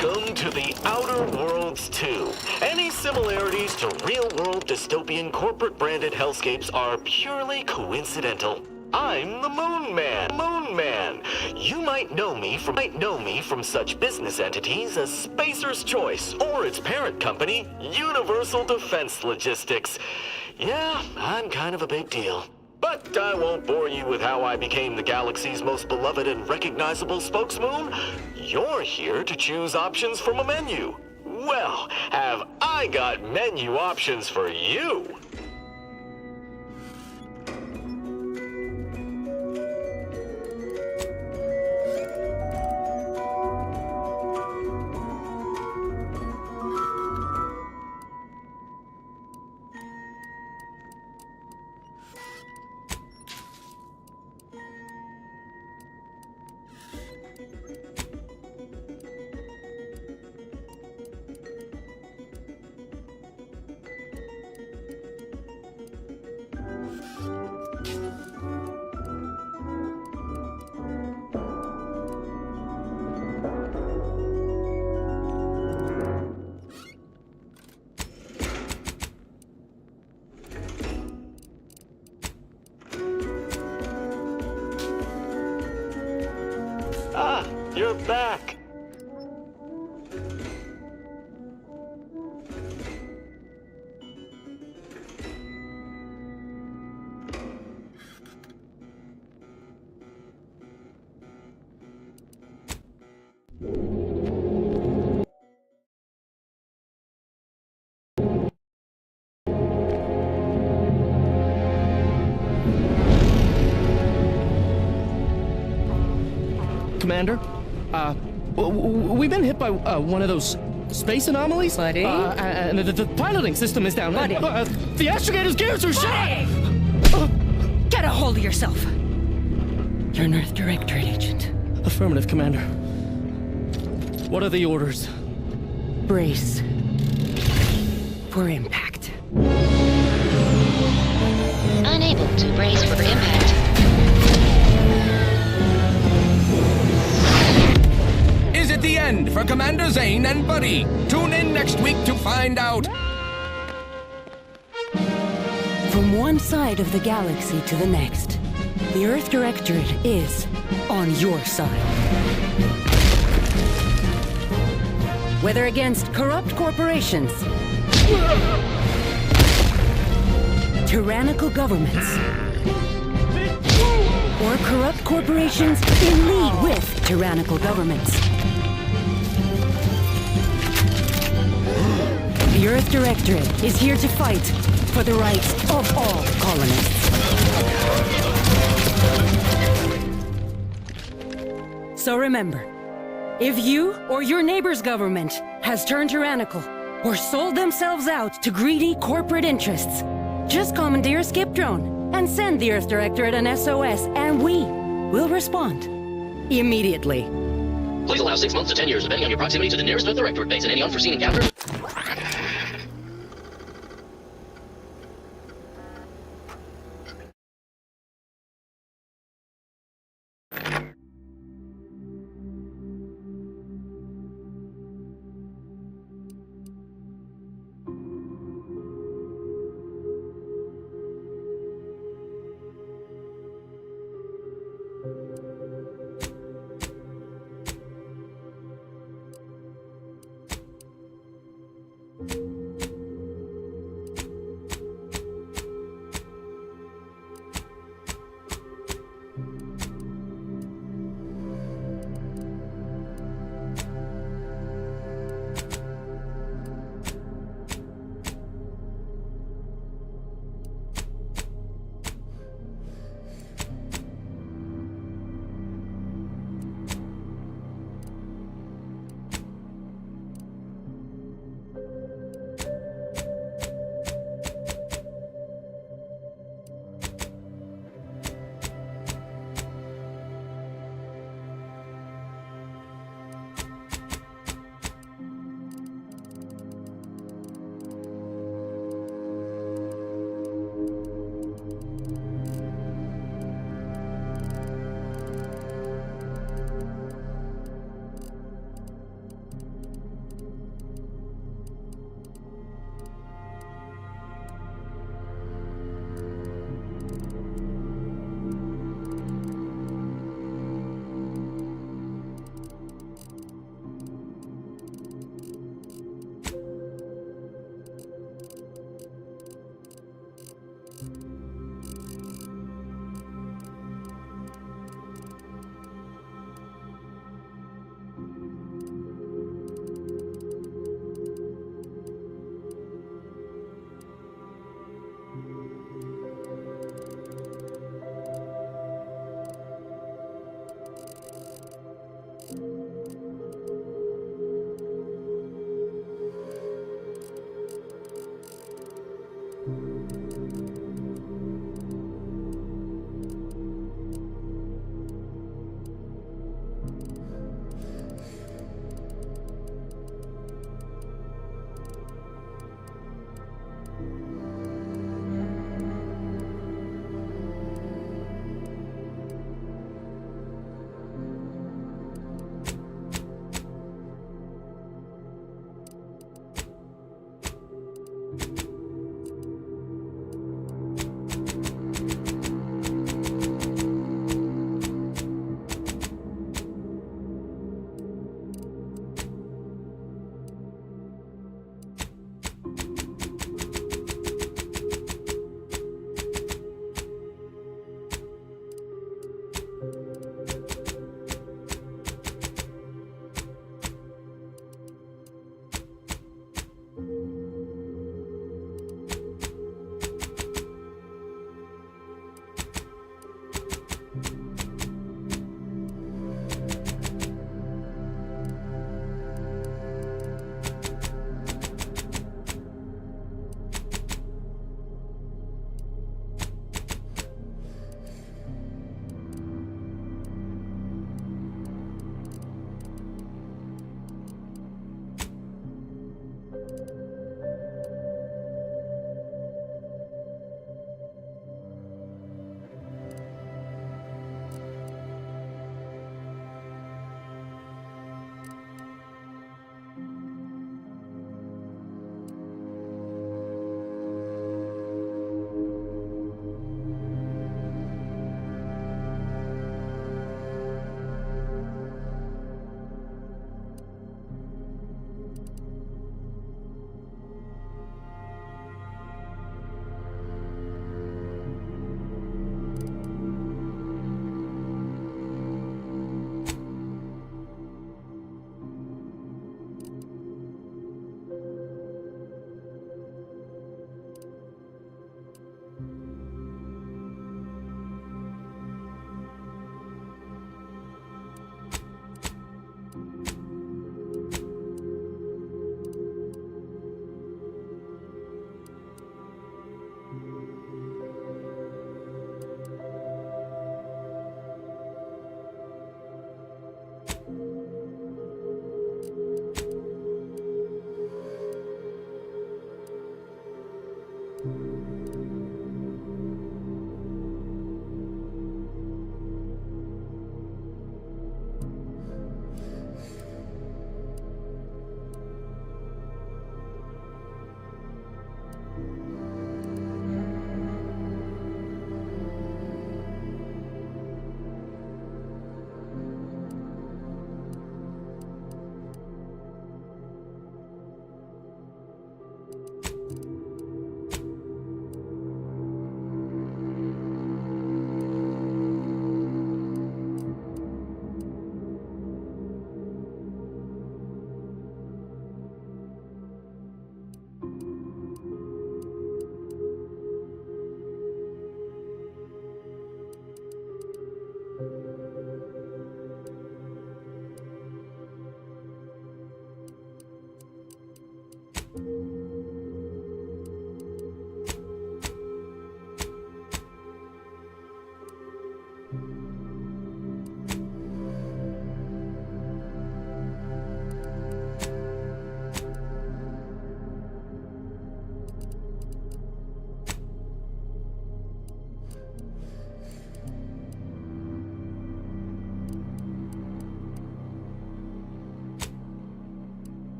Welcome to the Outer Worlds 2. Any similarities to real-world dystopian corporate-branded hellscapes are purely coincidental. I'm the Moon Man. Moon Man. You might know me from such business entities as Spacer's Choice or its parent company, Universal Defense Logistics. Yeah, I'm kind of a big deal. But I won't bore you with how I became the galaxy's most beloved and recognizable spokesmoon. You're here to choose options from a menu. Well, have I got menu options for you? Ah, you're back. Commander, we've been hit by one of those space anomalies. Buddy? And the piloting system is down. Buddy? The astrogator's gears are shot! Get a hold of yourself! You're an Earth Directorate agent. Affirmative, Commander. What are the orders? Brace for impact. Unable to brace for impact. Is it the end for Commander Zane and Buddy? Tune in next week to find out. From one side of the galaxy to the next, the Earth Directorate is on your side. Whether against corrupt corporations, tyrannical governments, or corrupt corporations in league with tyrannical governments. The Earth Directorate is here to fight for the rights of all colonists. So remember, if you or your neighbor's government has turned tyrannical or sold themselves out to greedy corporate interests, just commandeer a skip drone and send the Earth Directorate an SOS, and we will respond immediately. Please allow 6 months to 10 years, depending on your proximity to the nearest Earth Directorate base and any unforeseen encounters.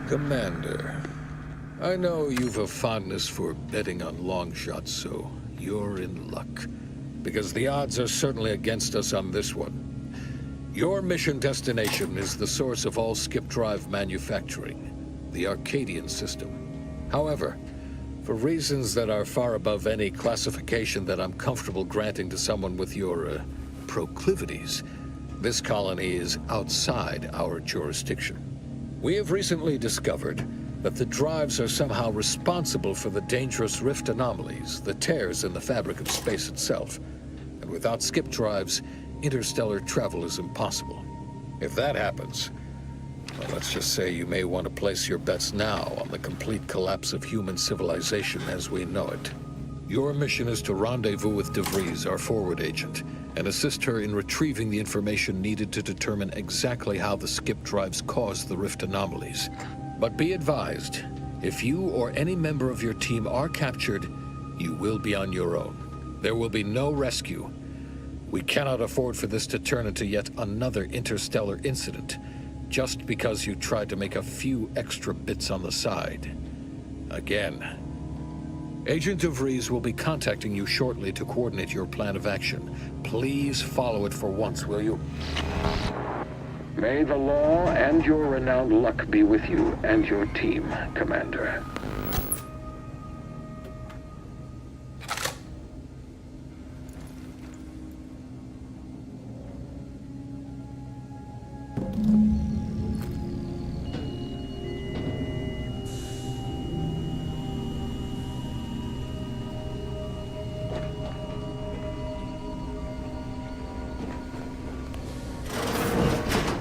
Commander, I know you've a fondness for betting on long shots, so you're in luck. Because the odds are certainly against us on this one. Your mission destination is the source of all skip drive manufacturing, the Arcadian system. However, for reasons that are far above any classification that I'm comfortable granting to someone with your proclivities, this colony is outside our jurisdiction. We have recently discovered that the drives are somehow responsible for the dangerous rift anomalies, the tears in the fabric of space itself. And without skip drives, interstellar travel is impossible. If that happens, well, let's just say you may want to place your bets now on the complete collapse of human civilization as we know it. Your mission is to rendezvous with DeVries, our forward agent, and assist her in retrieving the information needed to determine exactly how the skip drives caused the rift anomalies. But be advised, if you or any member of your team are captured, you will be on your own. There will be no rescue. We cannot afford for this to turn into yet another interstellar incident, just because you tried to make a few extra bits on the side. Again. Agent DeVries will be contacting you shortly to coordinate your plan of action. Please follow it for once, will you? May the law and your renowned luck be with you and your team, Commander.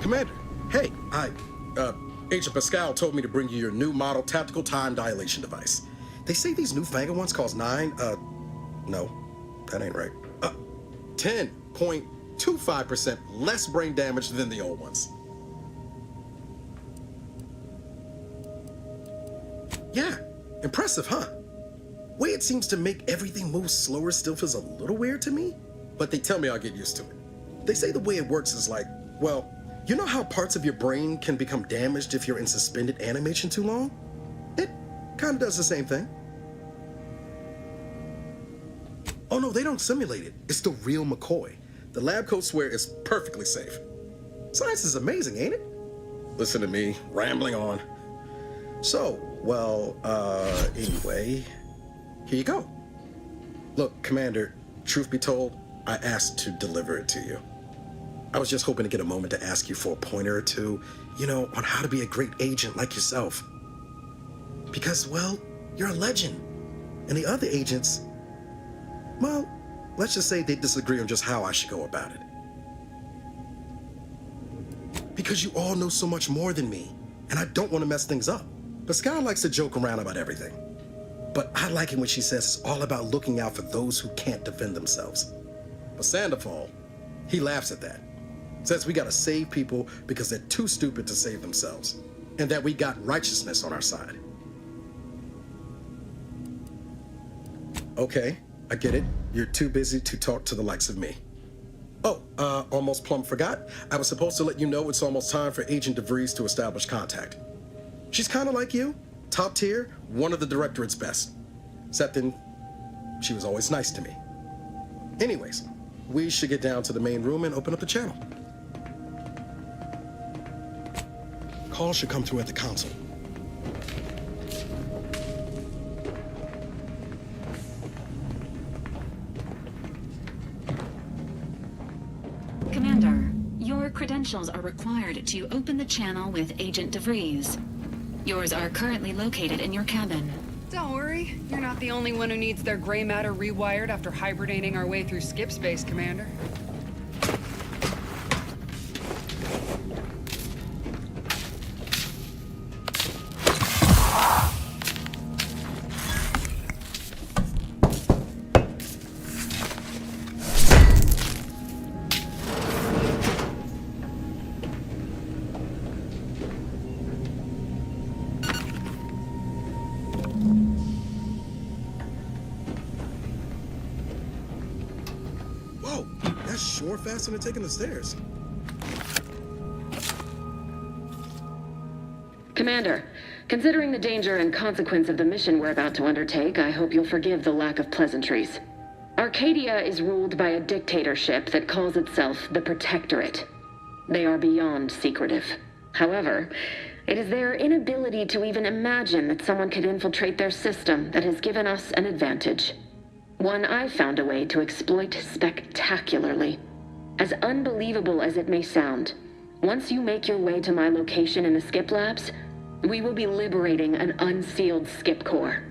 Commander, hey, Agent Pascal told me to bring you your new model tactical time dilation device. They say these newfangled ones cost no, that ain't right. 10.25% less brain damage than the old ones. Yeah, impressive, huh? Way it seems to make everything move slower still feels a little weird to me, but they tell me I'll get used to it. They say the way it works is like, well, you know how parts of your brain can become damaged if you're in suspended animation too long? It kind of does the same thing. Oh no, they don't simulate it. It's the real McCoy. The lab coats swear it's perfectly safe. Science is amazing, ain't it? Listen to me, rambling on. So, well, anyway, here you go. Look, Commander, truth be told, I asked to deliver it to you. I was just hoping to get a moment to ask you for a pointer or two, you know, on how to be a great agent like yourself. Because, well, you're a legend. And the other agents, well, let's just say they disagree on just how I should go about it. Because you all know so much more than me, and I don't want to mess things up. Pascal likes to joke around about everything. But I like it when she says it's all about looking out for those who can't defend themselves. But Sandoval, he laughs at that. Says we gotta save people because they're too stupid to save themselves. And that we got righteousness on our side. Okay, I get it. You're too busy to talk to the likes of me. Oh, almost plumb forgot. I was supposed to let you know it's almost time for Agent DeVries to establish contact. She's kind of like you, top tier, one of the Directorate's best. Except then, she was always nice to me. Anyways, we should get down to the main room and open up the channel. Call should come through at the console. Commander, your credentials are required to open the channel with Agent DeVries. Yours are currently located in your cabin. Don't worry, you're not the only one who needs their gray matter rewired after hibernating our way through skip space, Commander. Whoa, that's sure faster than taking the stairs. Commander, Considering the danger and consequence of the mission we're about to undertake, I hope you'll forgive the lack of pleasantries. Arcadia is ruled by a dictatorship that calls itself the Protectorate. They are beyond secretive. However, it is their inability to even imagine that someone could infiltrate their system that has given us an advantage. One I've found a way to exploit spectacularly. As unbelievable as it may sound, once you make your way to my location in the Skip Labs, we will be liberating an unsealed Skip core.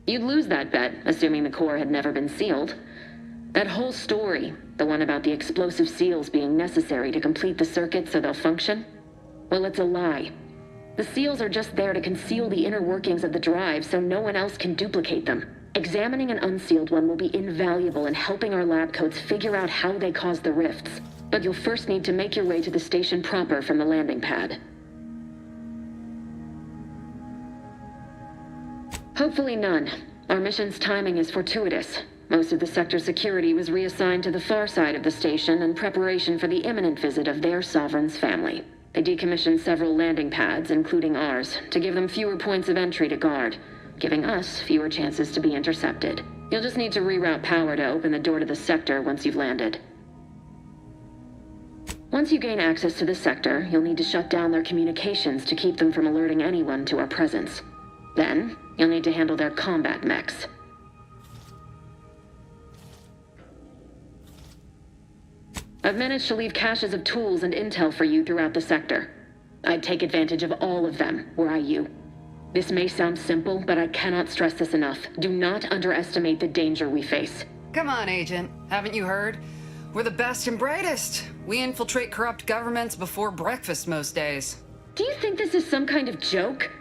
You'd lose that bet, assuming the core had never been sealed. That whole story, the one about the explosive seals being necessary to complete the circuit so they'll function, well, it's a lie. The seals are just there to conceal the inner workings of the drive so no one else can duplicate them. Examining an unsealed one will be invaluable in helping our lab coats figure out how they cause the rifts. But you'll first need to make your way to the station proper from the landing pad. Hopefully none. Our mission's timing is fortuitous. Most of the sector security was reassigned to the far side of the station in preparation for the imminent visit of their sovereign's family. They decommissioned several landing pads, including ours, to give them fewer points of entry to guard, giving us fewer chances to be intercepted. You'll just need to reroute power to open the door to the sector once you've landed. Once you gain access to the sector, you'll need to shut down their communications to keep them from alerting anyone to our presence. Then, you'll need to handle their combat mechs. I've managed to leave caches of tools and intel for you throughout the sector. I'd take advantage of all of them, were I you. This may sound simple, but I cannot stress this enough. Do not underestimate the danger we face. Come on, Agent. Haven't you heard? We're the best and brightest. We infiltrate corrupt governments before breakfast most days. Do you think this is some kind of joke?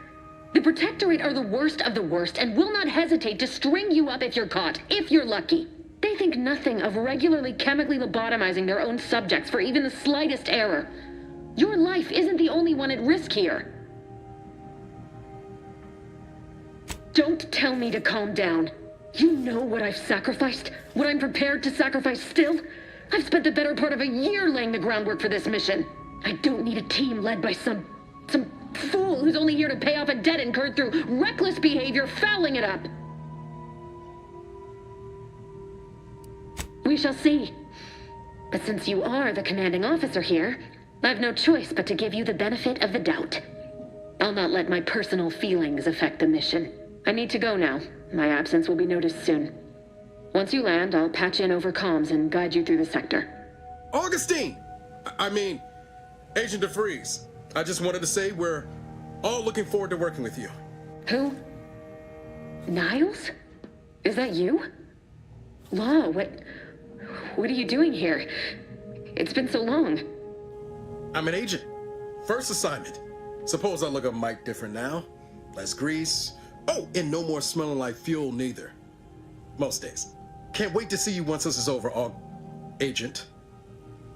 The Protectorate are the worst of the worst and will not hesitate to string you up if you're caught, if you're lucky. They think nothing of regularly chemically lobotomizing their own subjects for even the slightest error. Your life isn't the only one at risk here. Don't tell me to calm down. You know what I've sacrificed? What I'm prepared to sacrifice still? I've spent the better part of a year laying the groundwork for this mission. I don't need a team led by some fool who's only here to pay off a debt incurred through reckless behavior, fouling it up. We shall see. But since you are the commanding officer here, I've no choice but to give you the benefit of the doubt. I'll not let my personal feelings affect the mission. I need to go now. My absence will be noticed soon. Once you land, I'll patch in over comms and guide you through the sector. Augustine! I mean, Agent DeVries. I just wanted to say we're all looking forward to working with you. Who? Niles? Is that you? Law, what are you doing here? It's been so long. I'm an agent. First assignment. Suppose I look a mite different now. Less grease. Oh, and no more smelling like fuel neither. Most days. Can't wait to see you once this is over, Agent.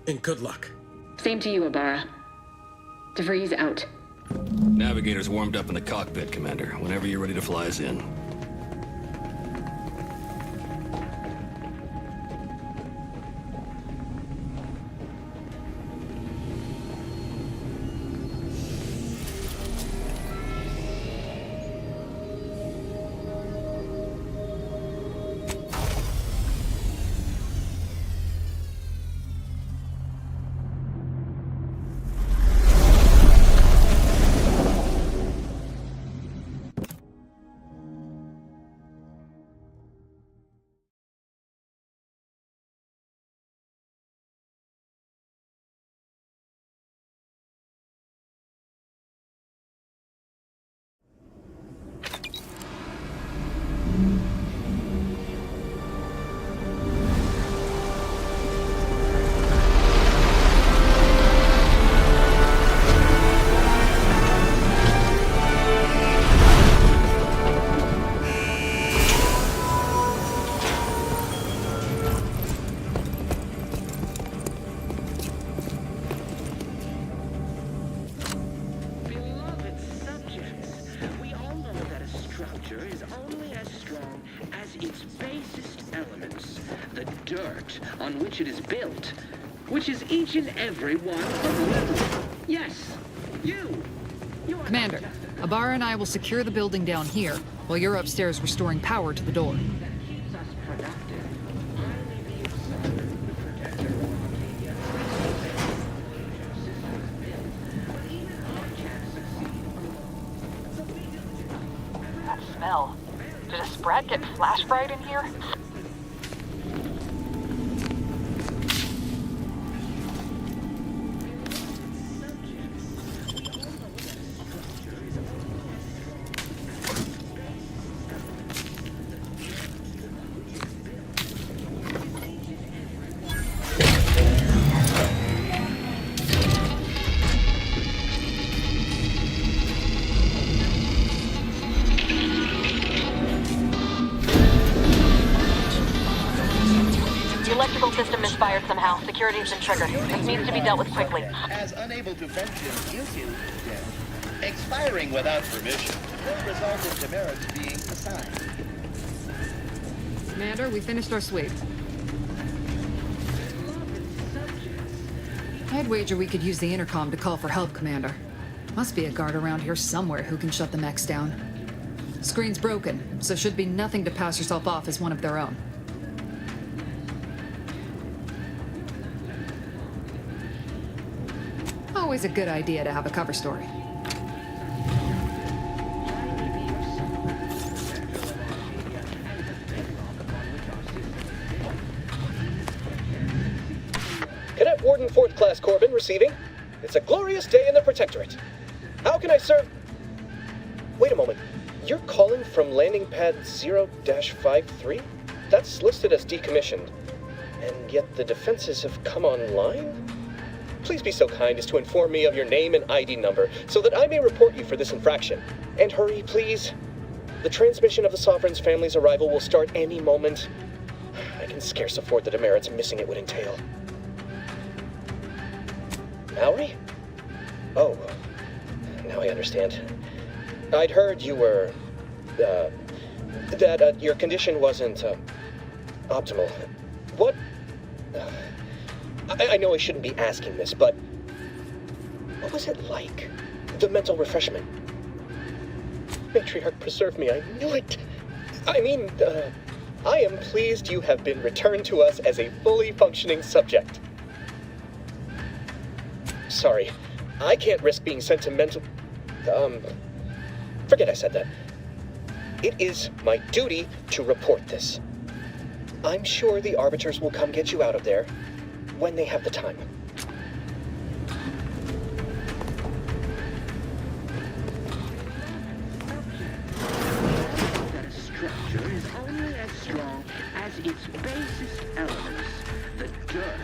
And good luck. Same to you, Ibarra. DeVries out. Navigator's warmed up in the cockpit, Commander. Whenever you're ready to fly us in. On which it is built, which is each and every one of you. Yes, you. Commander, Ibarra and I will secure the building down here, while you're upstairs restoring power to the door. That smell. Did a Sprat get flash fried in here? System misfired somehow. Security's been triggered. This needs to be dealt with quickly. As unable to venture into death, expiring without permission will result in demerits being assigned. Commander, we finished our sweep. I'd wager we could use the intercom to call for help, Commander. Must be a guard around here somewhere who can shut the mechs down. Screen's broken, so should be nothing to pass yourself off as one of their own. Always a good idea to have a cover story. Cadet Warden 4th Class Corbin receiving. It's a glorious day in the Protectorate. How can I serve? Wait a moment. You're calling from landing pad 0-53? That's listed as decommissioned. And yet the defenses have come online? Please be so kind as to inform me of your name and ID number, so that I may report you for this infraction. And hurry, please. The transmission of the Sovereign's family's arrival will start any moment. I can scarce afford the demerits missing it would entail. Mallory? Oh, now I understand. I'd heard you were, that your condition wasn't optimal. What? I know I shouldn't be asking this, but what was it like? The mental refreshment. Matriarch, preserve me. I knew it. I mean, I am pleased you have been returned to us as a fully functioning subject. Sorry, I can't risk being sent to mental... forget I said that. It is my duty to report this. I'm sure the Arbiters will come get you out of there when they have the time. That a structure is only as strong as its basis elements, the dirt.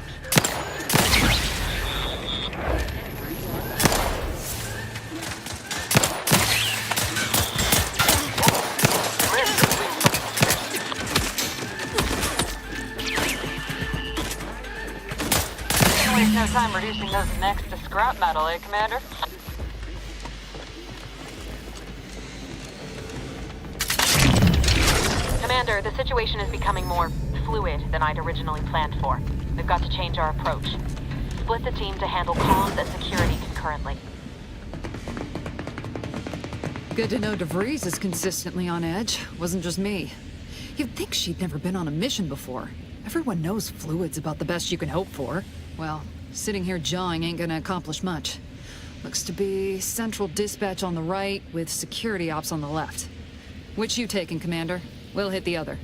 Waste no time reducing those necks to scrap metal, eh, Commander? Commander, the situation is becoming more fluid than I'd originally planned for. We've got to change our approach. Split the team to handle comms and security concurrently. Good to know DeVries is consistently on edge. Wasn't just me. You'd think she'd never been on a mission before. Everyone knows fluid's about the best you can hope for. Well, sitting here jawing ain't gonna accomplish much. Looks to be central dispatch on the right with security ops on the left. Which you taking, Commander? We'll hit the other.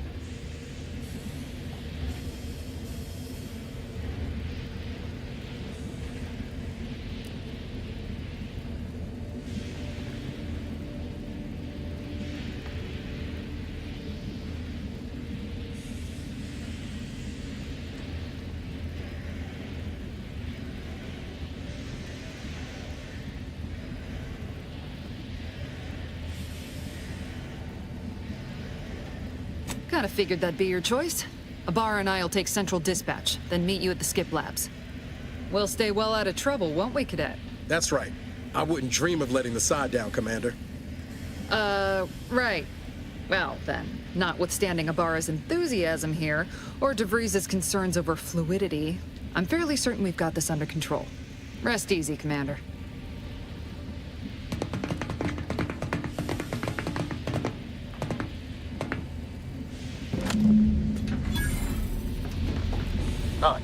Kinda figured that'd be your choice. Ibarra and I'll take central dispatch, then meet you at the skip labs. We'll stay well out of trouble, won't we, Cadet? That's right. I wouldn't dream of letting the side down, Commander. Right. Well, then, notwithstanding Ibarra's enthusiasm here, or DeVries' concerns over fluidity, I'm fairly certain we've got this under control. Rest easy, Commander.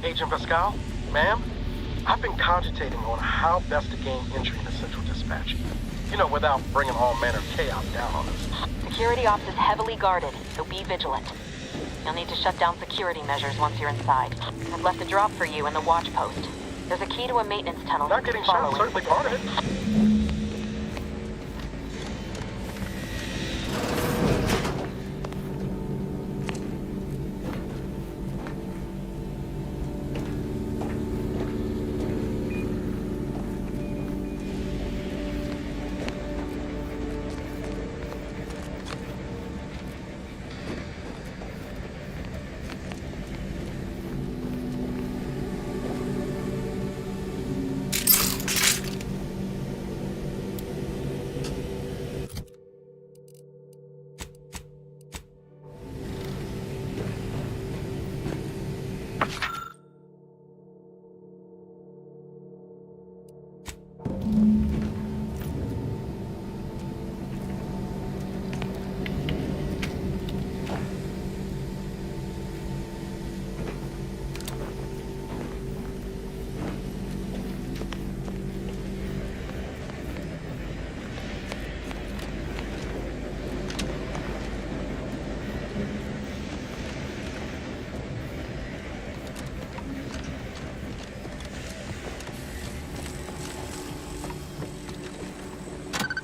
Agent Pascal, ma'am, I've been cogitating on how best to gain entry into Central Dispatch. You know, without bringing all manner of chaos down on us. Security ops is heavily guarded, so be vigilant. You'll need to shut down security measures once you're inside. I've left a drop for you in the watch post. There's a key to a maintenance tunnel. Not getting shot is certainly part of it.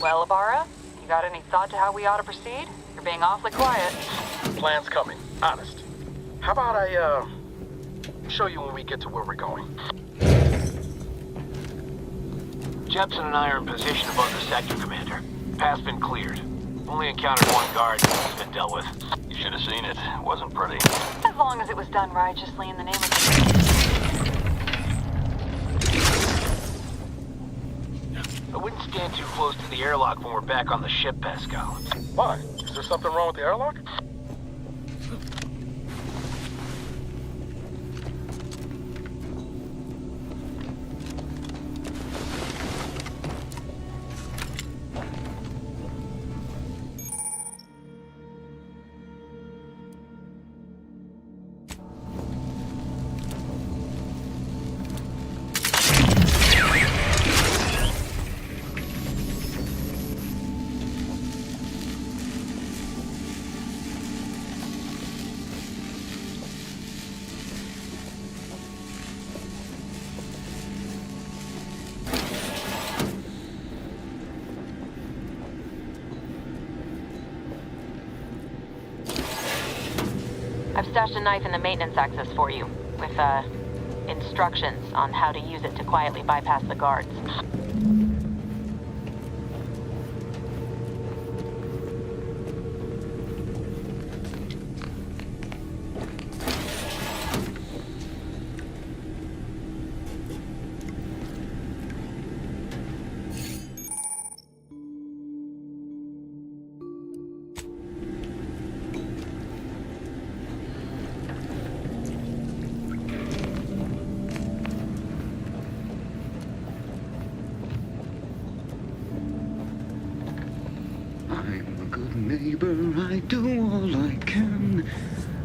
Well, Ibarra, you got any thought to how we ought to proceed? You're being awfully quiet. Plan's coming, honest. How about I, show you when we get to where we're going? Jepson and I are in position above the sector, Commander. Path's been cleared. Only encountered one guard, and he's been dealt with. You should have seen it. It wasn't pretty. As long as it was done righteously in the name of... I wouldn't stand too close to the airlock when we're back on the ship, Pascal. Why? Is there something wrong with the airlock? I've stashed a knife in the maintenance access for you, with, instructions on how to use it to quietly bypass the guards. Neighbor, I do all I can.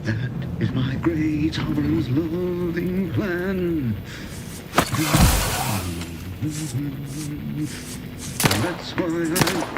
That is my great harm's loving plan. That's why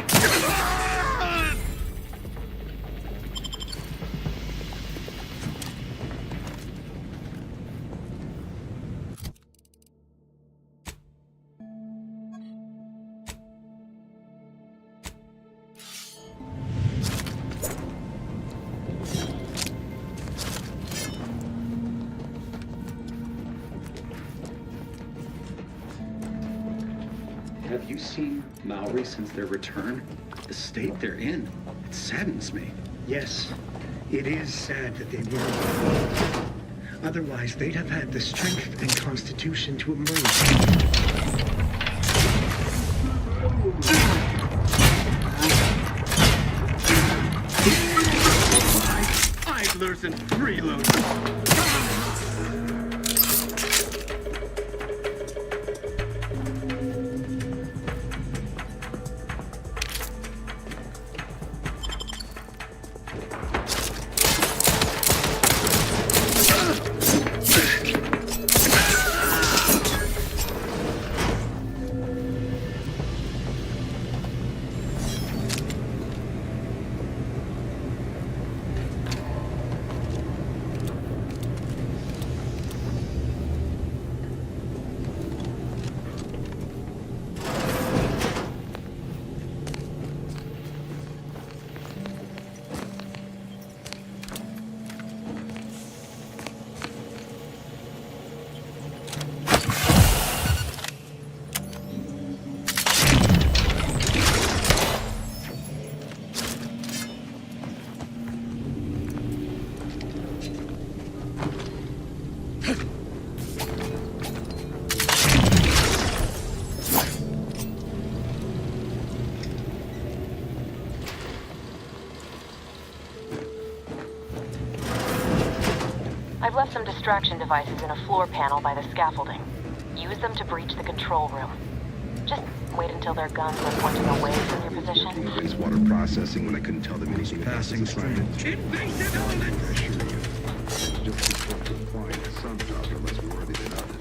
Have you seen Maori since their return? The state they're in, it saddens me. Yes, it is sad that they were. Otherwise, they'd have had the strength and constitution to emerge. Idlers and freeloaders. I've left some distraction devices in a floor panel by the scaffolding. Use them to breach the control room. Just wait until their guns are pointing away from your position. The wastewater processing when I couldn't tell the minutes was passing, so I Invasive element! I assure you, it's just difficult to find some jobs are less worthy than others.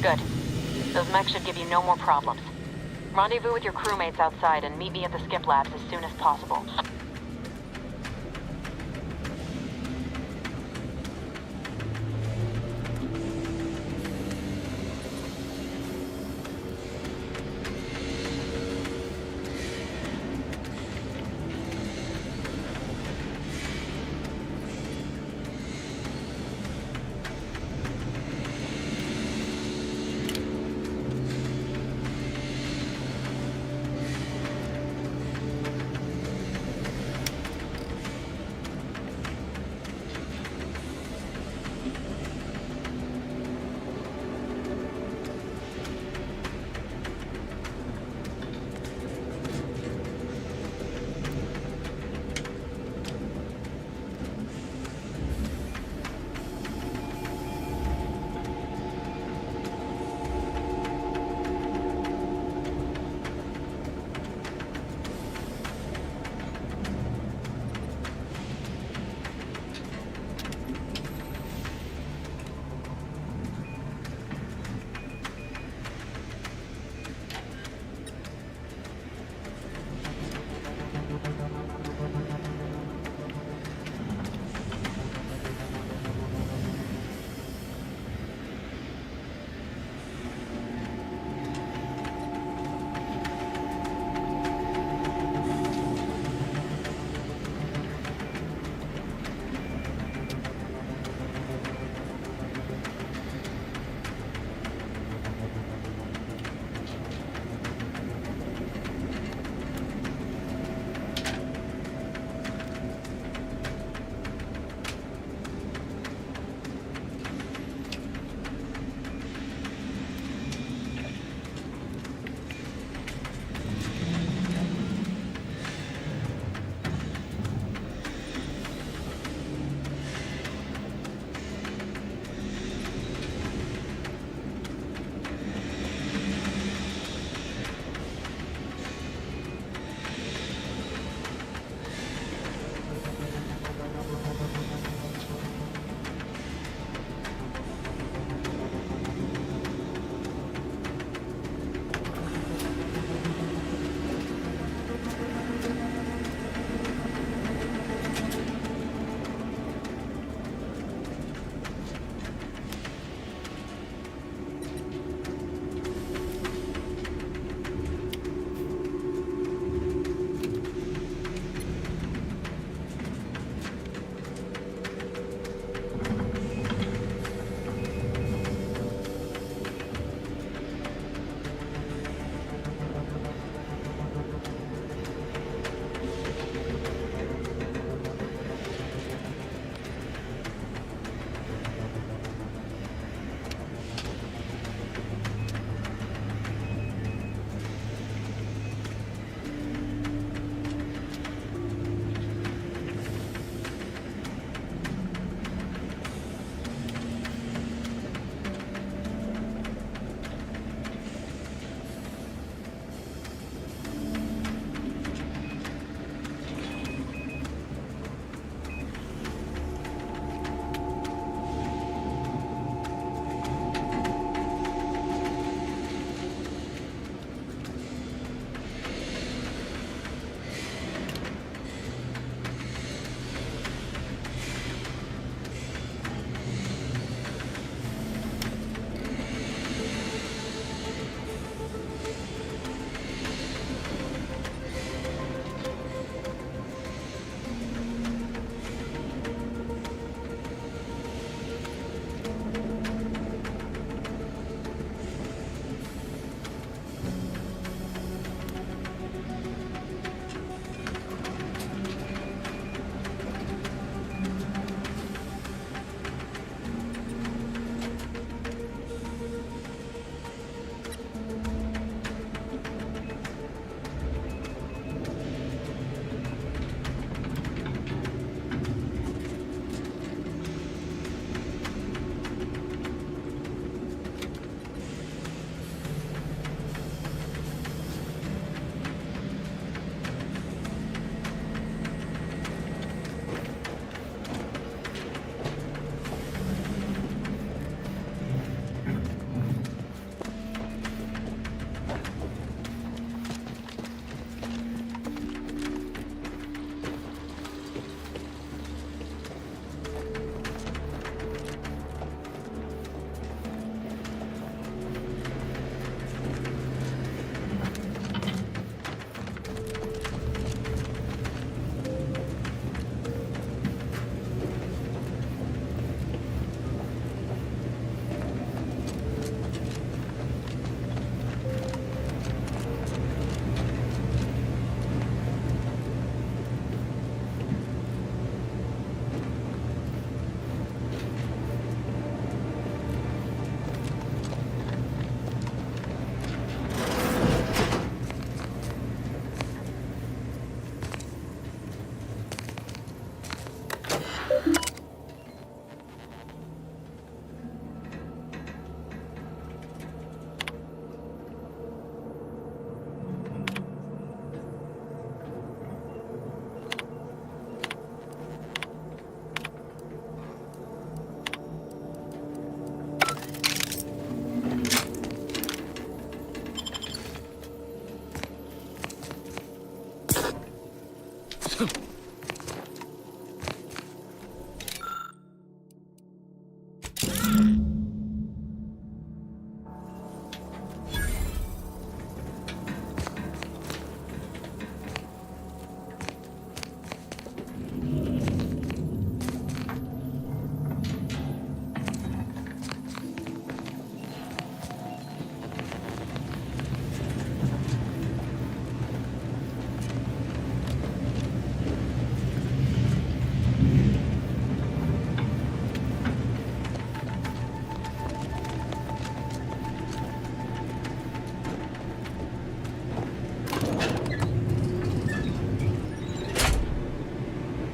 Good. Those mechs should give you no more problems. Rendezvous with your crewmates outside and meet me at the skip labs as soon as possible.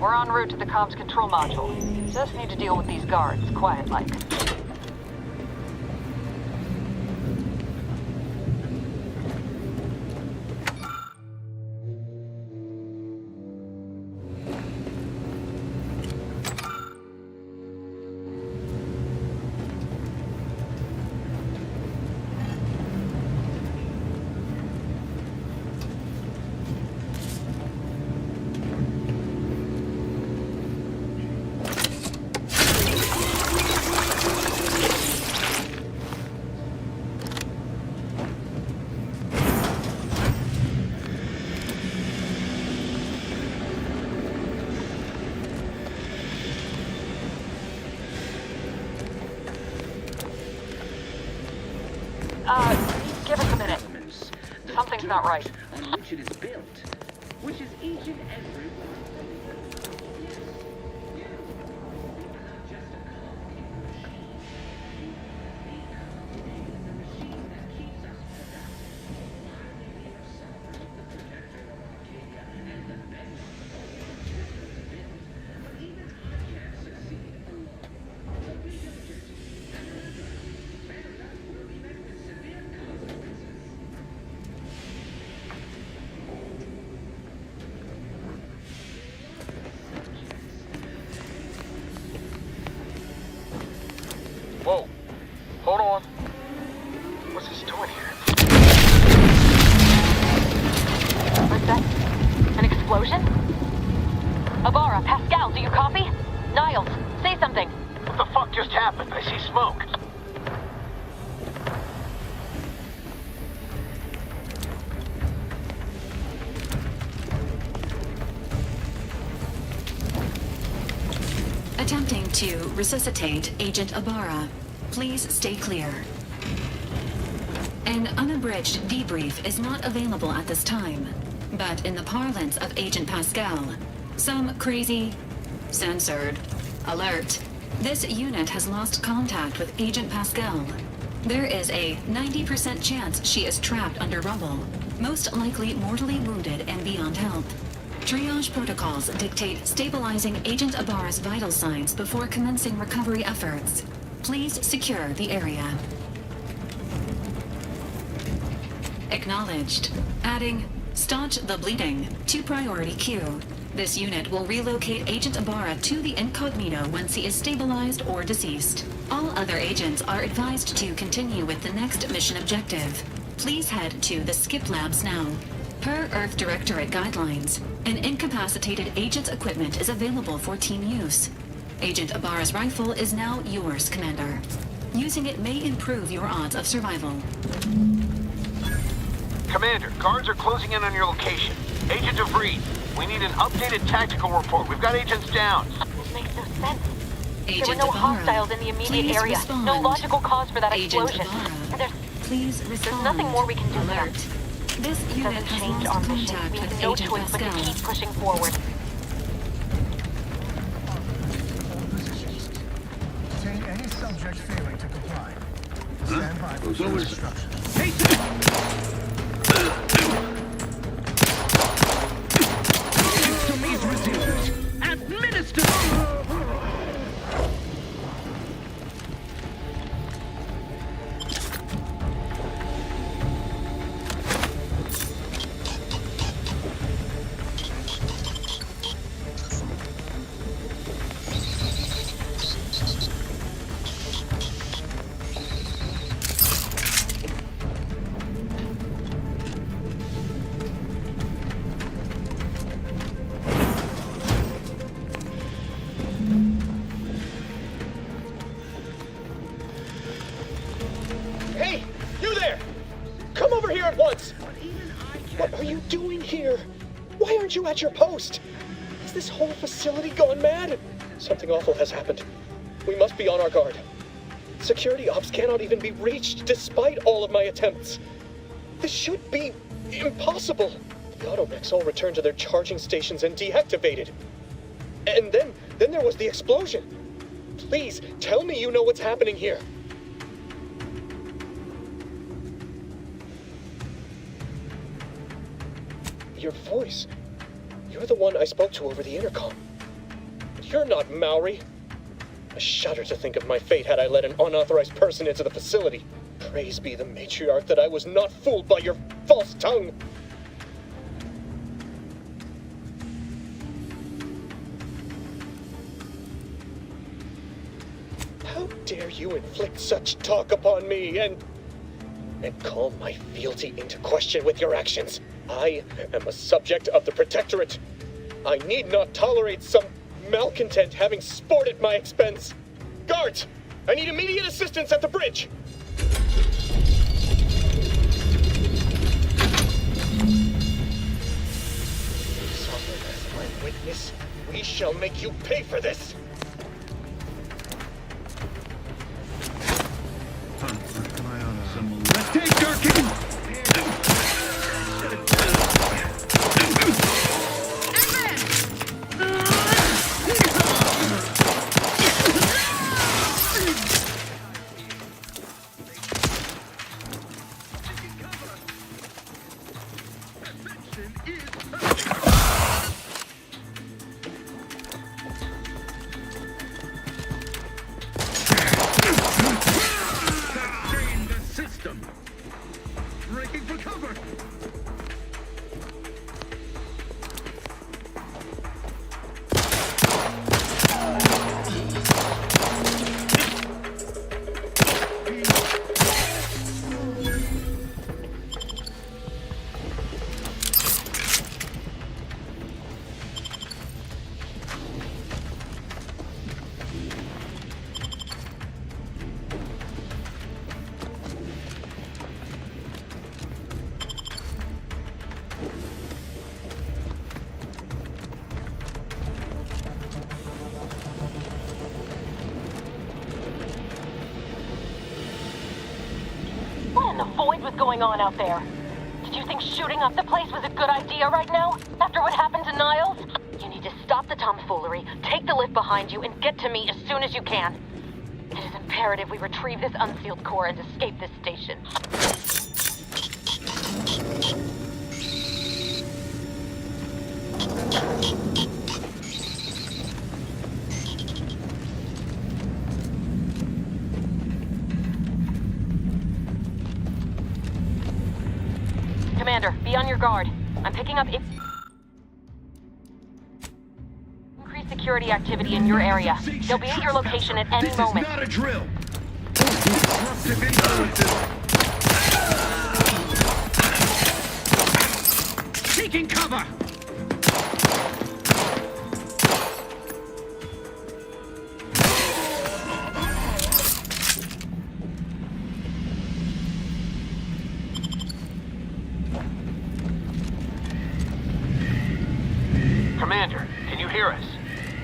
We're en route to the comms control module. Just need to deal with these guards, quiet-like. Give us a minute. Something's not right. On which it is built, which is each and every Whoa. Hold on. What's this doing here? What's that? An explosion? Abara, Pascal, do you copy? Niles, say something. What the fuck just happened? I see smoke. Attempting to resuscitate Agent Abara. Please stay clear. An unabridged debrief is not available at this time, but in the parlance of Agent Pascal, some crazy, censored, alert. This unit has lost contact with Agent Pascal. There is a 90% chance she is trapped under rubble, most likely mortally wounded and beyond health. Triage protocols dictate stabilizing Agent Abara's vital signs before commencing recovery efforts. Please secure the area. Acknowledged. Adding, staunch the bleeding to priority queue. This unit will relocate Agent Abara to the incognito once he is stabilized or deceased. All other agents are advised to continue with the next mission objective. Please head to the skip labs now. Per Earth Directorate guidelines, an incapacitated agent's equipment is available for team use. Agent Abara's rifle is now yours, Commander. Using it may improve your odds of survival. Commander, guards are closing in on your location. Agent DeVries, we need an updated tactical report. We've got agents down. This makes no sense. Agent There were no Abara, hostiles in the immediate please area. respond. No logical cause for that Agent explosion. Abara, please respond. There's nothing more we can do now. Alert. This unit Doesn't has change lost our mission. contact We with have no Agent choice but to Pascal. keep pushing forward. Obtain any subject failing to comply. Stand by for further instructions. to me is resumed. Administer. Hey, you there! Come over here at once! What are you doing here? Why aren't you at your post? Has this whole facility gone mad? Something awful has happened. We must be on our guard. Security ops cannot even be reached despite all of my attempts. This should be impossible. The automechs all returned to their charging stations and deactivated. And then there was the explosion. Please, tell me you know what's happening here. Your voice. You're the one I spoke to over the intercom. You're not Maori. I shudder to think of my fate had I let an unauthorized person into the facility. Praise be the matriarch that I was not fooled by your false tongue. How dare you inflict such talk upon me and call my fealty into question with your actions? I am a subject of the Protectorate. I need not tolerate some malcontent having sport at my expense. Guards, I need immediate assistance at the bridge. Sovereign as my witness, we shall make you pay for this. Let's take Darkin! What's going on out there? Did you think shooting up the place was a good idea right now? After what happened to Niles? You need to stop the tomfoolery, take the lift behind you, and get to me as soon as you can. It is imperative we retrieve this unsealed core and escape this station. Commander, be on your guard. I'm picking up increased security activity in your area. They'll be at your location at any moment. This is not a drill! Disruptive influences! Taking cover! Commander, can you hear us?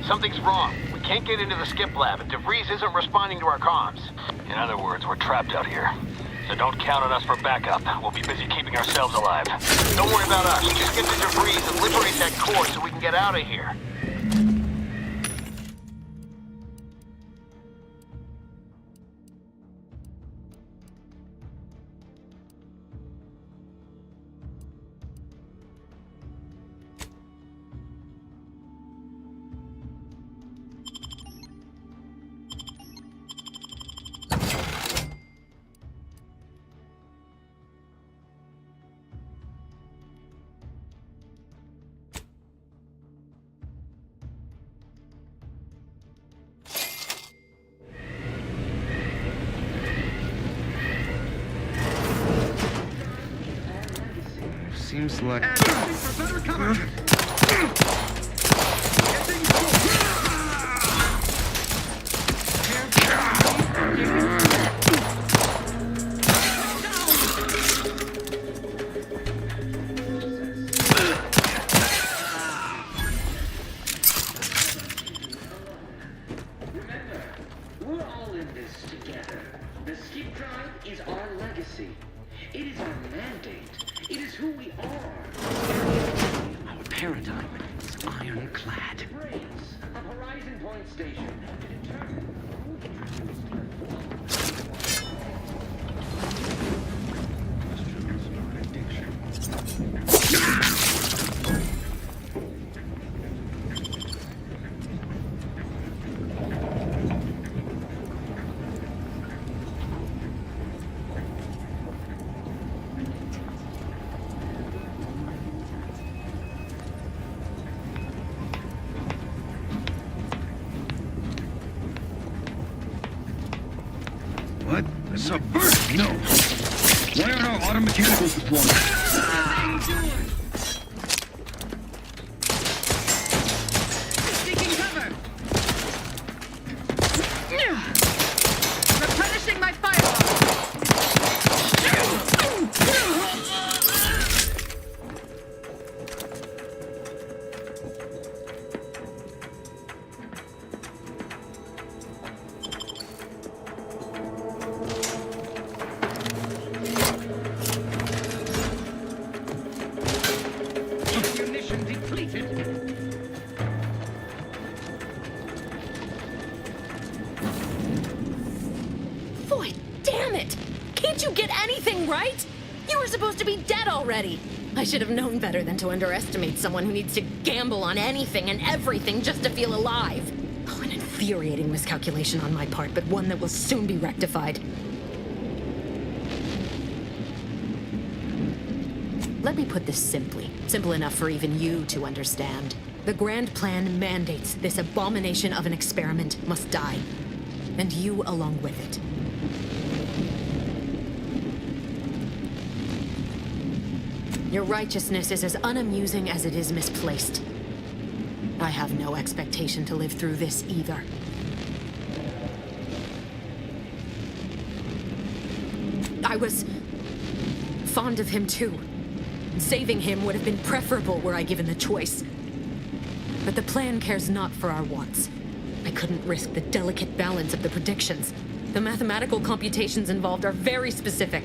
Something's wrong. We can't get into the skip lab, and DeVries isn't responding to our comms. In other words, we're trapped out here. So don't count on us for backup. We'll be busy keeping ourselves alive. Don't worry about us. Just get to DeVries and liberate that core so we can get out of here. Seems like... We're all in this together. The skip drive is our legacy. It is our mandate. It is who we are. Our paradigm is ironclad. Brains of Horizon Point Station to determine Subvert? No. Why aren't our auto mechanicals deployed? Seeking cover. Replenishing my fireball. Ammunition depleted. Boy, damn it! Can't you get anything right? You were supposed to be dead already. I should have known better than to underestimate someone who needs to gamble on anything and everything just to feel alive. Oh, an infuriating miscalculation on my part, but one that will soon be rectified. Let me put this simply. Simple enough for even you to understand. The Grand Plan mandates this abomination of an experiment must die. And you along with it. Your righteousness is as unamusing as it is misplaced. I have no expectation to live through this either. I was fond of him too. Saving him would have been preferable were I given the choice. But the plan cares not for our wants. I couldn't risk the delicate balance of the predictions. The mathematical computations involved are very specific.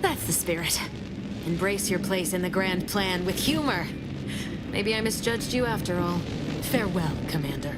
That's the spirit. Embrace your place in the grand plan with humor. Maybe I misjudged you after all. Farewell, Commander.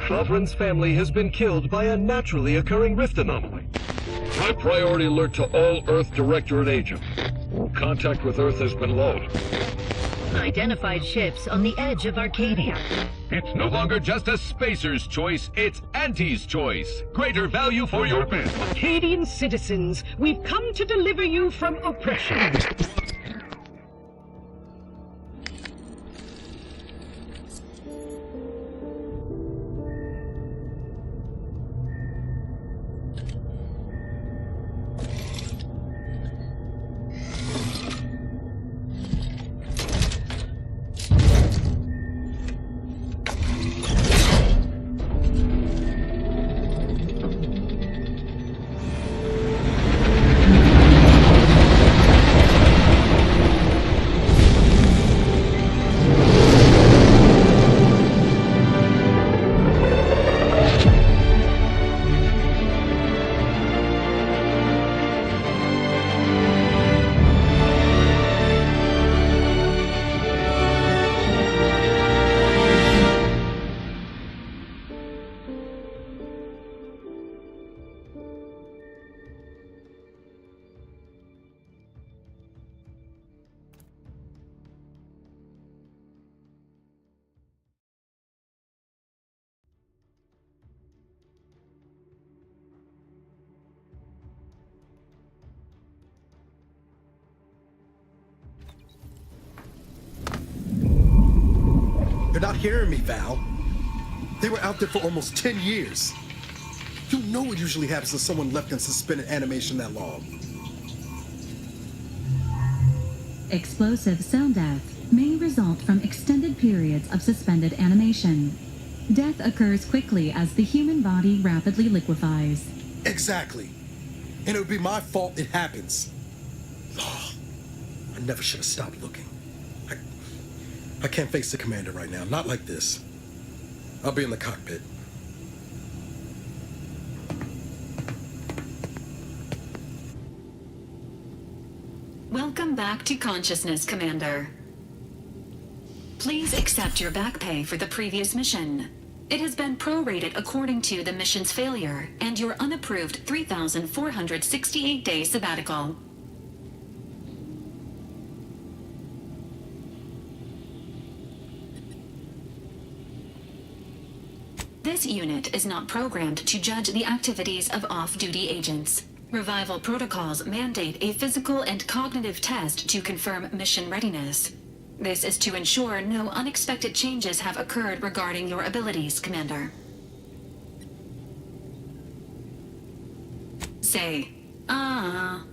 Sovereign's family has been killed by a naturally occurring rift anomaly. High priority alert to all Earth Directorate agents. Contact with Earth has been low. Identified ships on the edge of Arcadia. It's no longer just a spacer's choice, it's Auntie's choice. Greater value for your men. Arcadian citizens, we've come to deliver you from oppression. You're not hearing me, Val. They were out there for almost 10 years. You know what usually happens when someone left in suspended animation that long. Explosive cell death may result from extended periods of suspended animation. Death occurs quickly as the human body rapidly liquefies. Exactly. And it would be my fault it happens. Oh, I never should have stopped looking. I can't face the commander right now. Not like this. I'll be in the cockpit. Welcome back to consciousness, Commander. Please accept your back pay for the previous mission. It has been prorated according to the mission's failure and your unapproved 3,468-day sabbatical. This unit is not programmed to judge the activities of off-duty agents. Revival protocols mandate a physical and cognitive test to confirm mission readiness. This is to ensure no unexpected changes have occurred regarding your abilities, Commander. Say, ah.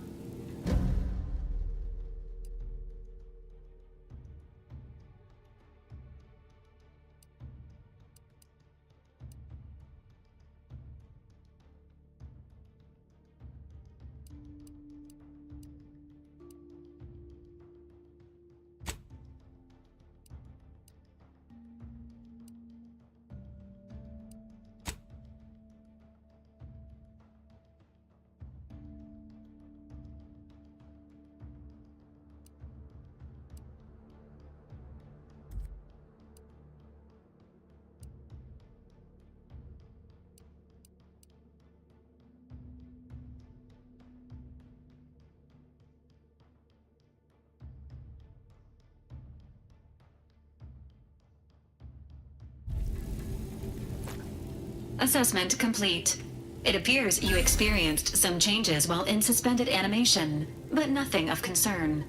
Assessment complete. It appears you experienced some changes while in suspended animation, but nothing of concern.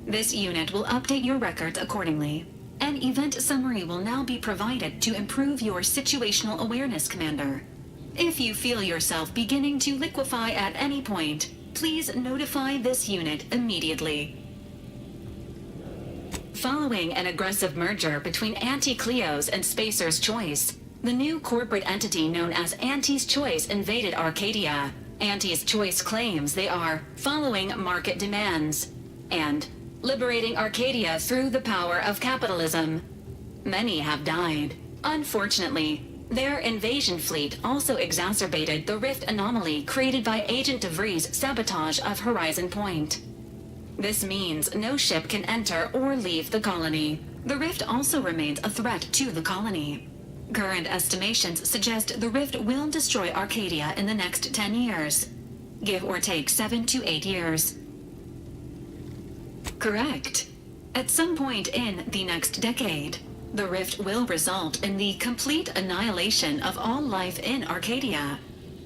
This unit will update your records accordingly. An event summary will now be provided to improve your situational awareness, Commander. If you feel yourself beginning to liquefy at any point, please notify this unit immediately. Following an aggressive merger between Anti-Cleo's and Spacer's Choice, the new corporate entity known as Anti's Choice invaded Arcadia. Anti's Choice claims they are following market demands and liberating Arcadia through the power of capitalism. Many have died. Unfortunately, their invasion fleet also exacerbated the rift anomaly created by Agent DeVries' sabotage of Horizon Point. This means no ship can enter or leave the colony. The rift also remains a threat to the colony. Current estimations suggest the rift will destroy Arcadia in the next 10 years. Give or take 7 to 8 years. Correct. At some point in the next decade, the rift will result in the complete annihilation of all life in Arcadia.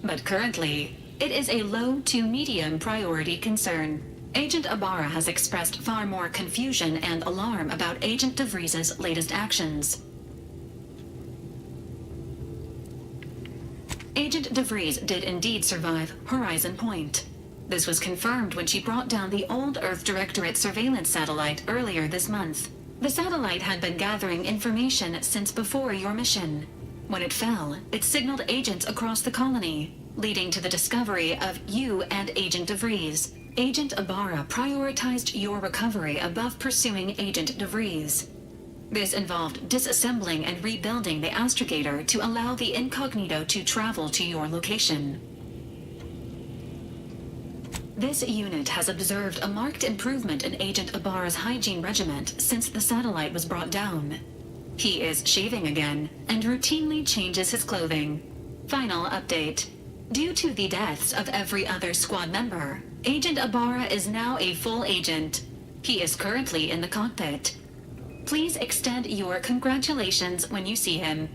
But currently, it is a low to medium priority concern. Agent Ibarra has expressed far more confusion and alarm about Agent DeVries' latest actions. Agent DeVries did indeed survive Horizon Point. This was confirmed when she brought down the old Earth Directorate surveillance satellite earlier this month. The satellite had been gathering information since before your mission. When it fell, it signaled agents across the colony, leading to the discovery of you and Agent DeVries. Agent Ibarra prioritized your recovery above pursuing Agent DeVries. This involved disassembling and rebuilding the astrogator to allow the incognito to travel to your location. This unit has observed a marked improvement in Agent Ibarra's hygiene regimen since the satellite was brought down. He is shaving again and routinely changes his clothing. Final update. Due to the deaths of every other squad member, Agent Ibarra is now a full agent. He is currently in the cockpit. Please extend your congratulations when you see him.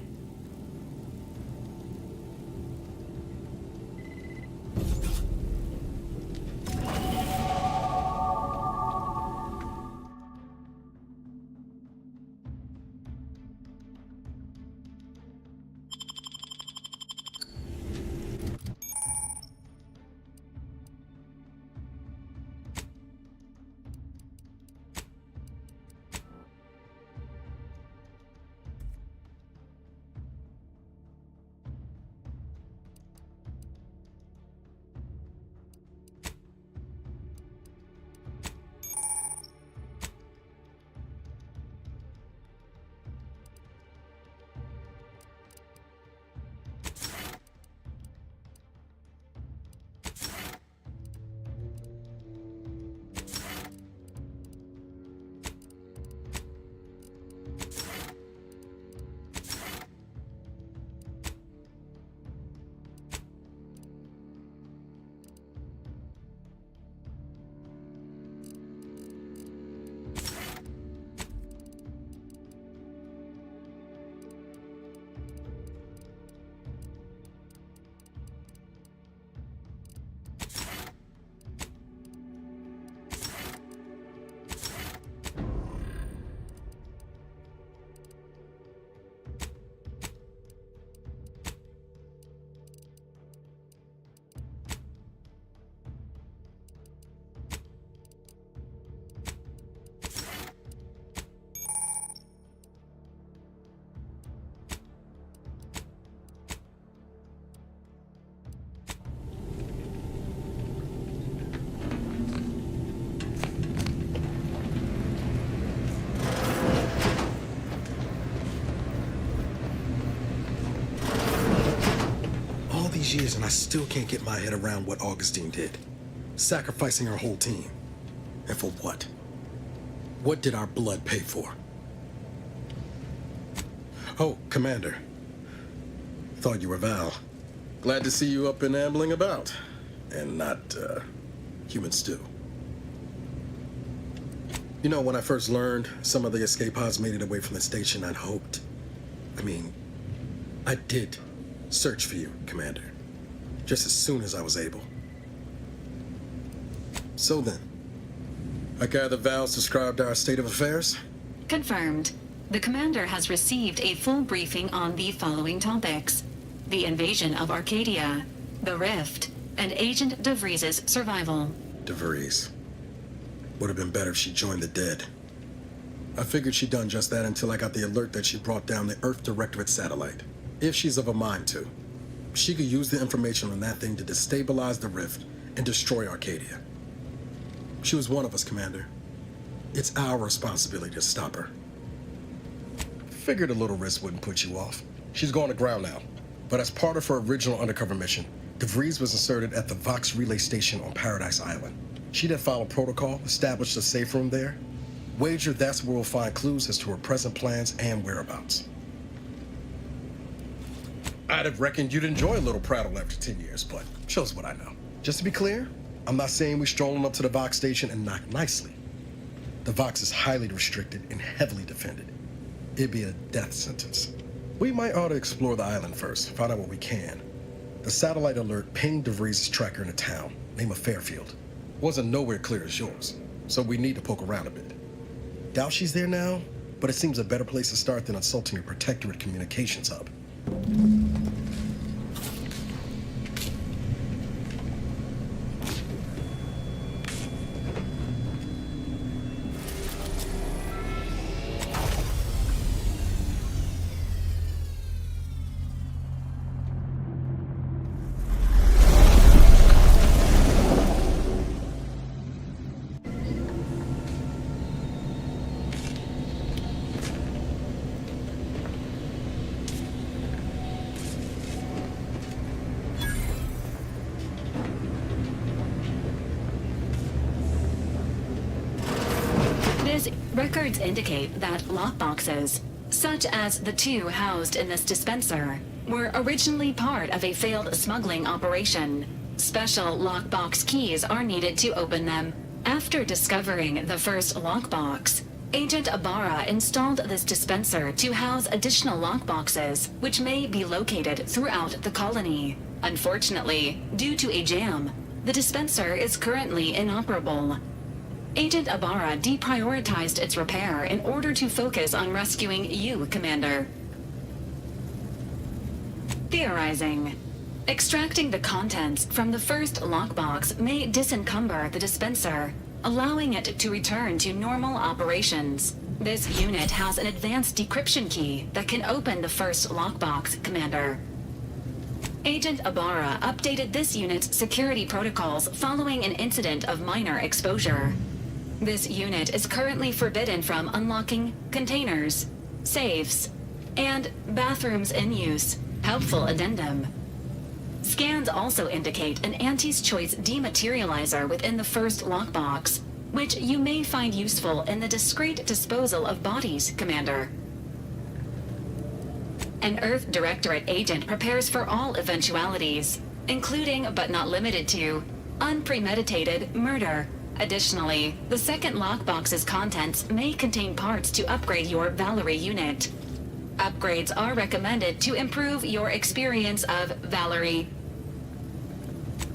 these years and I still can't get my head around what Augustine did. Sacrificing her whole team. And for what? What did our blood pay for? Oh, Commander. Thought you were Val. Glad to see you up and ambling about. And not, human stew. You know, when I first learned some of the escape pods made it away from the station, I'd hoped. I did search for you, Commander. Just as soon as I was able. So then, I gather Val's described our state of affairs? Confirmed. The commander has received a full briefing on the following topics: the invasion of Arcadia, the Rift, and Agent DeVries's survival. DeVries. Would have been better if she joined the dead. I figured she'd done just that until I got the alert that she brought down the Earth Directorate satellite. If she's of a mind to, she could use the information on that thing to destabilize the Rift and destroy Arcadia. She was one of us, Commander. It's our responsibility to stop her. Figured a little risk wouldn't put you off. She's going to ground now. But as part of her original undercover mission, DeVries was inserted at the Vox relay station on Paradise Island. She'd have followed protocol, established a safe room there. Wager that's where we'll find clues as to her present plans and whereabouts. I'd have reckoned you'd enjoy a little prattle after 10 years, but shows what I know. Just to be clear, I'm not saying we're strolling up to the Vox station and knock nicely. The Vox is highly restricted and heavily defended. It'd be a death sentence. We might ought to explore the island first, find out what we can. The satellite alert pinged DeVries' tracker in a town, name of Fairfield. Wasn't nowhere clear as yours, so we need to poke around a bit. Doubt she's there now, but it seems a better place to start than assaulting your Protectorate communications hub. Records indicate that lockboxes, such as the two housed in this dispenser, were originally part of a failed smuggling operation. Special lockbox keys are needed to open them. After discovering the first lockbox, Agent Ibarra installed this dispenser to house additional lockboxes, which may be located throughout the colony. Unfortunately, due to a jam, the dispenser is currently inoperable. Agent Ibarra deprioritized its repair in order to focus on rescuing you, Commander. Theorizing. Extracting the contents from the first lockbox may disencumber the dispenser, allowing it to return to normal operations. This unit has an advanced decryption key that can open the first lockbox, Commander. Agent Ibarra updated this unit's security protocols following an incident of minor exposure. This unit is currently forbidden from unlocking containers, safes, and bathrooms in use. Helpful addendum. Scans also indicate an Auntie's Choice dematerializer within the first lockbox, which you may find useful in the discreet disposal of bodies, Commander. An Earth Directorate agent prepares for all eventualities, including but not limited to unpremeditated murder. Additionally, the second lockbox's contents may contain parts to upgrade your Valerie unit. Upgrades are recommended to improve your experience of Valerie.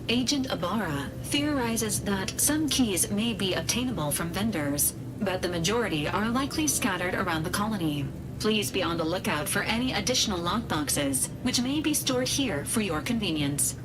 Agent Ibarra theorizes that some keys may be obtainable from vendors, but the majority are likely scattered around the colony. Please be on the lookout for any additional lockboxes, which may be stored here for your convenience.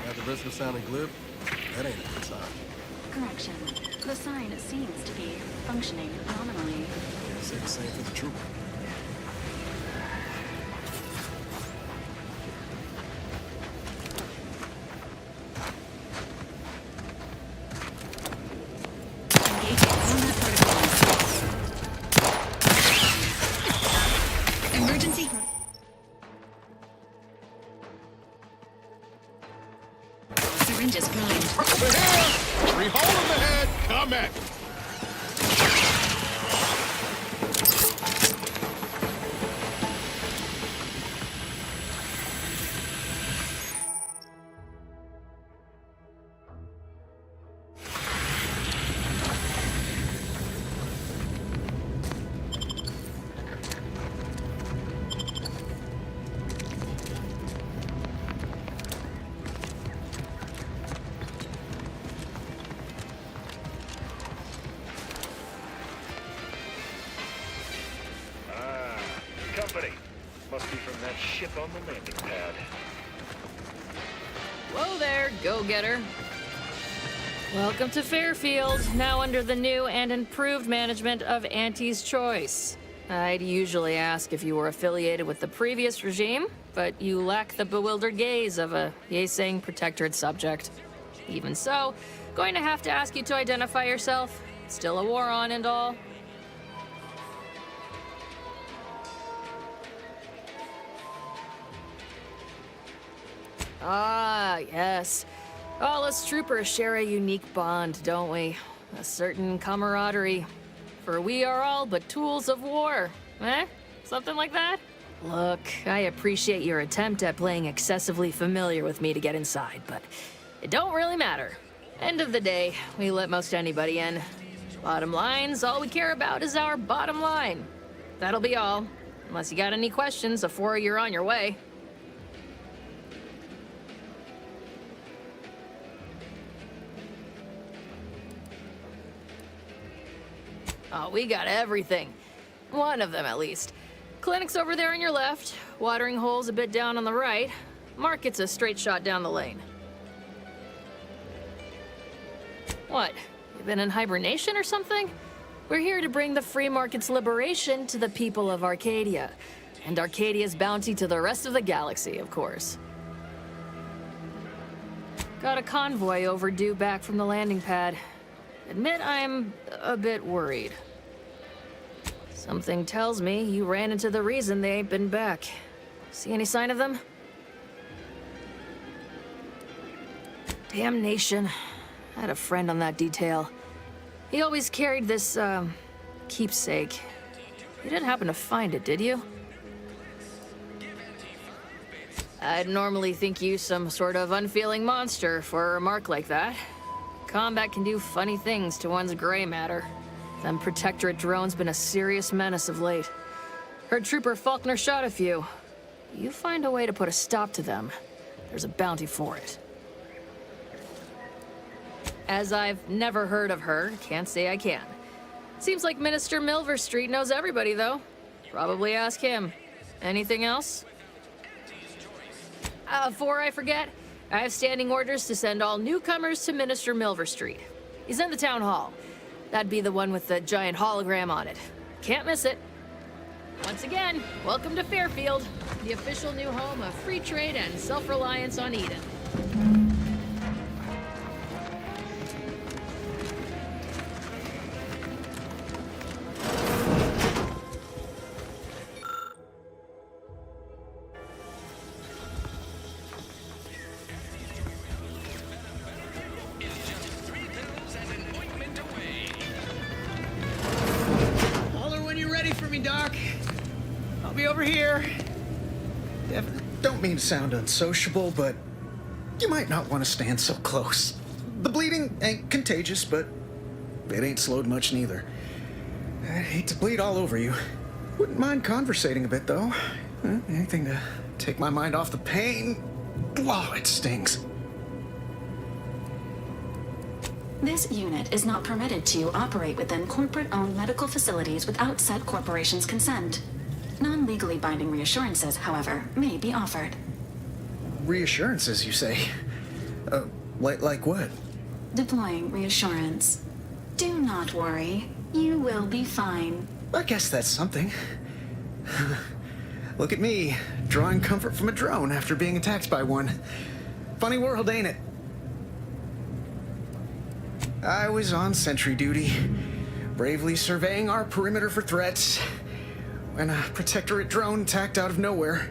At the risk of sounding glib, that ain't a good sign. Correction. The sign seems to be functioning nominally. Say the same for the trooper. Emergency. Syringes primed. Three hole in the head, coming! Company. Must be from that ship on the landing pad. Whoa there, go-getter. Welcome to Fairfield, now under the new and improved management of Auntie's Choice. I'd usually ask if you were affiliated with the previous regime, but you lack the bewildered gaze of a yay-saying protectorate subject. Even so, going to have to ask you to identify yourself. Still a war on and all. Ah, yes. All us troopers share a unique bond, don't we? A certain camaraderie. For we are all but tools of war. Eh? Something like that? Look, I appreciate your attempt at playing excessively familiar with me to get inside, but it don't really matter. End of the day, we let most anybody in. Bottom line's all we care about is our bottom line. That'll be all. Unless you got any questions before you're on your way. Oh, we got everything. One of them, at least. Clinic's over there on your left. Watering hole's a bit down on the right. Market's a straight shot down the lane. What? You been in hibernation or something? We're here to bring the free market's liberation to the people of Arcadia. And Arcadia's bounty to the rest of the galaxy, of course. Got a convoy overdue back from the landing pad. Admit I'm a bit worried. Something tells me you ran into the reason they ain't been back. See any sign of them? Damnation. I had a friend on that detail. He always carried this, keepsake. You didn't happen to find it, did you? I'd normally think you some sort of unfeeling monster for a remark like that. Combat can do funny things to one's gray matter. Them Protectorate drones been a serious menace of late. Heard Trooper Faulkner shot a few. You find a way to put a stop to them, there's a bounty for it. As I've never heard of her, can't say I can. Seems like Minister Milverstreet knows everybody, though. Probably ask him. Anything else? Before I forget, I have standing orders to send all newcomers to Minister Milverstreet. He's in the town hall. That'd be the one with the giant hologram on it. Can't miss it. Once again, welcome to Fairfield, the official new home of free trade and self-reliance on Eden. over here. Don't mean to sound unsociable, but you might not want to stand so close. The bleeding ain't contagious, but it ain't slowed much neither. I'd hate to bleed all over you. Wouldn't mind conversating a bit, though. Anything to take my mind off the pain. Wow, it stings. This unit is not permitted to operate within corporate-owned medical facilities without said corporation's consent. Non-legally binding reassurances, however, may be offered. Reassurances, you say? Like what? Deploying reassurance. Do not worry. You will be fine. I guess that's something. Look at me, drawing comfort from a drone after being attacked by one. Funny world, ain't it? I was on sentry duty, bravely surveying our perimeter for threats, when a Protectorate drone attacked out of nowhere.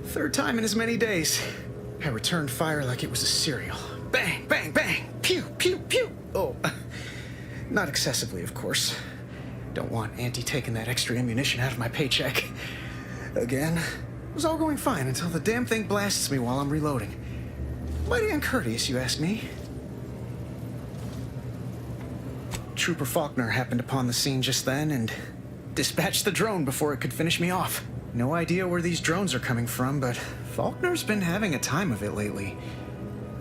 Third time in as many days. I returned fire like it was a cereal. Bang, bang, bang! Pew, pew, pew! Oh, not excessively, of course. Don't want Auntie taking that extra ammunition out of my paycheck. Again, it was all going fine until the damn thing blasts me while I'm reloading. Mighty uncourteous, you ask me. Trooper Faulkner happened upon the scene just then and dispatched the drone before it could finish me off. No idea where these drones are coming from, but Faulkner's been having a time of it lately.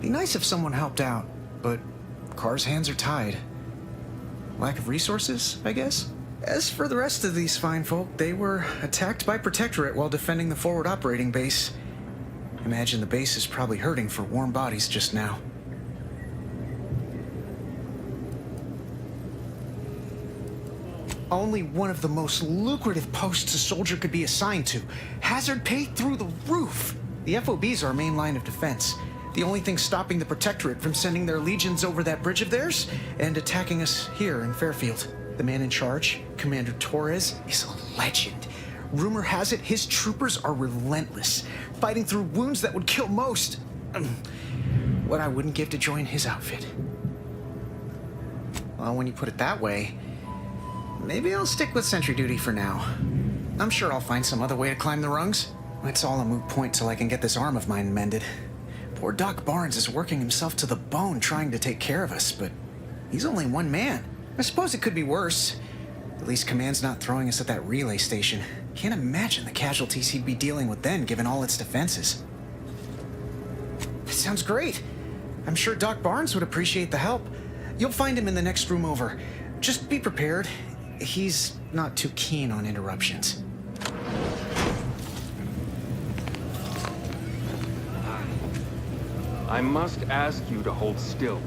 Be nice if someone helped out, but Car's hands are tied. Lack of resources, I guess? As for the rest of these fine folk, they were attacked by Protectorate while defending the forward operating base. Imagine the base is probably hurting for warm bodies just now. Only one of the most lucrative posts a soldier could be assigned to. Hazard pay through the roof. The FOB's our main line of defense. The only thing stopping the Protectorate from sending their legions over that bridge of theirs and attacking us here in Fairfield. The man in charge, Commander Torres, is a legend. Rumor has it his troopers are relentless, fighting through wounds that would kill most. What I wouldn't give to join his outfit. Well, when you put it that way, maybe I'll stick with sentry duty for now. I'm sure I'll find some other way to climb the rungs. It's all a moot point till I can get this arm of mine mended. Poor Doc Barnes is working himself to the bone trying to take care of us, but he's only one man. I suppose it could be worse. At least Command's not throwing us at that relay station. Can't imagine the casualties he'd be dealing with then, given all its defenses. That sounds great. I'm sure Doc Barnes would appreciate the help. You'll find him in the next room over. Just be prepared. He's not too keen on interruptions. I must ask you to hold still.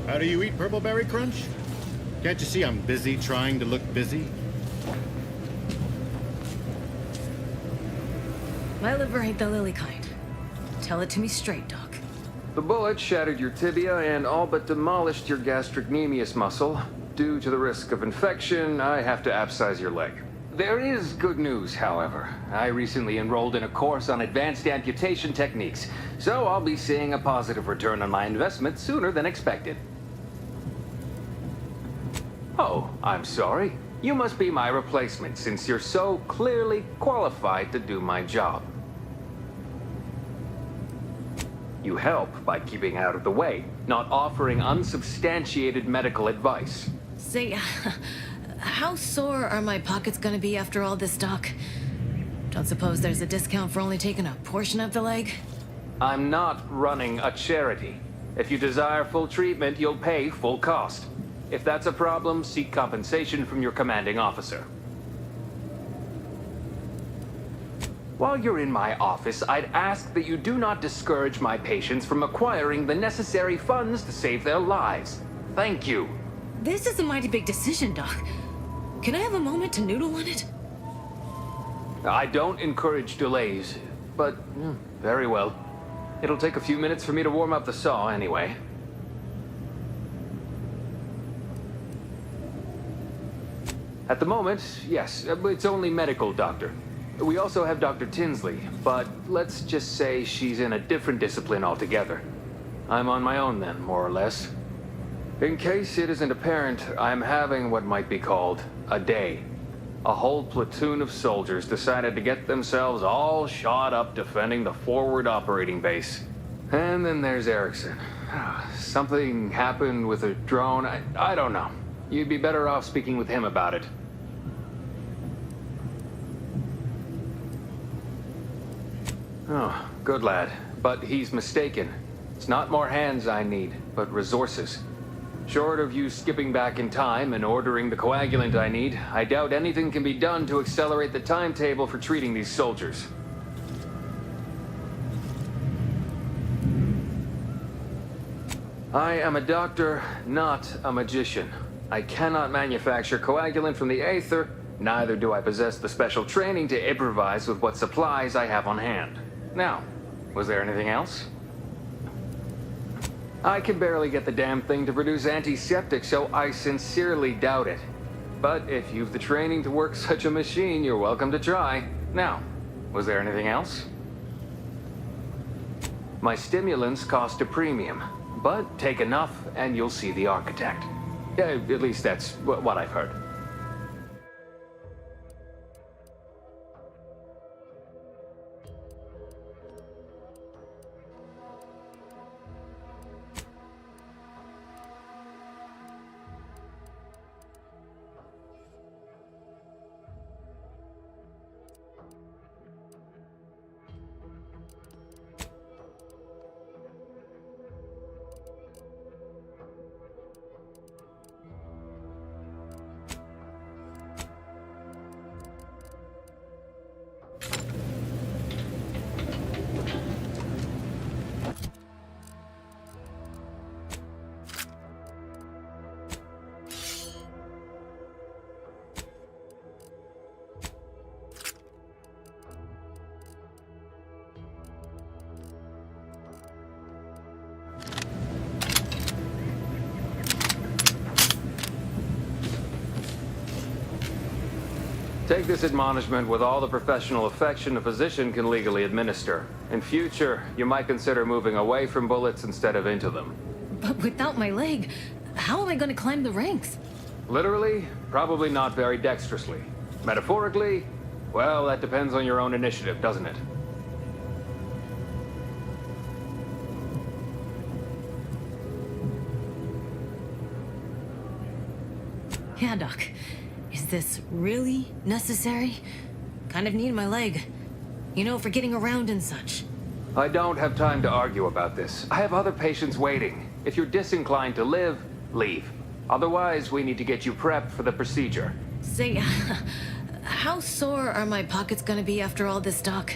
How do you eat Purpleberry Crunch? Can't you see I'm busy trying to look busy? My liver ain't the lily kind. Tell it to me straight, Doc. The bullet shattered your tibia and all but demolished your gastrocnemius muscle. Due to the risk of infection, I have to abscise your leg. There is good news, however. I recently enrolled in a course on advanced amputation techniques, so I'll be seeing a positive return on my investment sooner than expected. Oh, I'm sorry. You must be my replacement, since you're so clearly qualified to do my job. You help by keeping out of the way, not offering unsubstantiated medical advice. Say, how sore are my pockets gonna be after all this, Doc? Don't suppose there's a discount for only taking a portion of the leg? I'm not running a charity. If you desire full treatment, you'll pay full cost. If that's a problem, seek compensation from your commanding officer. While you're in my office, I'd ask that you do not discourage my patients from acquiring the necessary funds to save their lives. Thank you. This is a mighty big decision, Doc. Can I have a moment to noodle on it? I don't encourage delays, but very well. It'll take a few minutes for me to warm up the saw anyway. At the moment, yes, it's only medical, Doctor. We also have Dr. Tinsley, but let's just say she's in a different discipline altogether. I'm on my own then, more or less. In case it isn't apparent, I'm having what might be called a day. A whole platoon of soldiers decided to get themselves all shot up defending the forward operating base. And then there's Erickson. Something happened with a drone. I don't know. You'd be better off speaking with him about it. Oh, good lad. But he's mistaken. It's not more hands I need, but resources. Short of you skipping back in time and ordering the coagulant I need, I doubt anything can be done to accelerate the timetable for treating these soldiers. I am a doctor, not a magician. I cannot manufacture coagulant from the aether, neither do I possess the special training to improvise with what supplies I have on hand. Now, was there anything else? I can barely get the damn thing to produce antiseptic, so I sincerely doubt it. But if you've the training to work such a machine, you're welcome to try. Now, was there anything else? My stimulants cost a premium, but take enough and you'll see the architect. Yeah, at least that's what I've heard. Take this admonishment with all the professional affection a physician can legally administer. In future, you might consider moving away from bullets instead of into them. But without my leg, how am I going to climb the ranks? Literally, probably not very dexterously. Metaphorically, well, that depends on your own initiative, doesn't it? Yeah, Doc. Is this really necessary? Kind of need my leg. You know, for getting around and such. I don't have time to argue about this. I have other patients waiting. If you're disinclined to live, leave. Otherwise, we need to get you prepped for the procedure. Say, how sore are my pockets gonna be after all this, Doc?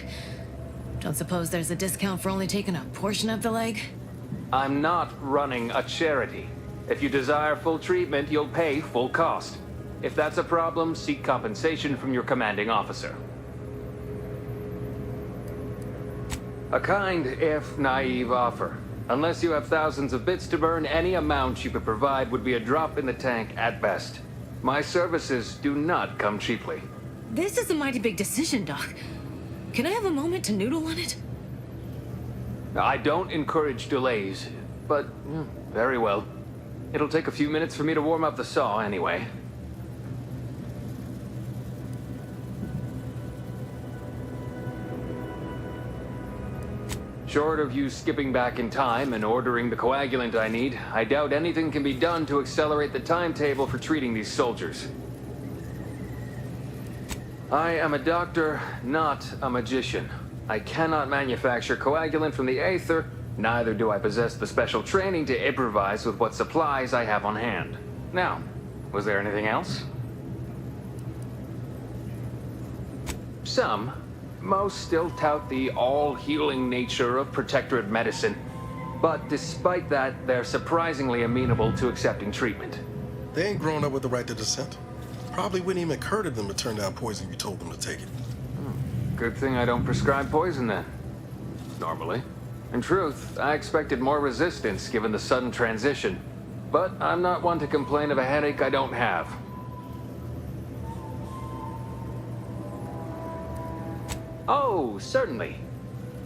Don't suppose there's a discount for only taking a portion of the leg? I'm not running a charity. If you desire full treatment, you'll pay full cost. If that's a problem, seek compensation from your commanding officer. A kind, if naive offer. Unless you have thousands of bits to burn, any amount you could provide would be a drop in the tank at best. My services do not come cheaply. This is a mighty big decision, Doc. Can I have a moment to noodle on it? I don't encourage delays, but very well. It'll take a few minutes for me to warm up the saw anyway. Short of you skipping back in time and ordering the coagulant I need, I doubt anything can be done to accelerate the timetable for treating these soldiers. I am a doctor, not a magician. I cannot manufacture coagulant from the aether, neither do I possess the special training to improvise with what supplies I have on hand. Now, was there anything else? Most still tout the all-healing nature of Protectorate medicine. But despite that, they're surprisingly amenable to accepting treatment. They ain't grown up with the right to dissent. Probably wouldn't even occur to them to turn down poison if you told them to take it. Good thing I don't prescribe poison then. Normally. In truth, I expected more resistance given the sudden transition. But I'm not one to complain of a headache I don't have. Oh, certainly.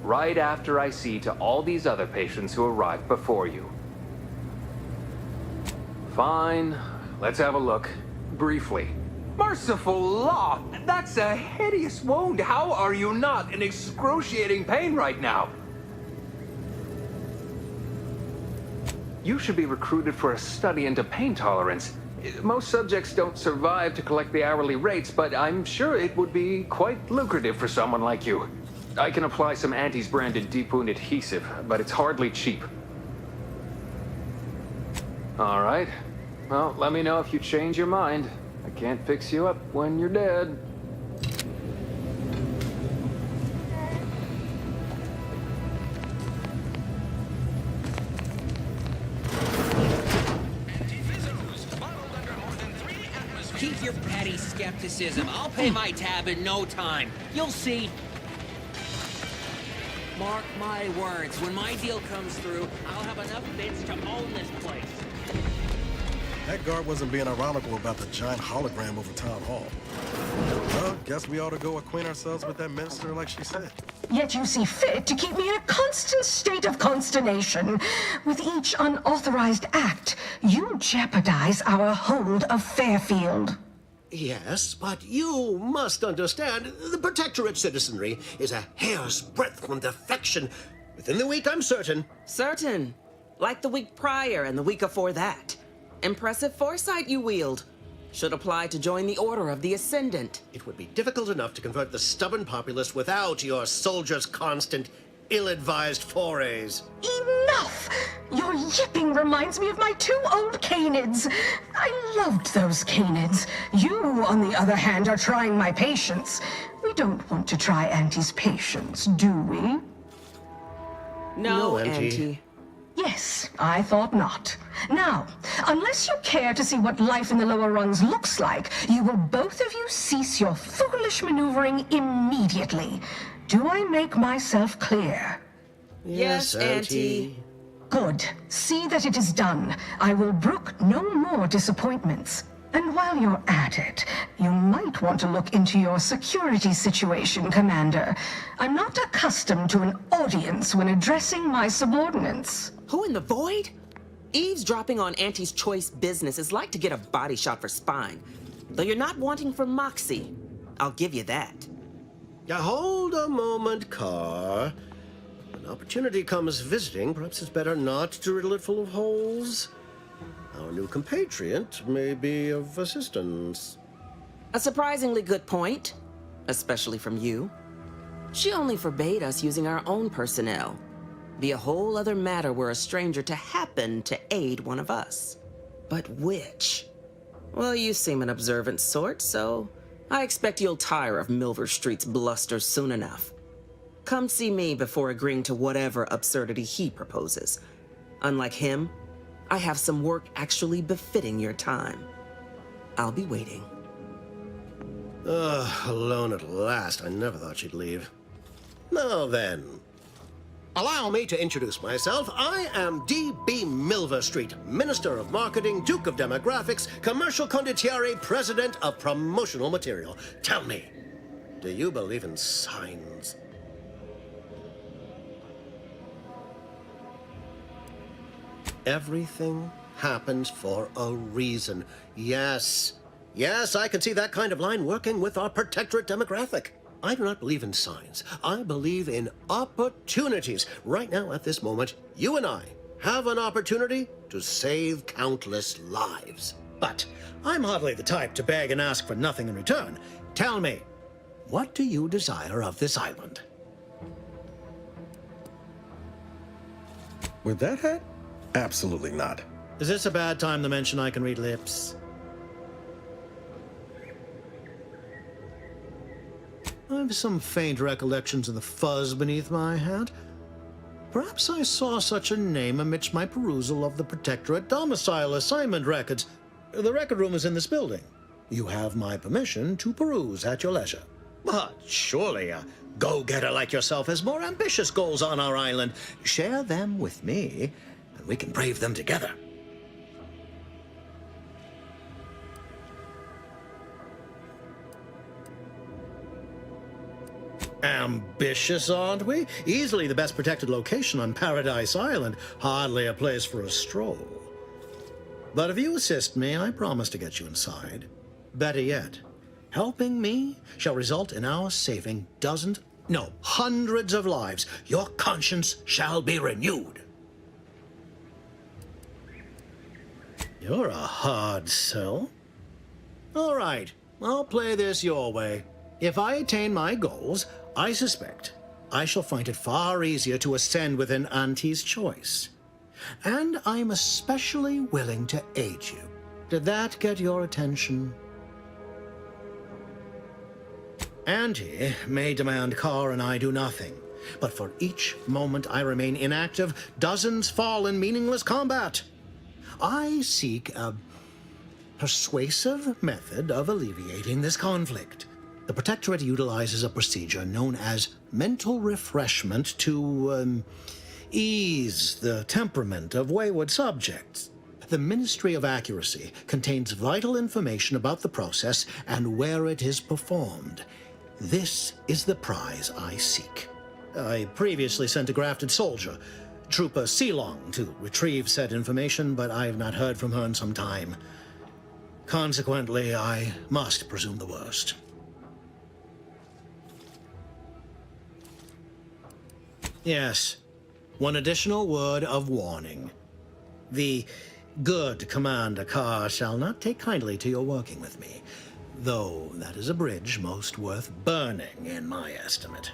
Right after I see to all these other patients who arrived before you. Fine. Let's have a look. Briefly. Merciful law! That's a hideous wound. How are you not in excruciating pain right now? You should be recruited for a study into pain tolerance. Most subjects don't survive to collect the hourly rates, but I'm sure it would be quite lucrative for someone like you. I can apply some Antes branded deep wound adhesive, but it's hardly cheap. All right. Well, let me know if you change your mind. I can't fix you up when you're dead. Keep your petty skepticism. I'll pay my tab in no time. You'll see. Mark my words, when my deal comes through, I'll have enough bits to own this place. That guard wasn't being ironical about the giant hologram over Town Hall. Well, guess we ought to go acquaint ourselves with that minister like she said. Yet you see fit to keep me in a constant state of consternation. With each unauthorized act, you jeopardize our hold of Fairfield. Yes, but you must understand, the Protectorate citizenry is a hair's breadth from defection. Within the week, I'm certain. Certain. Like the week prior and the week before that. Impressive foresight you wield. Should apply to join the Order of the Ascendant. It would be difficult enough to convert the stubborn populace without your soldiers' constant, ill-advised forays. Enough! Your yipping reminds me of my 2 old canids. I loved those canids. You, on the other hand, are trying my patience. We don't want to try Auntie's patience, do we? No, Auntie. Yes, I thought not. Now, unless you care to see what life in the lower rungs looks like, you will both of you cease your foolish maneuvering immediately. Do I make myself clear? Yes, Auntie. Good. See that it is done. I will brook no more disappointments. And while you're at it, you might want to look into your security situation, Commander. I'm not accustomed to an audience when addressing my subordinates. Who in the void? Eavesdropping on Auntie's choice business is like to get a body shot for spine. Though you're not wanting for moxie. I'll give you that. Now, hold a moment, Carr. When opportunity comes visiting, perhaps it's better not to riddle it full of holes. Our new compatriot may be of assistance. A surprisingly good point, especially from you. She only forbade us using our own personnel. Be a whole other matter were a stranger to happen to aid one of us. But which? Well, you seem an observant sort, so I expect you'll tire of Milver Street's bluster soon enough. Come see me before agreeing to whatever absurdity he proposes. Unlike him, I have some work actually befitting your time. I'll be waiting. Alone at last. I never thought she'd leave. Now then, allow me to introduce myself. I am D.B. Milver Street, Minister of Marketing, Duke of Demographics, Commercial Condottiere, President of Promotional Material. Tell me, do you believe in signs? Everything happens for a reason. Yes. Yes, I can see that kind of line working with our Protectorate demographic. I do not believe in signs. I believe in opportunities. Right now, at this moment, you and I have an opportunity to save countless lives. But I'm hardly the type to beg and ask for nothing in return. Tell me, what do you desire of this island? With that hat? Absolutely not. Is this a bad time to mention I can read lips? I have some faint recollections of the fuzz beneath my hat. Perhaps I saw such a name amidst my perusal of the Protectorate domicile assignment records. The record room is in this building. You have my permission to peruse at your leisure. But surely a go-getter like yourself has more ambitious goals on our island. Share them with me, and we can brave them together. Ambitious, aren't we? Easily the best protected location on Paradise Island. Hardly a place for a stroll. But if you assist me, I promise to get you inside. Better yet, Helping me shall result in our saving dozens, no, hundreds of lives. Your conscience shall be renewed. You're a hard sell. All right, I'll play this your way. If I attain my goals, I suspect I shall find it far easier to ascend within Auntie's choice. And I'm especially willing to aid you. Did that get your attention? Auntie may demand Carr and I do nothing, but for each moment I remain inactive, dozens fall in meaningless combat. I seek a persuasive method of alleviating this conflict. The Protectorate utilizes a procedure known as mental refreshment to ease the temperament of wayward subjects. The Ministry of Accuracy contains vital information about the process and where it is performed. This is the prize I seek. I previously sent a grafted soldier, Trooper Sealong, to retrieve said information, but I have not heard from her in some time. Consequently, I must presume the worst. Yes, one additional word of warning. The good Commander Carr shall not take kindly to your working with me, though that is a bridge most worth burning in my estimate.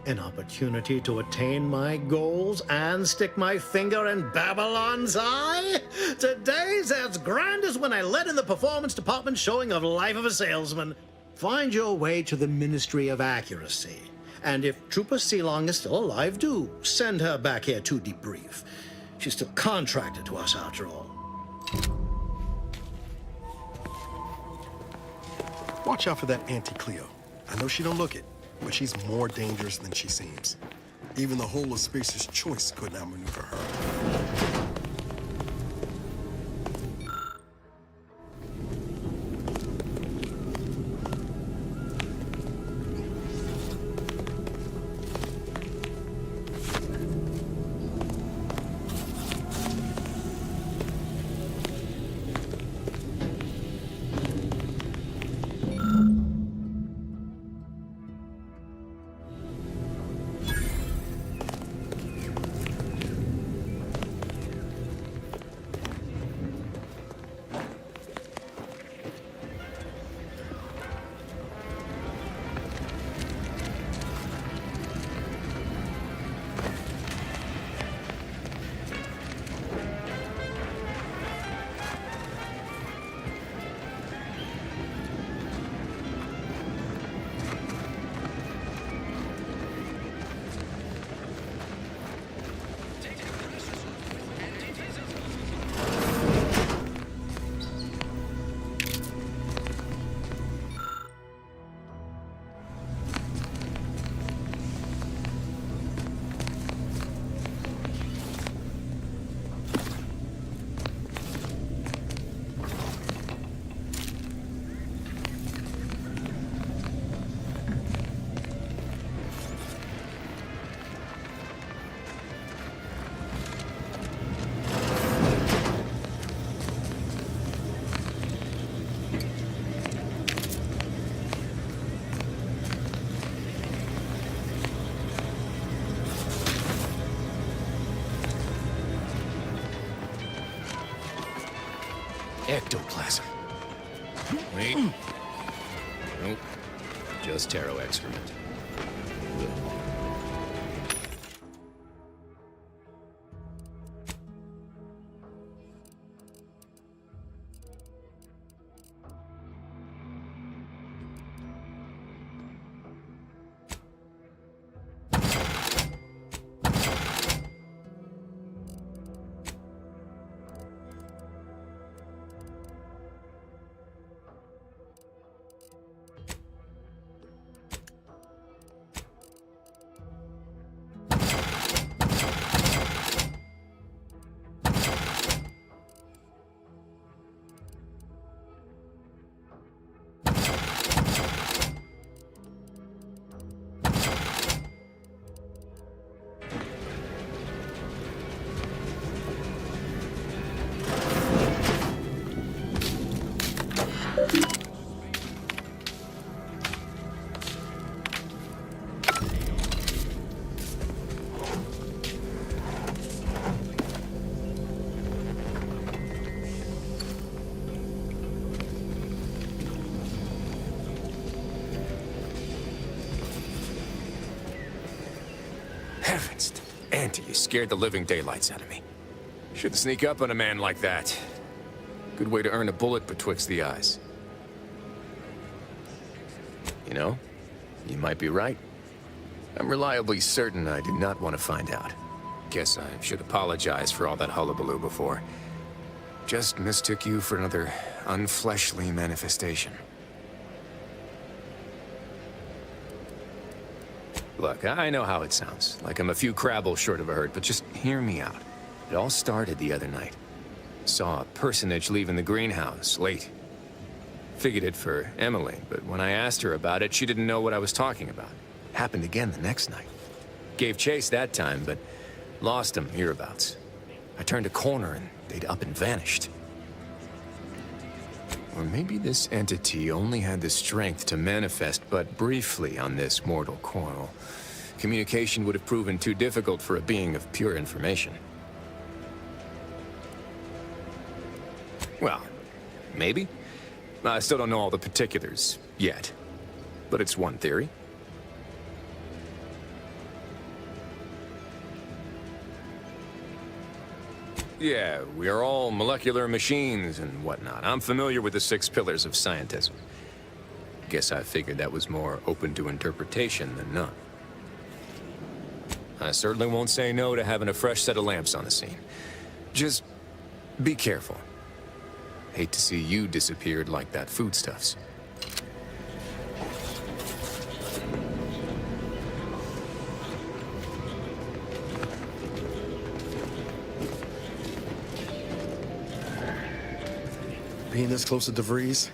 An opportunity to attain my goals and stick my finger in Babylon's eye? Today's as grand as when I led in the performance department showing of Life of a Salesman. Find your way to the Ministry of Accuracy. And if Trooper Sealong is still alive, do send her back here to debrief. She's still contracted to us after all. Watch out for that Auntie Cleo. I know she don't look it, but she's more dangerous than she seems. Even the whole of Spacer's Choice couldn't outmaneuver her. Ectoplasm. Wait. Nope. Just taro excrement. heavens. Auntie, you scared the living daylights out of me. Shouldn't sneak up on a man like that. Good way to earn a bullet betwixt the eyes. You know, you might be right. I'm reliably certain I did not want to find out. Guess I should apologize for all that hullabaloo before. Just mistook you for another unfleshly manifestation. Look, I know how it sounds, like I'm a few crabbles short of a hurt, but just hear me out. It all started the other night. Saw a personage leaving the greenhouse, late. Figured it for Emily, but when I asked her about it, she didn't know what I was talking about. Happened again the next night. Gave chase that time, but lost him hereabouts. I turned a corner and they'd up and vanished. Or maybe this entity only had the strength to manifest but briefly on this mortal coil. Communication would have proven too difficult for a being of pure information. Well, maybe. I still don't know all the particulars yet, but it's one theory. Yeah, we are all molecular machines and whatnot. I'm familiar with the 6 pillars of scientism. Guess I figured that was more open to interpretation than none. I certainly won't say no to having a fresh set of lamps on the scene. Just be careful. Hate to see you disappeared like that foodstuffs. Being this close to DeVries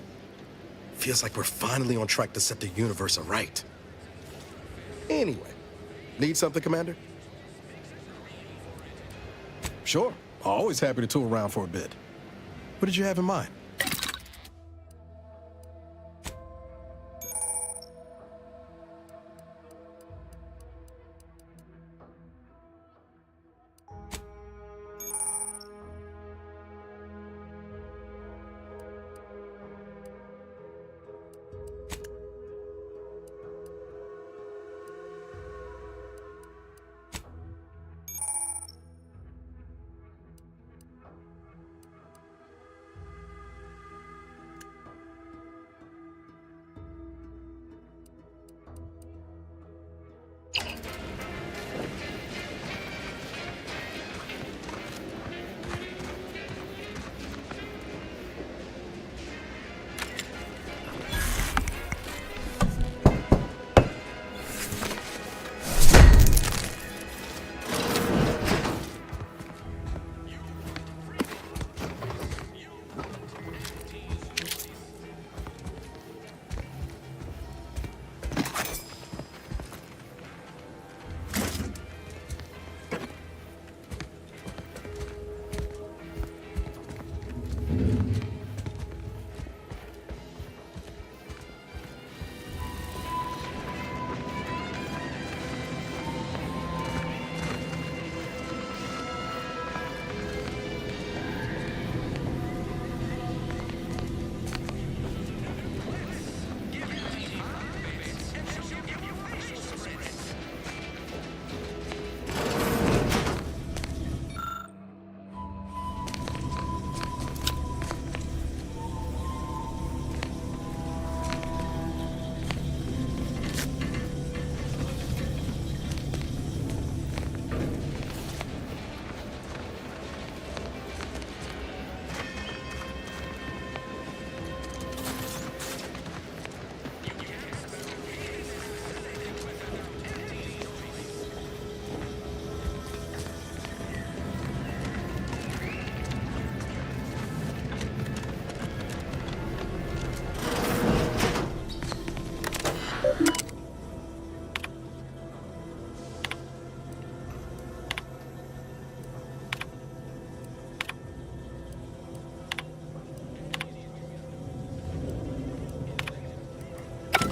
feels like we're finally on track to set the universe aright. Anyway, need something, Commander? Sure. Always happy to tool around for a bit. What did you have in mind?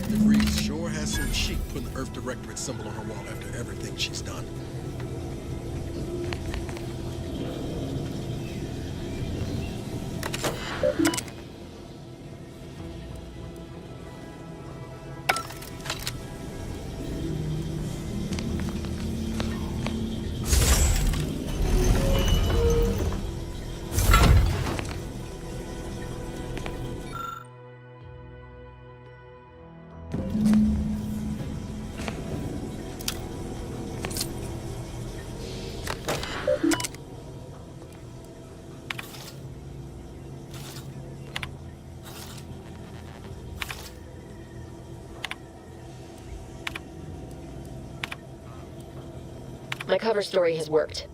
DeVries sure has some chic putting the Earth Directorate symbol on her wall after everything she's done. My cover story has worked.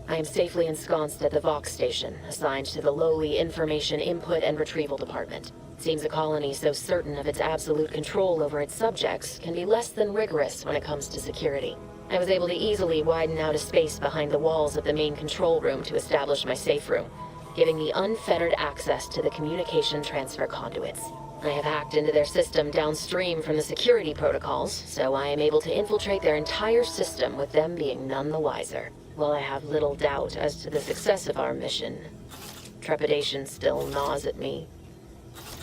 I am safely ensconced at the Vox station, assigned to the lowly Information Input and Retrieval Department. It seems a colony so certain of its absolute control over its subjects can be less than rigorous when it comes to security. I was able to easily widen out a space behind the walls of the main control room to establish my safe room, giving me unfettered access to the communication transfer conduits. I have hacked into their system downstream from the security protocols, so I am able to infiltrate their entire system with them being none the wiser. While I have little doubt as to the success of our mission, trepidation still gnaws at me.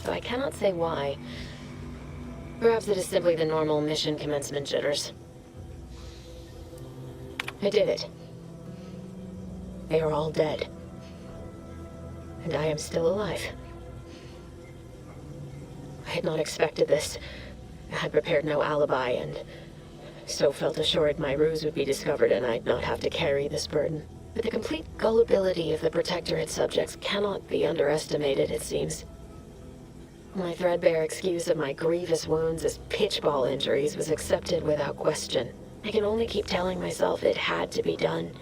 Though I cannot say why. Perhaps it is simply the normal mission commencement jitters. I did it. They are all dead. And I am still alive. I had not expected this. I had prepared no alibi, and so felt assured my ruse would be discovered and I'd not have to carry this burden. But the complete gullibility of the Protectorate subjects cannot be underestimated, it seems. My threadbare excuse of my grievous wounds as pitchball injuries was accepted without question. I can only keep telling myself it had to be done.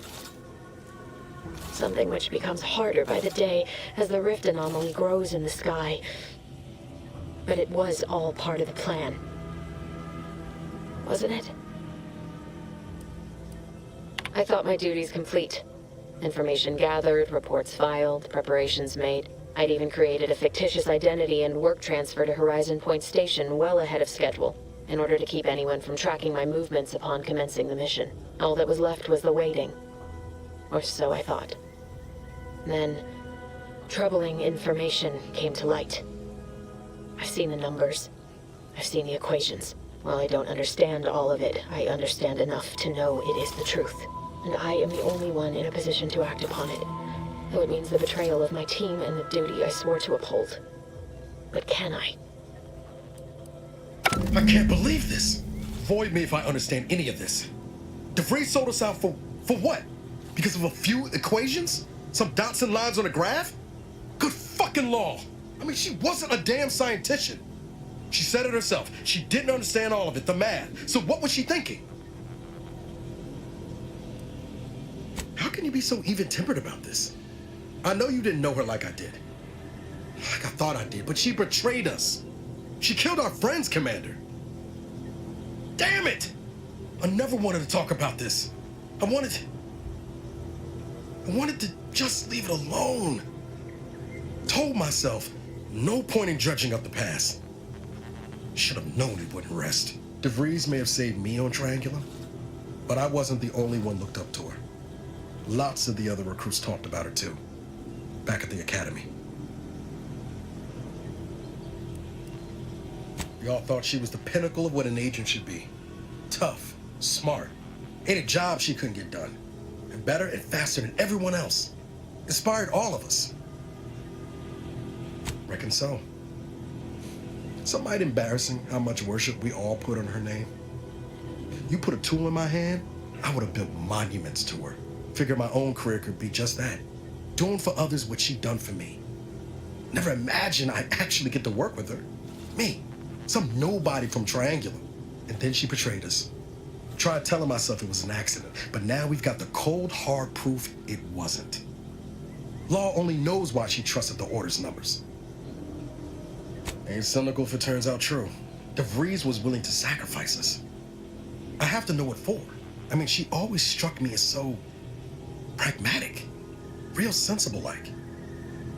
Something which becomes harder by the day as the rift anomaly grows in the sky. But it was all part of the plan. Wasn't it? I thought my duties complete. Information gathered, reports filed, preparations made. I'd even created a fictitious identity and work transfer to Horizon Point Station well ahead of schedule, in order to keep anyone from tracking my movements upon commencing the mission. All that was left was the waiting. Or so I thought. Then, troubling information came to light. I've seen the numbers. I've seen the equations. While I don't understand all of it, I understand enough to know it is the truth. And I am the only one in a position to act upon it. Though it means the betrayal of my team and the duty I swore to uphold. But can I? I can't believe this. Void me if I understand any of this. DeVries sold us out for what? Because of a few equations? Some dots and lines on a graph? Good fucking law. I mean, she wasn't a damn scientist. She said it herself. She didn't understand all of it, the math. So what was she thinking? How can you be so even-tempered about this? I know you didn't know her like I did. Like I thought I did, but she betrayed us. She killed our friends, Commander. Damn it! I never wanted to talk about this. I wanted to just leave it alone. Told myself, no point in dredging up the past. Should have known it wouldn't rest. DeVries may have saved me on Triangulum, but I wasn't the only one looked up to her. Lots of the other recruits talked about her too, back at the academy. We all thought she was the pinnacle of what an agent should be. Tough, smart, any job she couldn't get done. And better and faster than everyone else. Inspired all of us. Reckon so. Somewhat embarrassing how much worship we all put on her name. You put a tool in my hand, I would have built monuments to her. Figured my own career could be just that. Doing for others what she'd done for me. Never imagined I'd actually get to work with her. Me, some nobody from Triangulum. And then she betrayed us. Tried telling myself it was an accident, but now we've got the cold, hard proof it wasn't. Law only knows why she trusted the Order's numbers. Ain't cynical if it turns out true. DeVries was willing to sacrifice us. I have to know what for. I mean, she always struck me as so pragmatic, real sensible-like.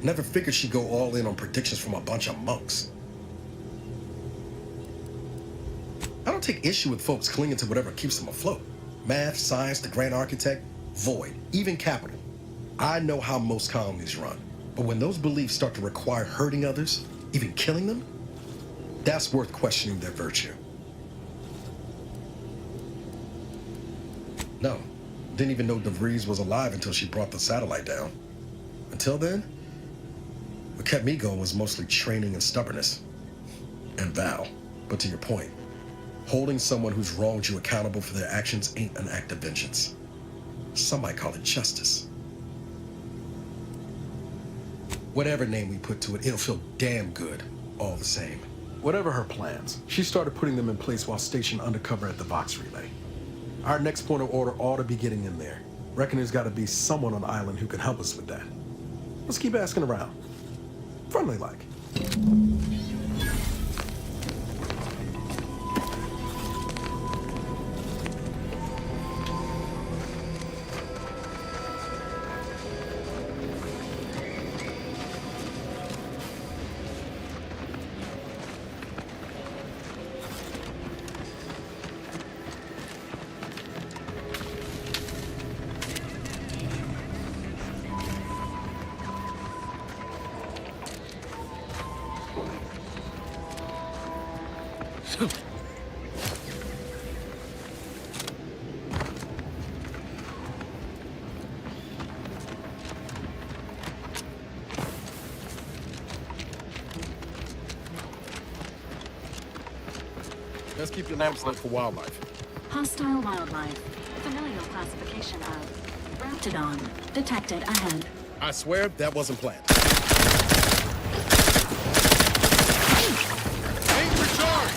Never figured she'd go all in on predictions from a bunch of monks. I don't take issue with folks clinging to whatever keeps them afloat. Math, science, the grand architect, void, even capital. I know how most colonies run, but when those beliefs start to require hurting others, even killing them, that's worth questioning their virtue. No, didn't even know DeVries was alive until she brought the satellite down. Until then, what kept me going was mostly training and stubbornness. And Val. But to your point, holding someone who's wronged you accountable for their actions ain't an act of vengeance. Some might call it justice. Whatever name we put to it, it'll feel damn good, all the same. Whatever her plans, she started putting them in place while stationed undercover at the Vox Relay. Our next point of order ought to be getting in there. Reckon there's got to be someone on the island who can help us with that. Let's keep asking around. Friendly like. Let's keep your lamps lit for wildlife. Hostile wildlife. Familial classification of Raptidon. Detected ahead. I swear that wasn't planned. Danger charge!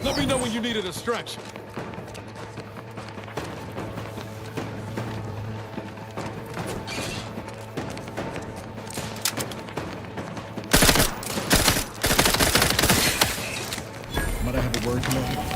Let me know when you need a distraction. Might I have a word, Commander?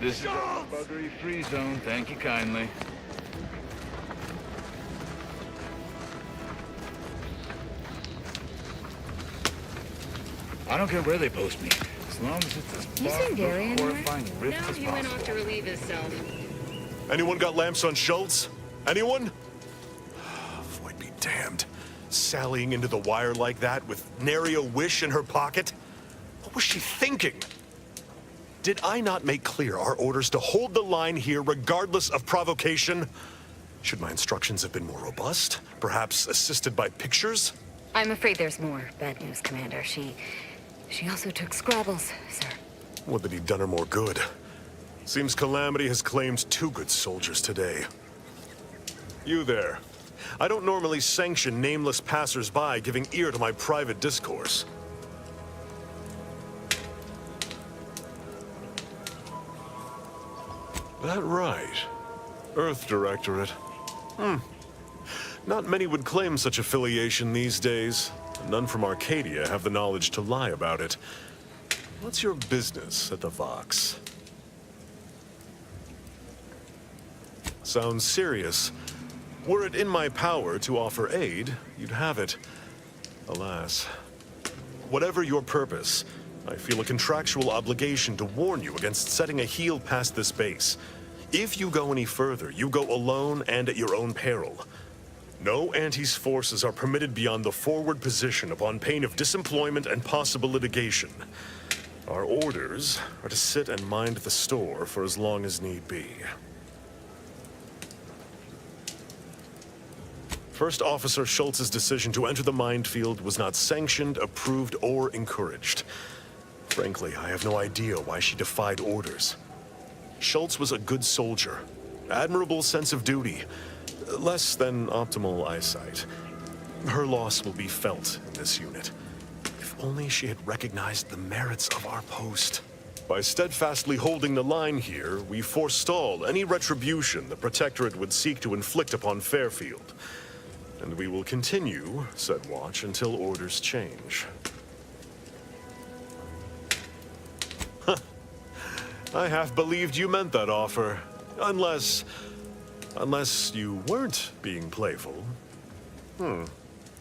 This is a buggery-free zone. Thank you kindly. I don't care where they post me, as long as it's as far from the horrifying rift as he went off to possible. relieve himself. Anyone got lamps on Schultz? Anyone? Void be damned. Sallying into the wire like that with nary a wish in her pocket? What was she thinking? Did I not make clear our orders to hold the line here regardless of provocation? Should my instructions have been more robust? Perhaps assisted by pictures? I'm afraid there's more bad news, Commander. She also took Scrabbles, sir. Would that he'd done her more good. Seems Calamity has claimed 2 good soldiers today. You there. I don't normally sanction nameless passers-by giving ear to my private discourse. That right. Earth Directorate. Not many would claim such affiliation these days. None from Arcadia have the knowledge to lie about it. What's your business at the Vox? Sounds serious. Were it in my power to offer aid, you'd have it. Alas. Whatever your purpose, I feel a contractual obligation to warn you against setting a heel past this base. If you go any further, you go alone and at your own peril. No Antes forces are permitted beyond the forward position upon pain of disemployment and possible litigation. Our orders are to sit and mind the store for as long as need be. First Officer Schultz's decision to enter the minefield was not sanctioned, approved, or encouraged. Frankly, I have no idea why she defied orders. Schultz was a good soldier, admirable sense of duty, less than optimal eyesight. Her loss will be felt in this unit. If only she had recognized the merits of our post. By steadfastly holding the line here, we forestall any retribution the Protectorate would seek to inflict upon Fairfield. And we will continue said watch until orders change. I half believed you meant that offer. Unless you weren't being playful.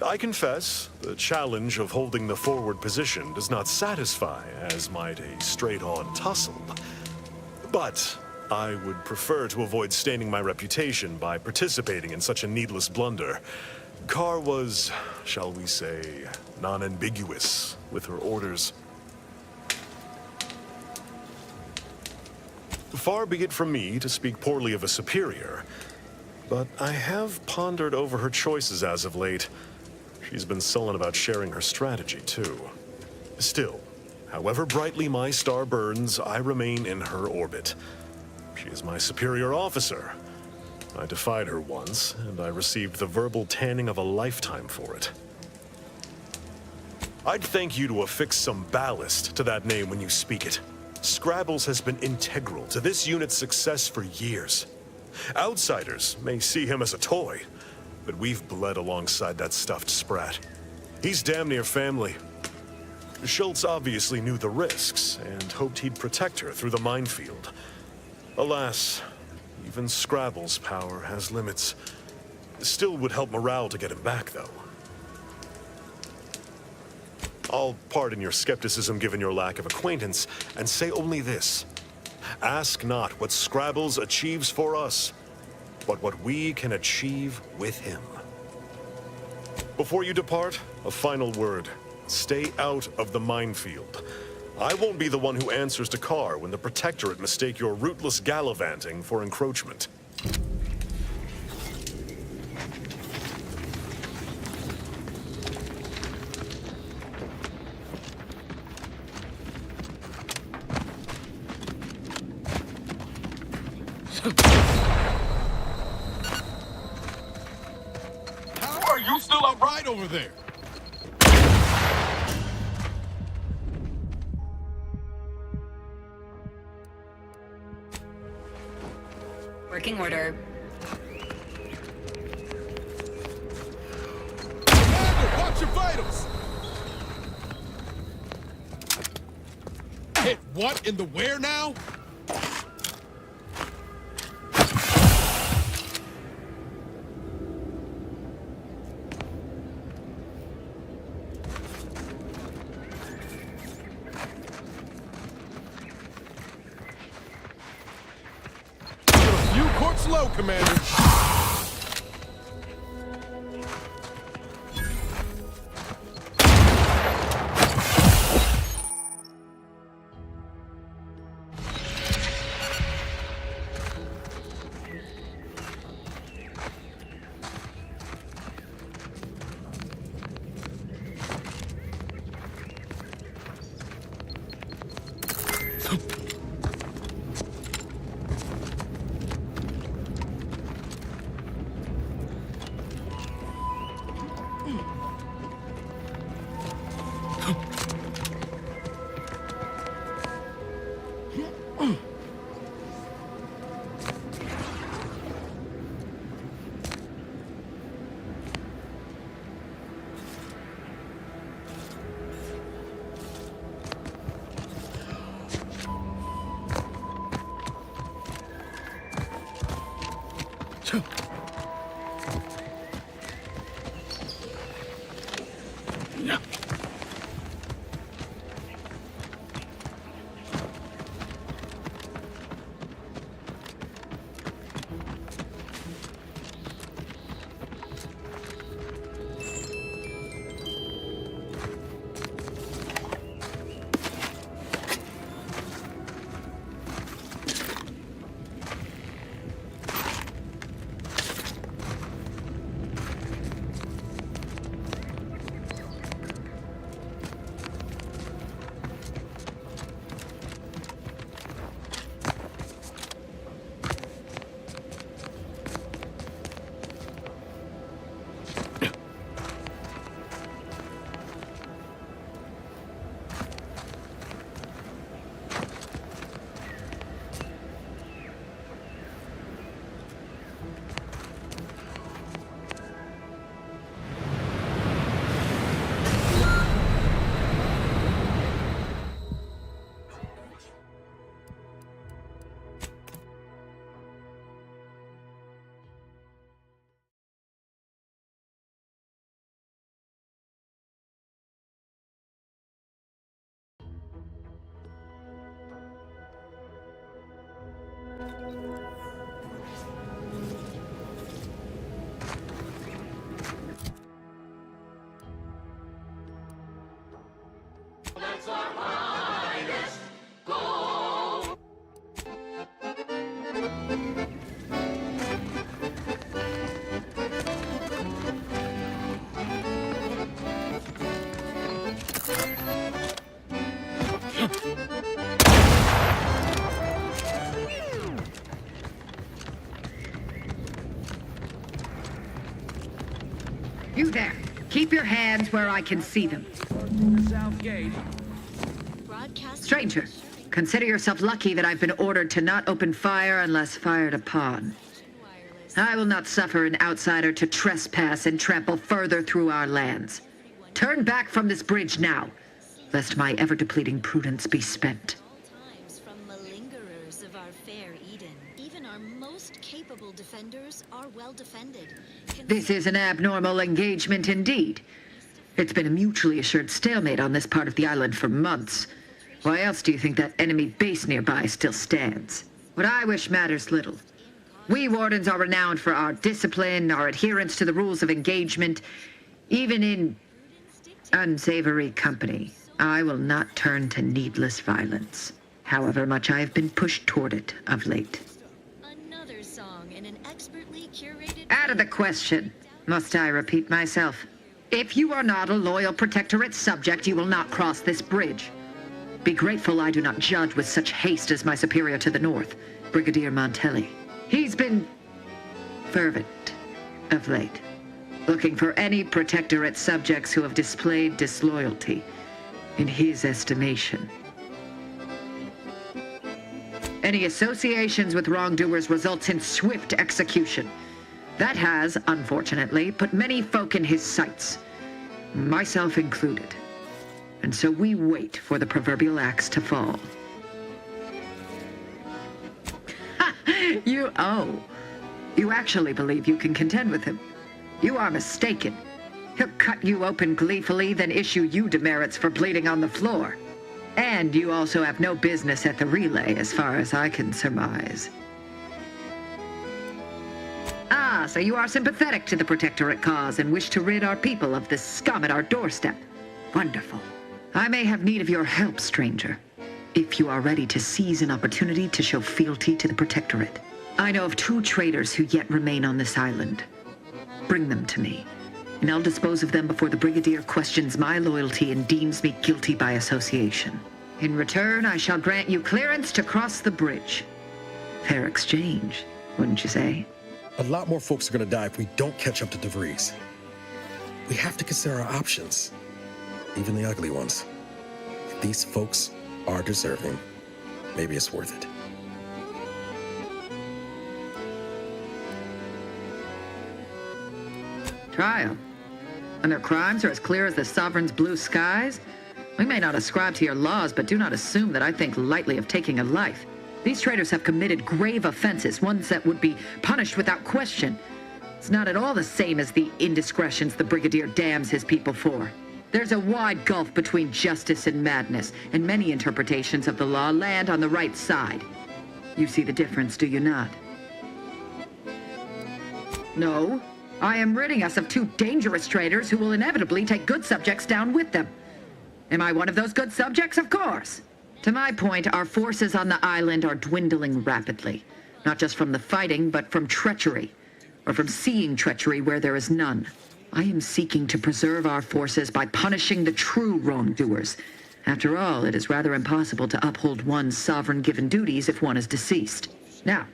I confess, the challenge of holding the forward position does not satisfy as might a straight-on tussle. But I would prefer to avoid staining my reputation by participating in such a needless blunder. Carve was, shall we say, non-ambiguous with her orders. Far be it from me to speak poorly of a superior, but I have pondered over her choices as of late. She's been sullen about sharing her strategy, too. Still, however brightly my star burns, I remain in her orbit. She is my superior officer. I defied her once, and I received the verbal tanning of a lifetime for it. I'd thank you to affix some ballast to that name when you speak it. Scrabbles has been integral to this unit's success for years. Outsiders may see him as a toy, but we've bled alongside that stuffed sprat. He's damn near family. Schultz obviously knew the risks and hoped he'd protect her through the minefield. Alas, even Scrabble's power has limits. Still would help morale to get him back, though. I'll pardon your skepticism given your lack of acquaintance, and say only this. Ask not what Scrabbles achieves for us, but what we can achieve with him. Before you depart, a final word. Stay out of the minefield. I won't be the one who answers to Carve when the Protectorate mistake your rootless gallivanting for encroachment. How are you still upright over there? Working order. Commander, watch your vitals! Hit what in the where now? Slow, Commander. You there. Keep your hands where I can see them. South Gate. Stranger, consider yourself lucky that I've been ordered to not open fire unless fired upon. I will not suffer an outsider to trespass and trample further through our lands. Turn back from this bridge now, lest my ever-depleting prudence be spent. From malingerers of our fair Eden, even our most capable defenders are well defended. This is an abnormal engagement indeed. It's been a mutually assured stalemate on this part of the island for months. Why else do you think that enemy base nearby still stands? What I wish matters little. We Wardens are renowned for our discipline, our adherence to the rules of engagement, even in unsavory company. I will not turn to needless violence, however much I have been pushed toward it of late. Another song in an expertly curated... Out of the question. Must I repeat myself? If you are not a loyal Protectorate subject, you will not cross this bridge. Be grateful I do not judge with such haste as my superior to the north, Brigadier Montelli. He's been fervent of late, looking for any Protectorate subjects who have displayed disloyalty in his estimation. Any associations with wrongdoers results in swift execution. That has, unfortunately, put many folk in his sights, myself included. And so we wait for the proverbial axe to fall. You actually believe you can contend with him. You are mistaken. He'll cut you open gleefully, then issue you demerits for bleeding on the floor. And you also have no business at the relay, as far as I can surmise. Ah, so you are sympathetic to the Protectorate cause and wish to rid our people of this scum at our doorstep. Wonderful. I may have need of your help, stranger, if you are ready to seize an opportunity to show fealty to the Protectorate. I know of 2 traitors who yet remain on this island. Bring them to me, and I'll dispose of them before the Brigadier questions my loyalty and deems me guilty by association. In return, I shall grant you clearance to cross the bridge. Fair exchange, wouldn't you say? A lot more folks are gonna die if we don't catch up to DeVries. We have to consider our options, even the ugly ones. If these folks are deserving, maybe it's worth it. Trial. And their crimes are as clear as the Sovereign's blue skies? We may not ascribe to your laws, but do not assume that I think lightly of taking a life. These traitors have committed grave offenses, ones that would be punished without question. It's not at all the same as the indiscretions the Brigadier damns his people for. There's a wide gulf between justice and madness, and many interpretations of the law land on the right side. You see the difference, do you not? No. I am ridding us of 2 dangerous traitors who will inevitably take good subjects down with them. Am I one of those good subjects? Of course. To my point, our forces on the island are dwindling rapidly. Not just from the fighting, but from treachery. Or from seeing treachery where there is none. I am seeking to preserve our forces by punishing the true wrongdoers. After all, it is rather impossible to uphold one's sovereign-given duties if one is deceased. Now,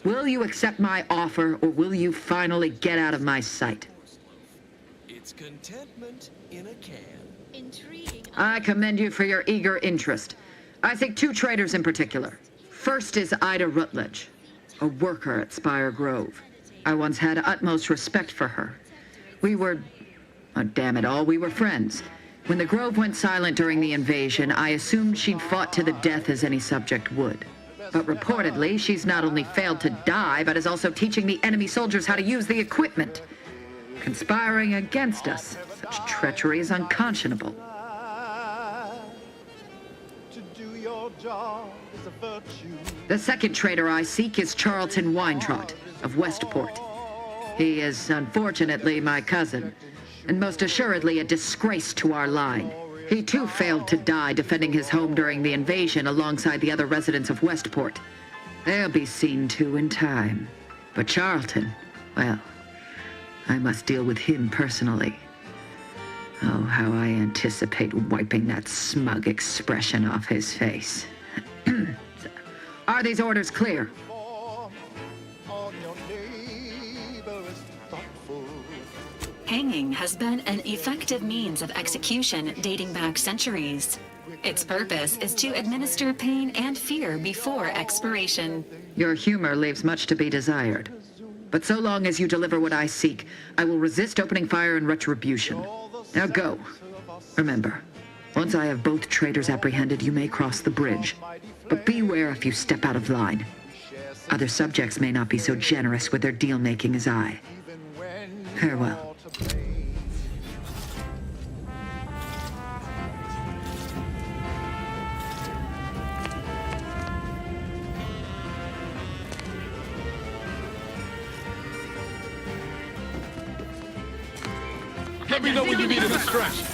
will you accept my offer, or will you finally get out of my sight? It's contentment in a can. Intriguing. I commend you for your eager interest. I think 2 traitors in particular. First is Ida Rutledge, a worker at Spire Grove. I once had utmost respect for her. We were, oh, damn it all, we were friends. When the Grove went silent during the invasion, I assumed she'd fought to the death as any subject would. But reportedly, she's not only failed to die, but is also teaching the enemy soldiers how to use the equipment. Conspiring against us. Such treachery is unconscionable. The second traitor I seek is Charlton Weintraut of Westport. He is, unfortunately, my cousin, and most assuredly a disgrace to our line. He too failed to die defending his home during the invasion alongside the other residents of Westport. They'll be seen to in time. But Charlton, well, I must deal with him personally. Oh, how I anticipate wiping that smug expression off his face. Are these orders clear? Hanging has been an effective means of execution dating back centuries. Its purpose is to administer pain and fear before expiration. Your humor leaves much to be desired. But so long as you deliver what I seek, I will resist opening fire in retribution. Now go. Remember, once I have both traitors apprehended, you may cross the bridge. But beware if you step out of line. Other subjects may not be so generous with their deal-making as I. Farewell. Let me know when you need a distraction.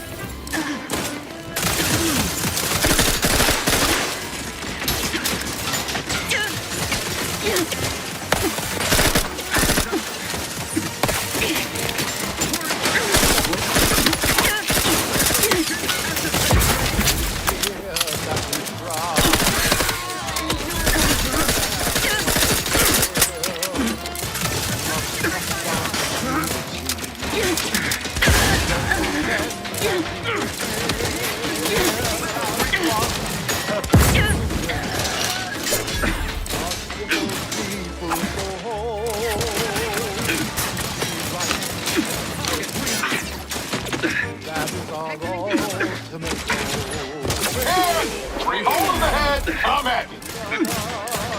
I'm at it.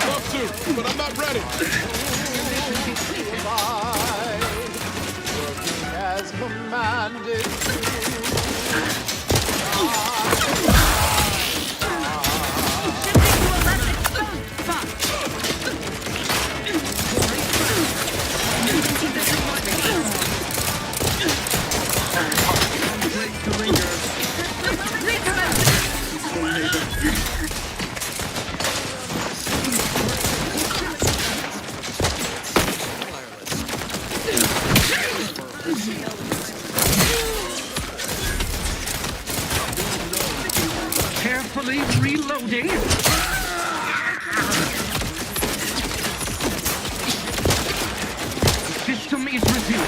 Love to, but I'm not ready. Working as commanded. Carefully reloading. System is resumed.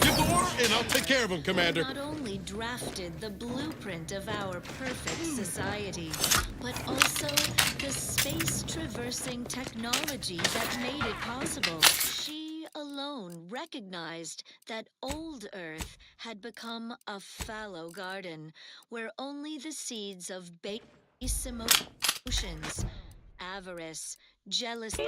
Give the order and I'll take care of him, Commander. Not only drafted the blueprint of our perfect society, but also the space-traversing technology that made it possible. She alone recognized that old Earth had become a fallow garden where only the seeds of base emotions, avarice, jealousy.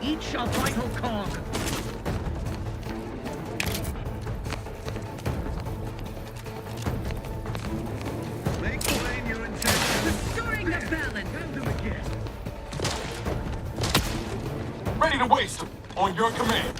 Each a vital cog. Make plain your intention. Restoring the balance. Ready to waste him. On your command.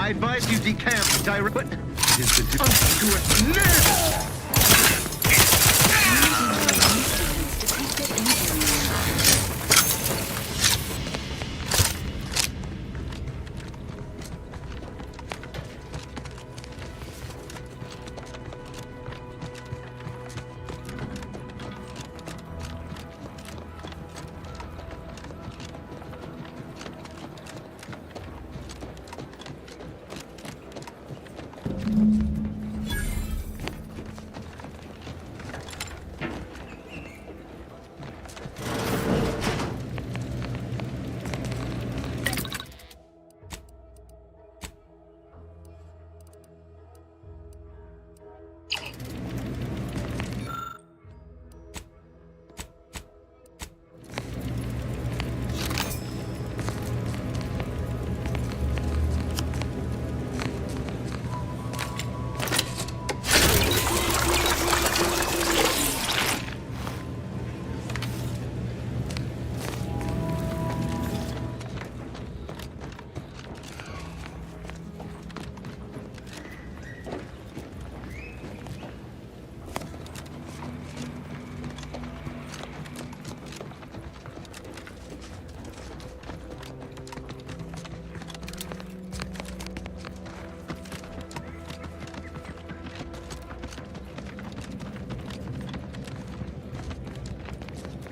I advise you decamp direct. It is the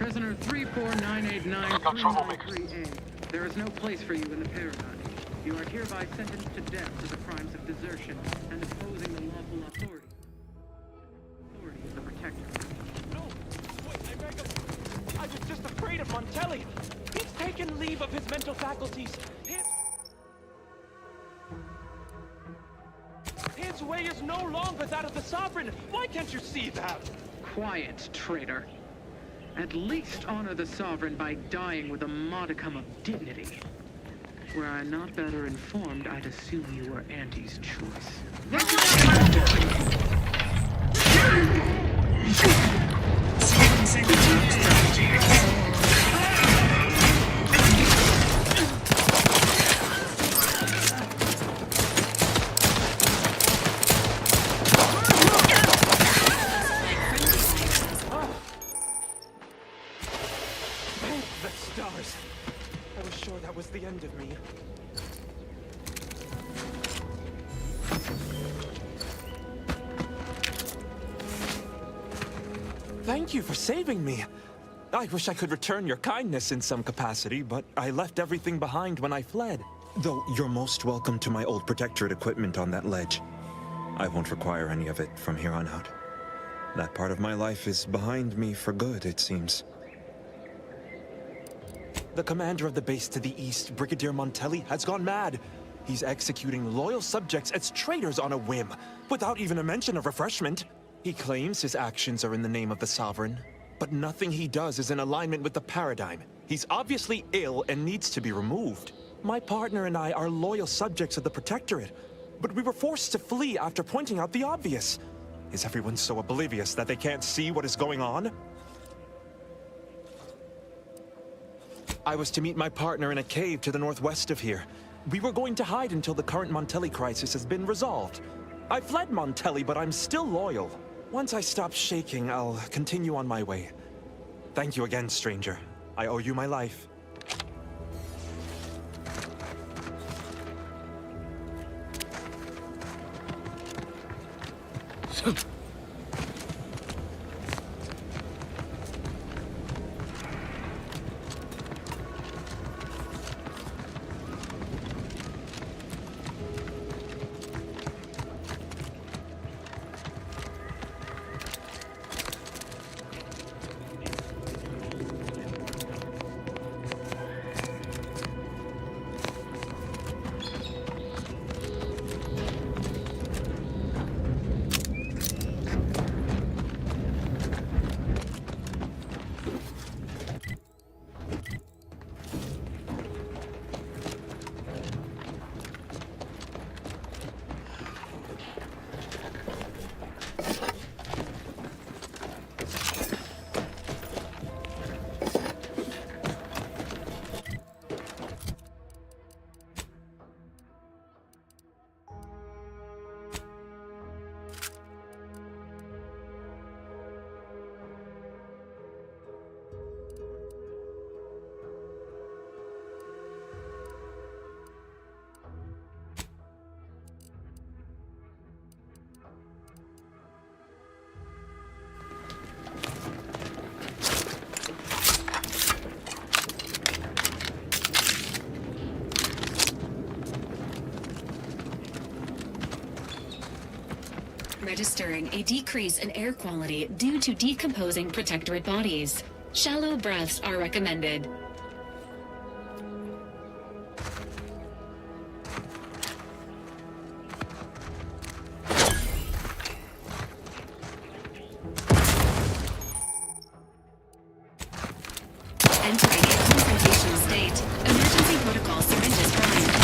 Prisoner 34989-393A. There is no place for you in the paradigm. You are hereby sentenced to death for the crimes of desertion and opposing the lawful authority. Authority of the Protector. No! Wait, I beg of you. I was just afraid of Montelli. He's taken leave of his mental faculties. His way is no longer that of the Sovereign. Why can't you see that? Quiet, traitor. At least honor the Sovereign by dying with a modicum of dignity. Were I not better informed, I'd assume you were Auntie's choice. The end of me. Thank you for saving me. I wish I could return your kindness in some capacity, but I left everything behind when I fled. Though you're most welcome to my old Protectorate equipment on that ledge. I won't require any of it from here on out. That part of my life is behind me for good, it seems. The commander of the base to the east, Brigadier Montelli, has gone mad. He's executing loyal subjects as traitors on a whim, without even a mention of refreshment. He claims his actions are in the name of the Sovereign, but nothing he does is in alignment with the paradigm. He's obviously ill and needs to be removed. My partner and I are loyal subjects of the Protectorate, but we were forced to flee after pointing out the obvious. Is everyone so oblivious that they can't see what is going on? I was to meet my partner in a cave to the northwest of here. We were going to hide until the current Montelli crisis has been resolved. I fled Montelli, but I'm still loyal. Once I stop shaking, I'll continue on my way. Thank you again, stranger. I owe you my life. registering a decrease in air quality due to decomposing protectorate bodies. Shallow breaths are recommended. Entering a confrontational state. Emergency protocol syringes primed.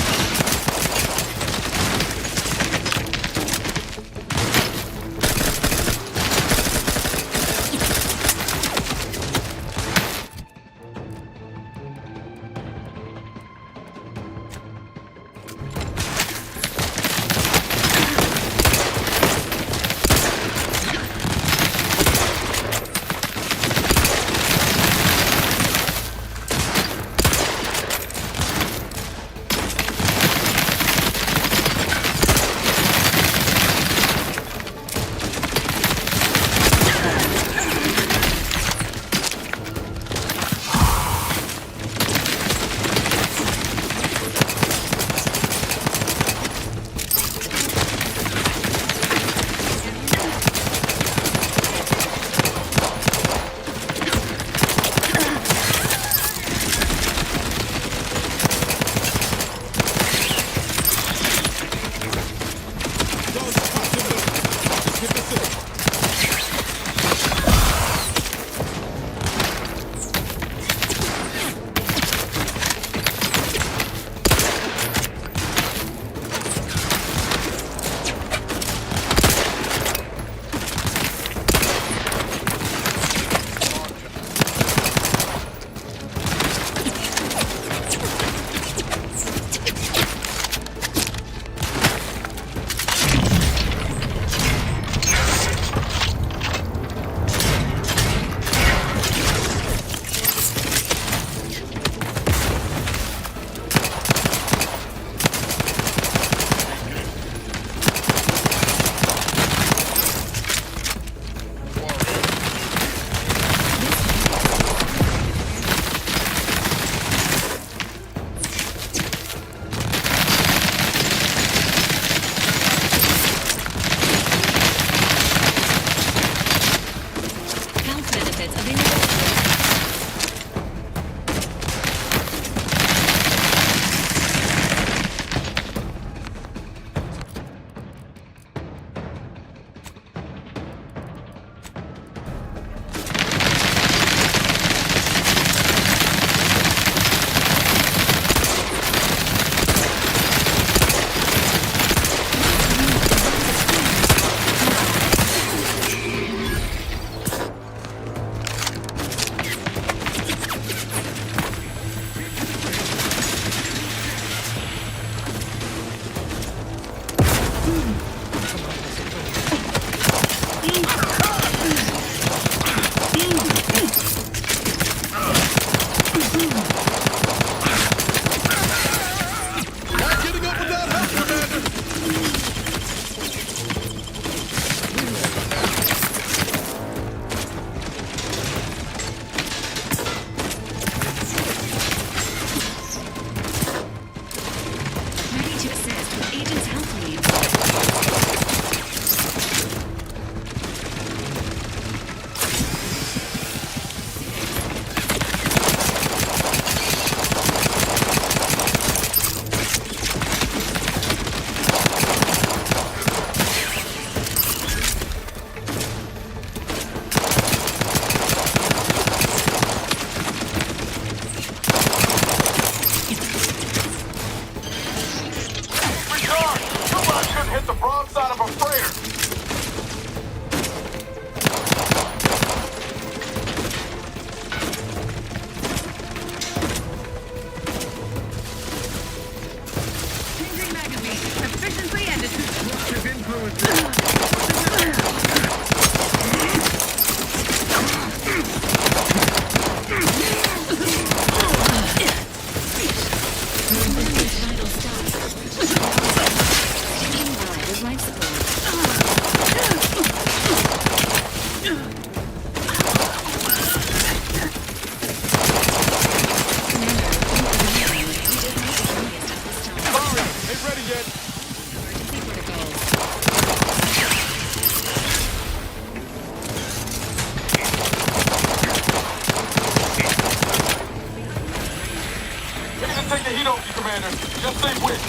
Just stay with.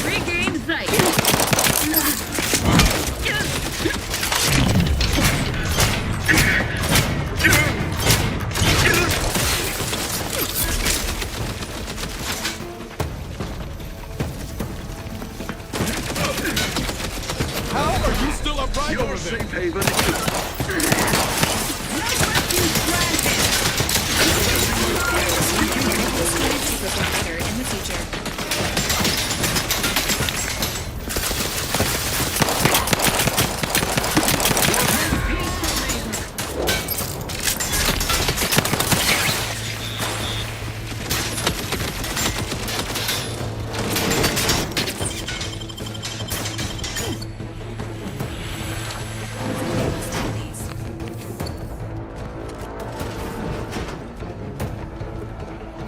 Regain sight. How are you still upright Your over there? safe haven. Better in the future.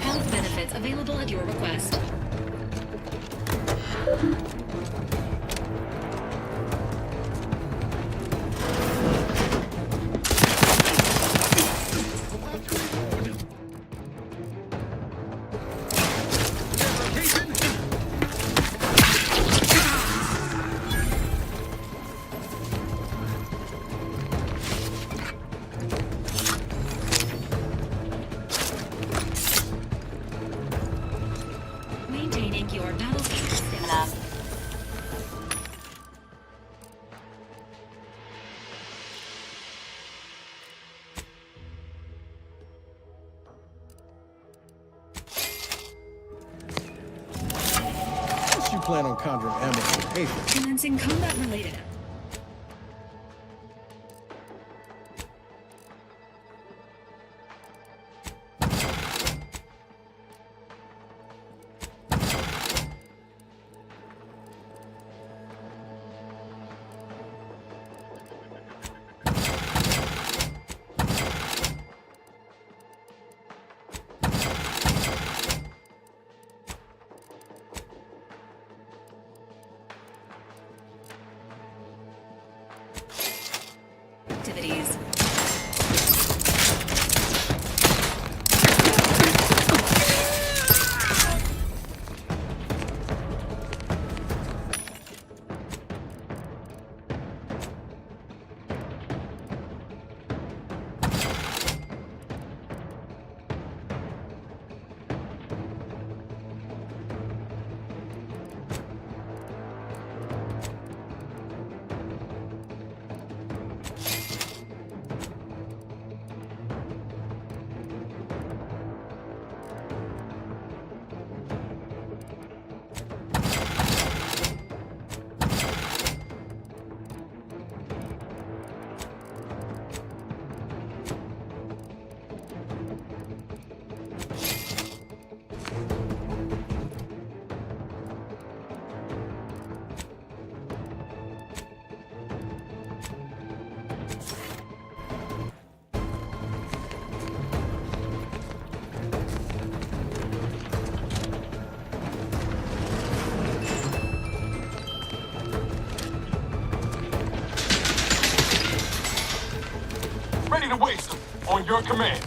Health benefits available at your request. Maintaining your battle stamina. Unless you plan on conjuring ammo from paper. Commencing combat related. Activities. Ready to waste them. On your command.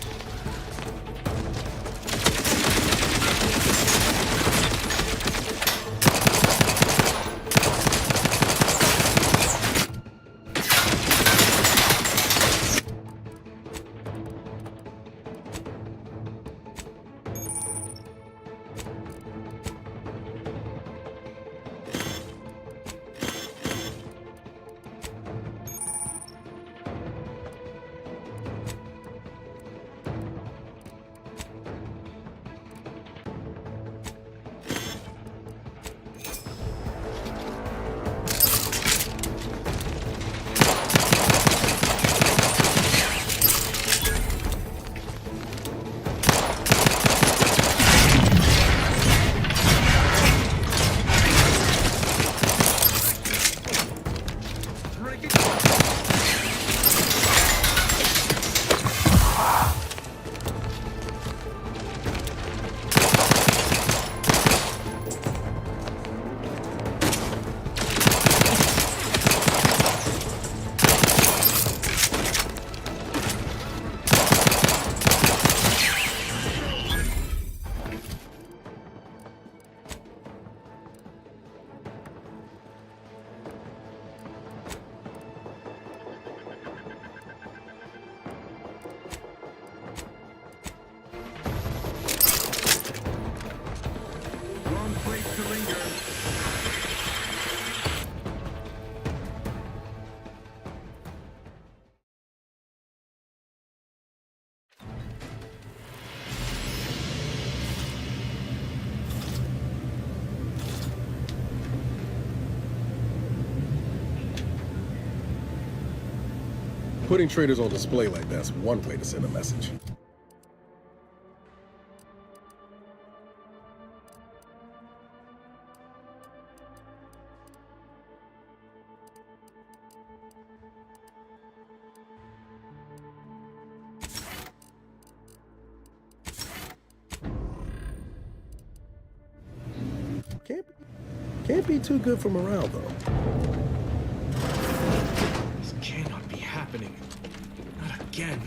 Putting traitors on display like that's one way to send a message. Can't be too good for morale, though. This cannot be happening. Not again.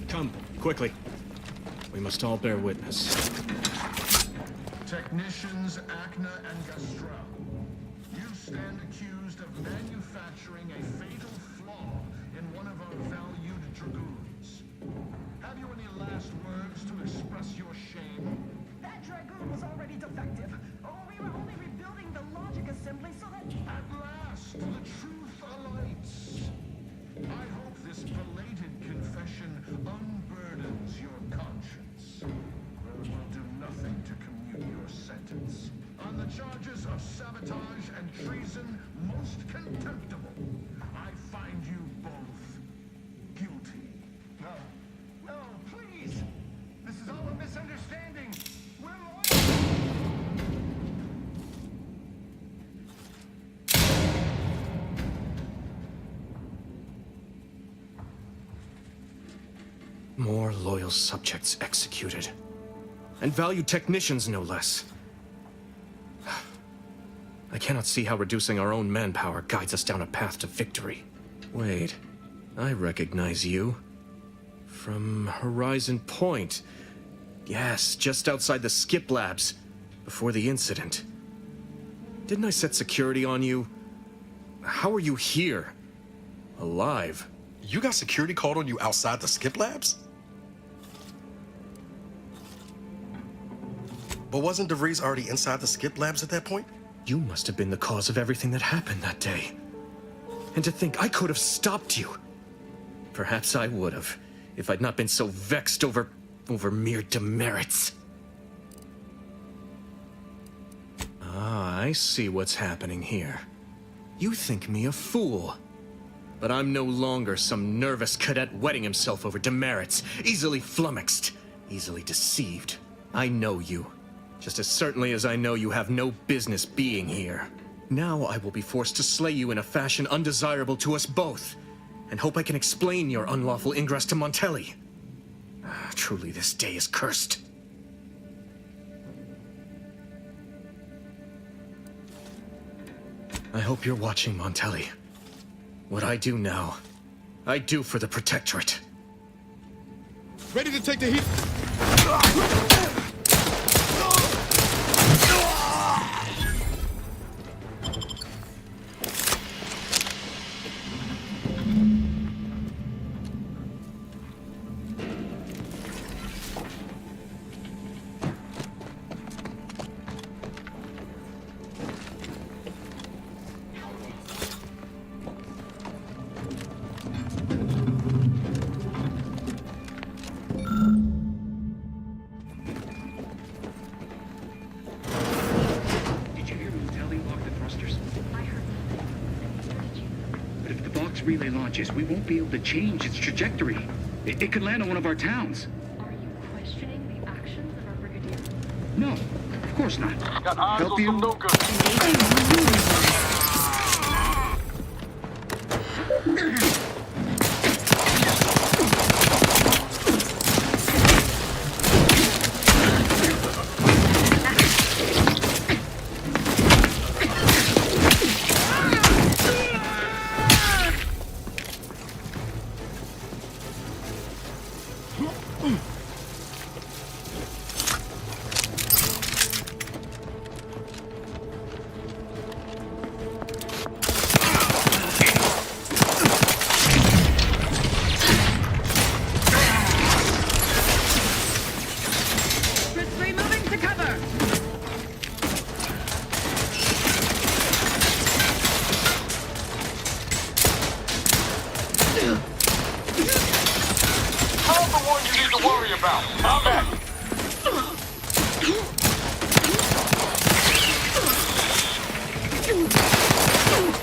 Come, quickly. We must all bear witness. Technicians Acna and Gastrell, you stand accused of manufacturing a fatal flaw in one of our valued dragoons. Have you any last words to express your shame? That dragoon was already defective. Oh, we were only rebuilding the logic assembly so that... At last, the truth alights. I hope this belated confession unburdens your conscience. Though it will do nothing to commute your sentence. On the charges of sabotage and treason, most contemptible, I find you both guilty. No, please! This is all a misunderstanding! We're More loyal subjects executed. And valued technicians, no less. I cannot see how reducing our own manpower guides us down a path to victory. Wait, I recognize you. From Horizon Point. Yes, just outside the skip labs, before the incident. Didn't I set security on you? How are you here? Alive? You got security called on you outside the skip labs? But wasn't DeVries already inside the skip labs at that point? You must have been the cause of everything that happened that day. And to think I could have stopped you. Perhaps I would have, if I'd not been so vexed over mere demerits. Ah, I see what's happening here. You think me a fool. But I'm no longer some nervous cadet wetting himself over demerits, easily flummoxed, easily deceived. I know you. Just as certainly as I know you have no business being here. Now I will be forced to slay you in a fashion undesirable to us both, and hope I can explain your unlawful ingress to Montelli. Truly, this day is cursed. I hope you're watching, Montelli. What I do now, I do for the Protectorate. Ready to take the heat. Relay launches, we won't be able to change its trajectory. It could land on one of our towns. Are you questioning the actions of our brigadier? No, of course not. Got eyes Help on you? some no good.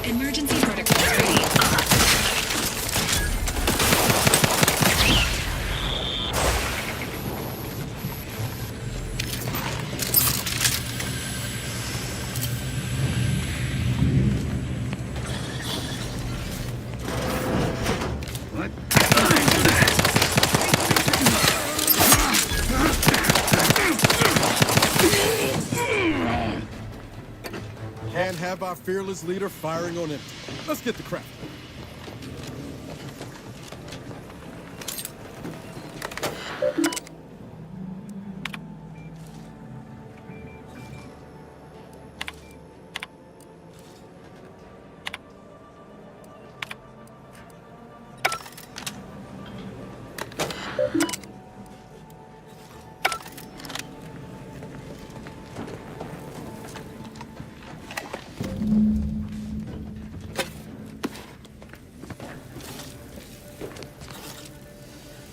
Emergency protocol ready. Can't have our fearless leader firing on empty. Let's get the crap.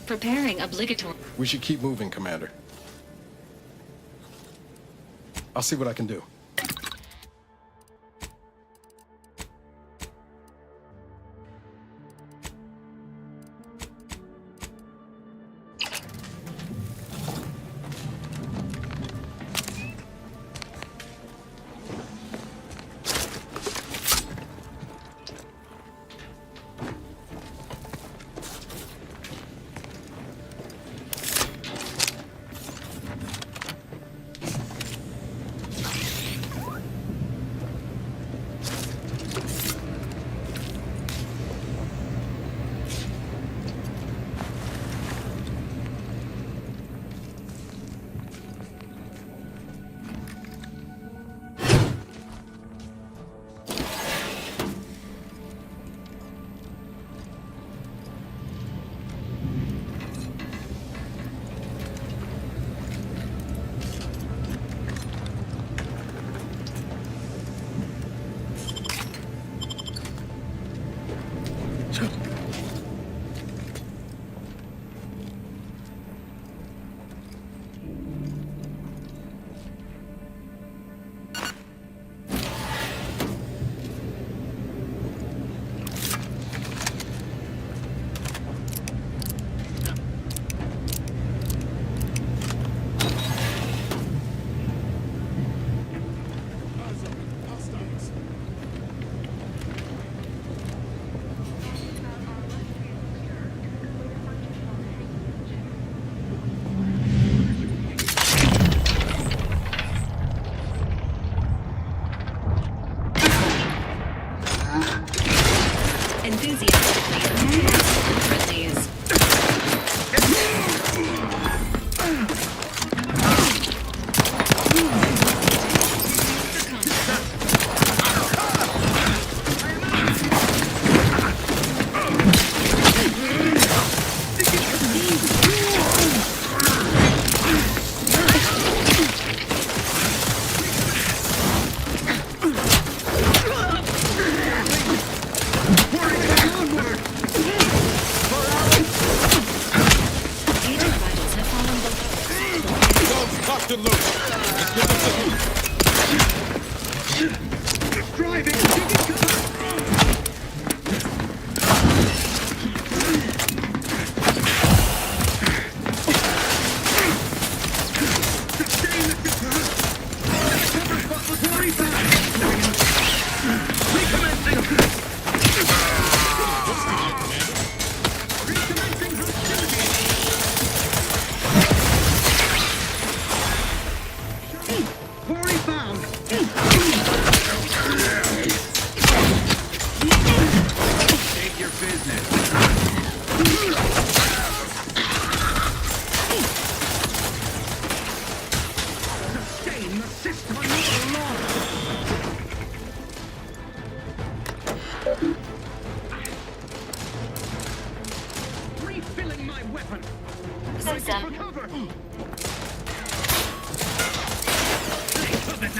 Preparing obligatory. We should keep moving, Commander. I'll see what I can do.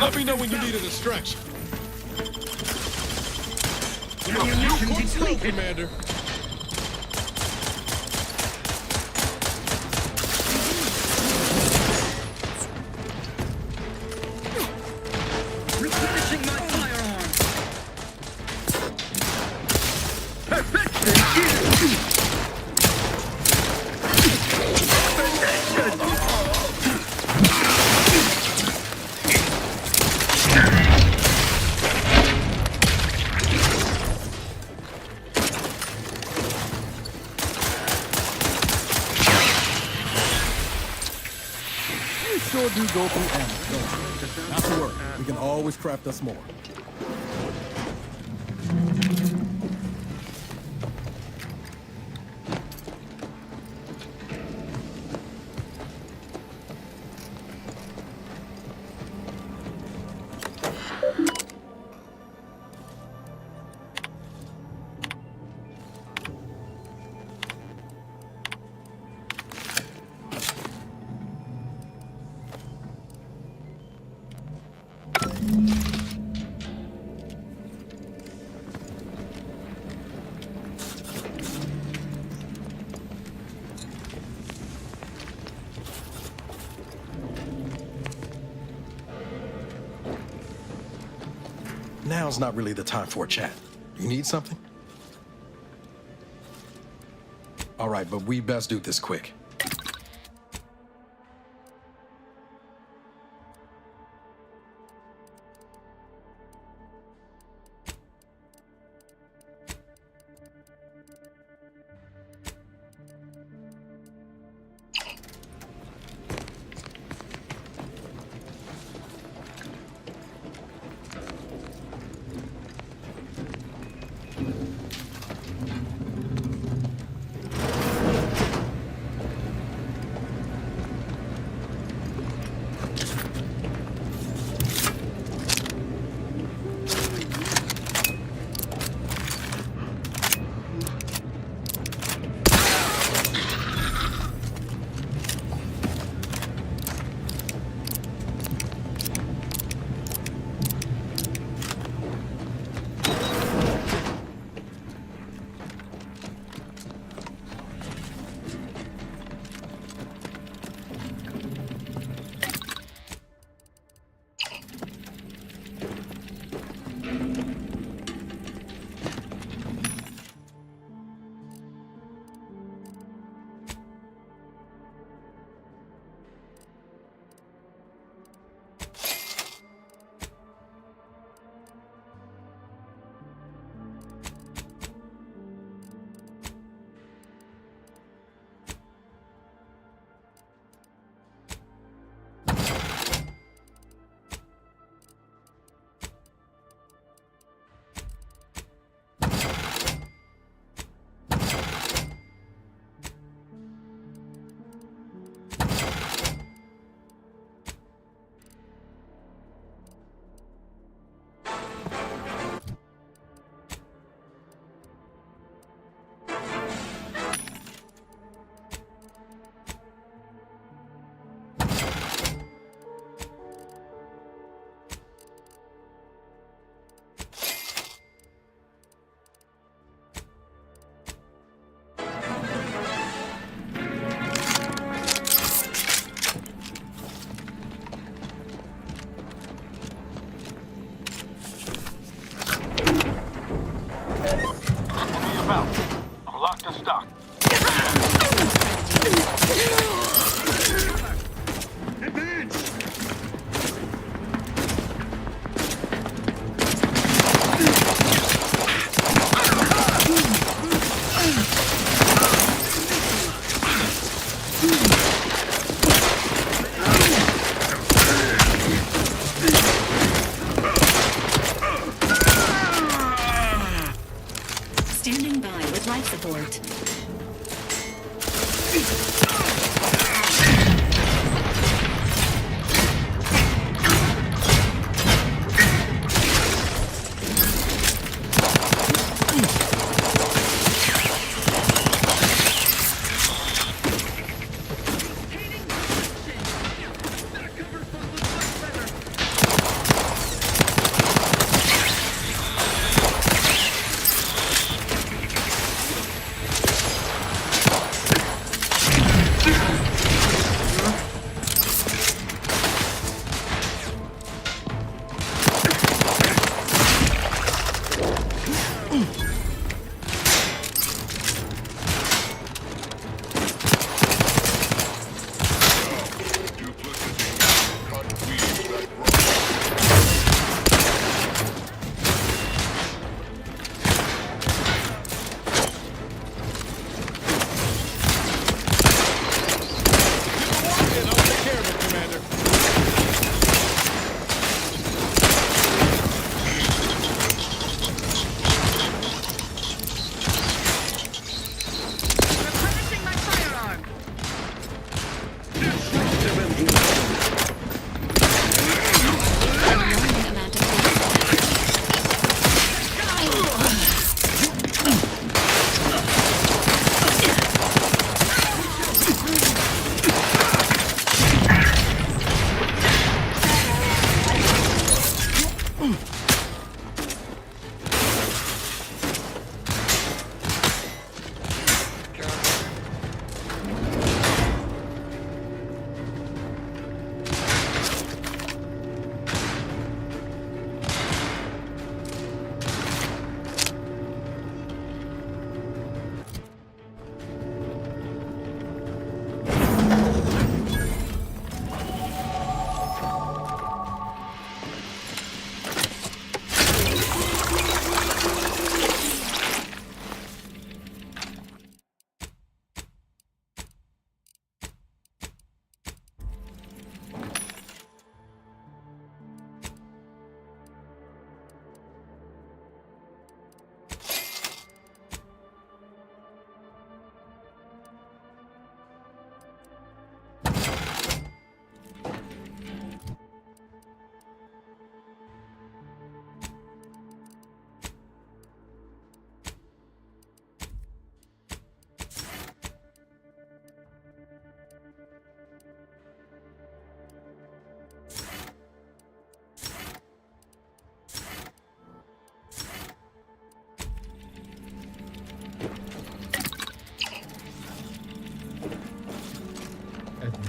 Let me know when you need a distraction. Commander. do go through ammo, don't you? Not to worry. We can always craft us more. Now's not really the time for a chat. You need something? All right, but we best do this quick.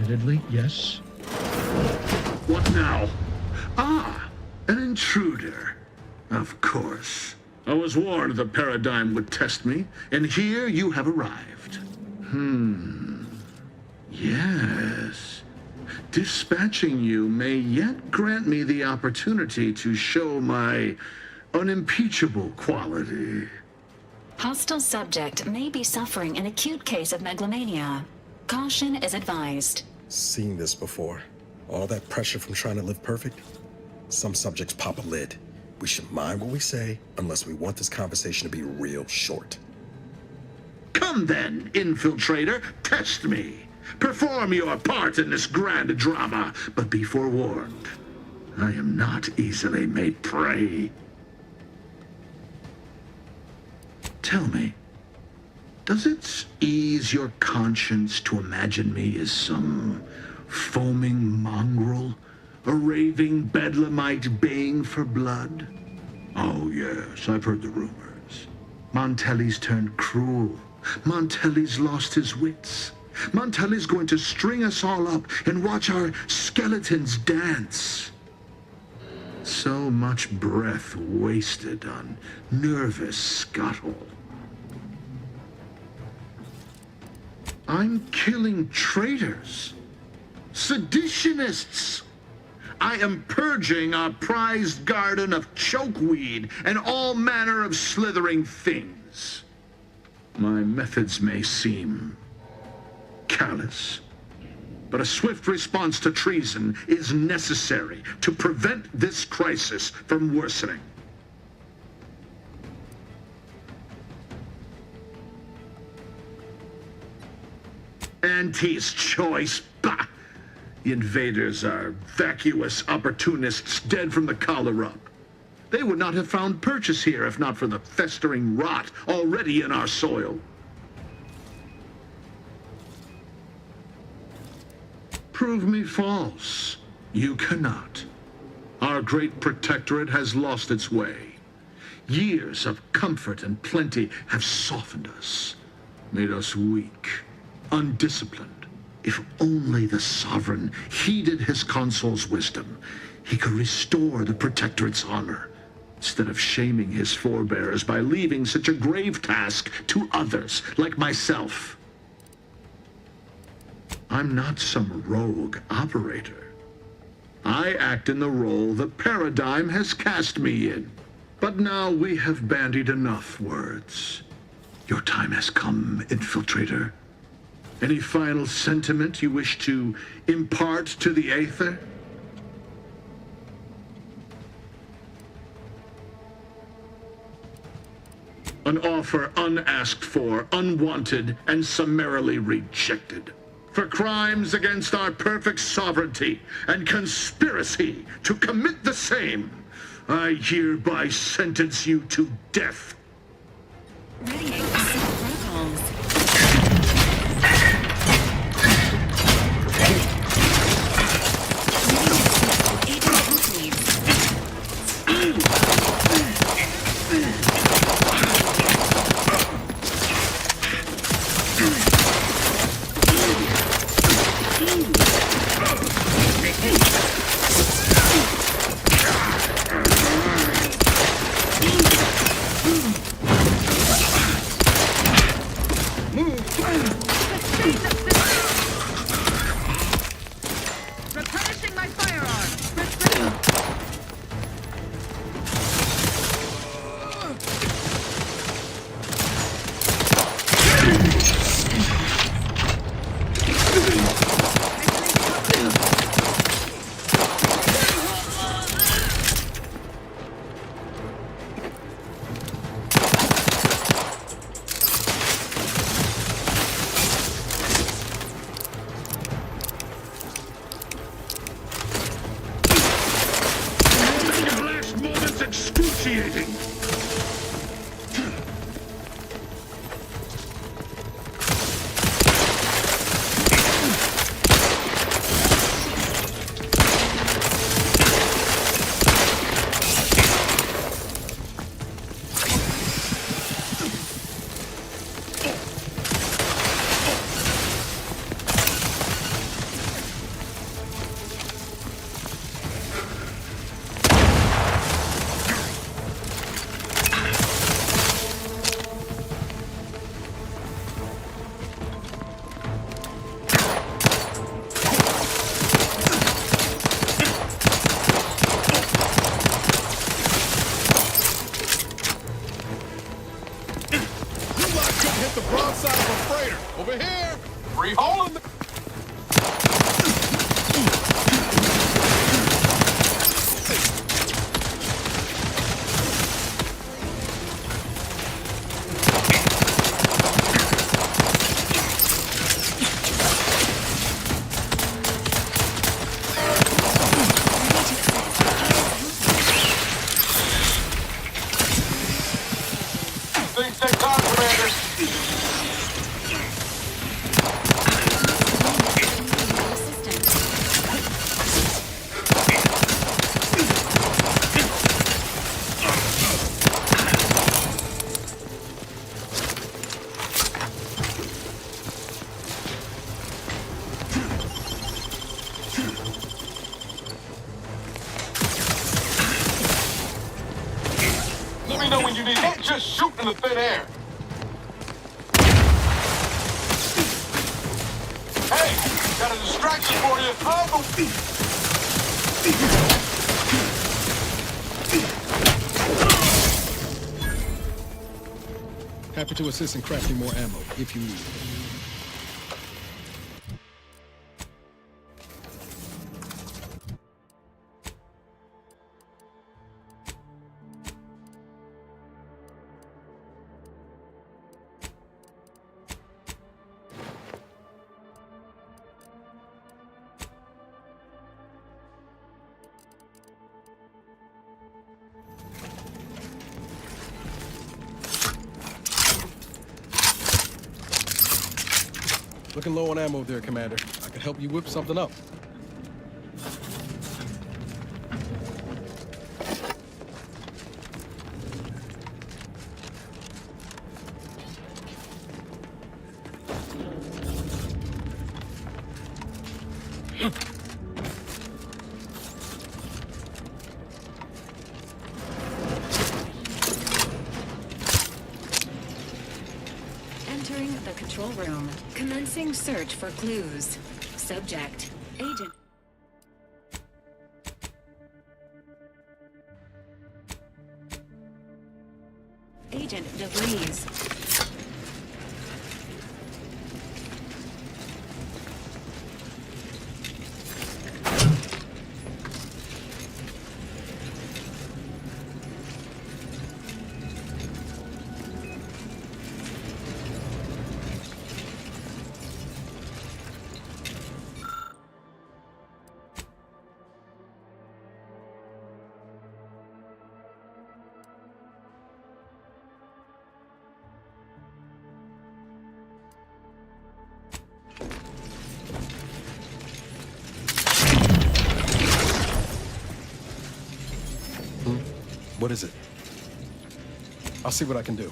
Admittedly, yes. What now? Ah, an intruder. Of course. I was warned the paradigm would test me, and here you have arrived. Yes. Dispatching you may yet grant me the opportunity to show my unimpeachable quality. Hostile subject may be suffering an acute case of megalomania. Caution is advised. Seen this before. All that pressure from trying to live perfect. Some subjects pop a lid. We should mind what we say unless we want this conversation to be real short. Come then, infiltrator, test me. Perform your part in this grand drama, but be forewarned. I am not easily made prey. Tell me, does it ease your conscience to imagine me as some foaming mongrel, a raving bedlamite baying for blood? Oh yes, I've heard the rumors. Montelli's turned cruel. Montelli's lost his wits. Montelli's going to string us all up and watch our skeletons dance. So much breath wasted on nervous scuttle. I'm killing traitors, seditionists. I am purging our prized garden of chokeweed and all manner of slithering things. My methods may seem callous, but a swift response to treason is necessary to prevent this crisis from worsening. Auntie's choice, bah! The invaders are vacuous opportunists dead from the collar up. They would not have found purchase here if not for the festering rot already in our soil. Prove me false. You cannot. Our great protectorate has lost its way. Years of comfort and plenty have softened us, made us weak, undisciplined. If only the sovereign heeded his consul's wisdom, he could restore the protectorate's honor, instead of shaming his forebears by leaving such a grave task to others like myself. I'm not some rogue operator. I act in the role the paradigm has cast me in. But now we have bandied enough words. Your time has come, infiltrator. Any final sentiment you wish to impart to the Aether? An offer unasked for, unwanted, and summarily rejected. For crimes against our perfect sovereignty and conspiracy to commit the same, I hereby sentence you to death. Radiate protocols. Replenishing my firearm. The last moment's excruciating. the broadside of a freighter. Over here. Free hole in the... Things take time, Commander. Let me know when you need it. Just shoot in the thin air. Hey, got a distraction for you. Happy to assist in crafting more ammo, if you need it. Looking low on ammo there, Commander. I could help you whip something up. Entering the control room. Commencing search for clues. Subject: Agent. Agent DeVries. What is it? I'll see what I can do.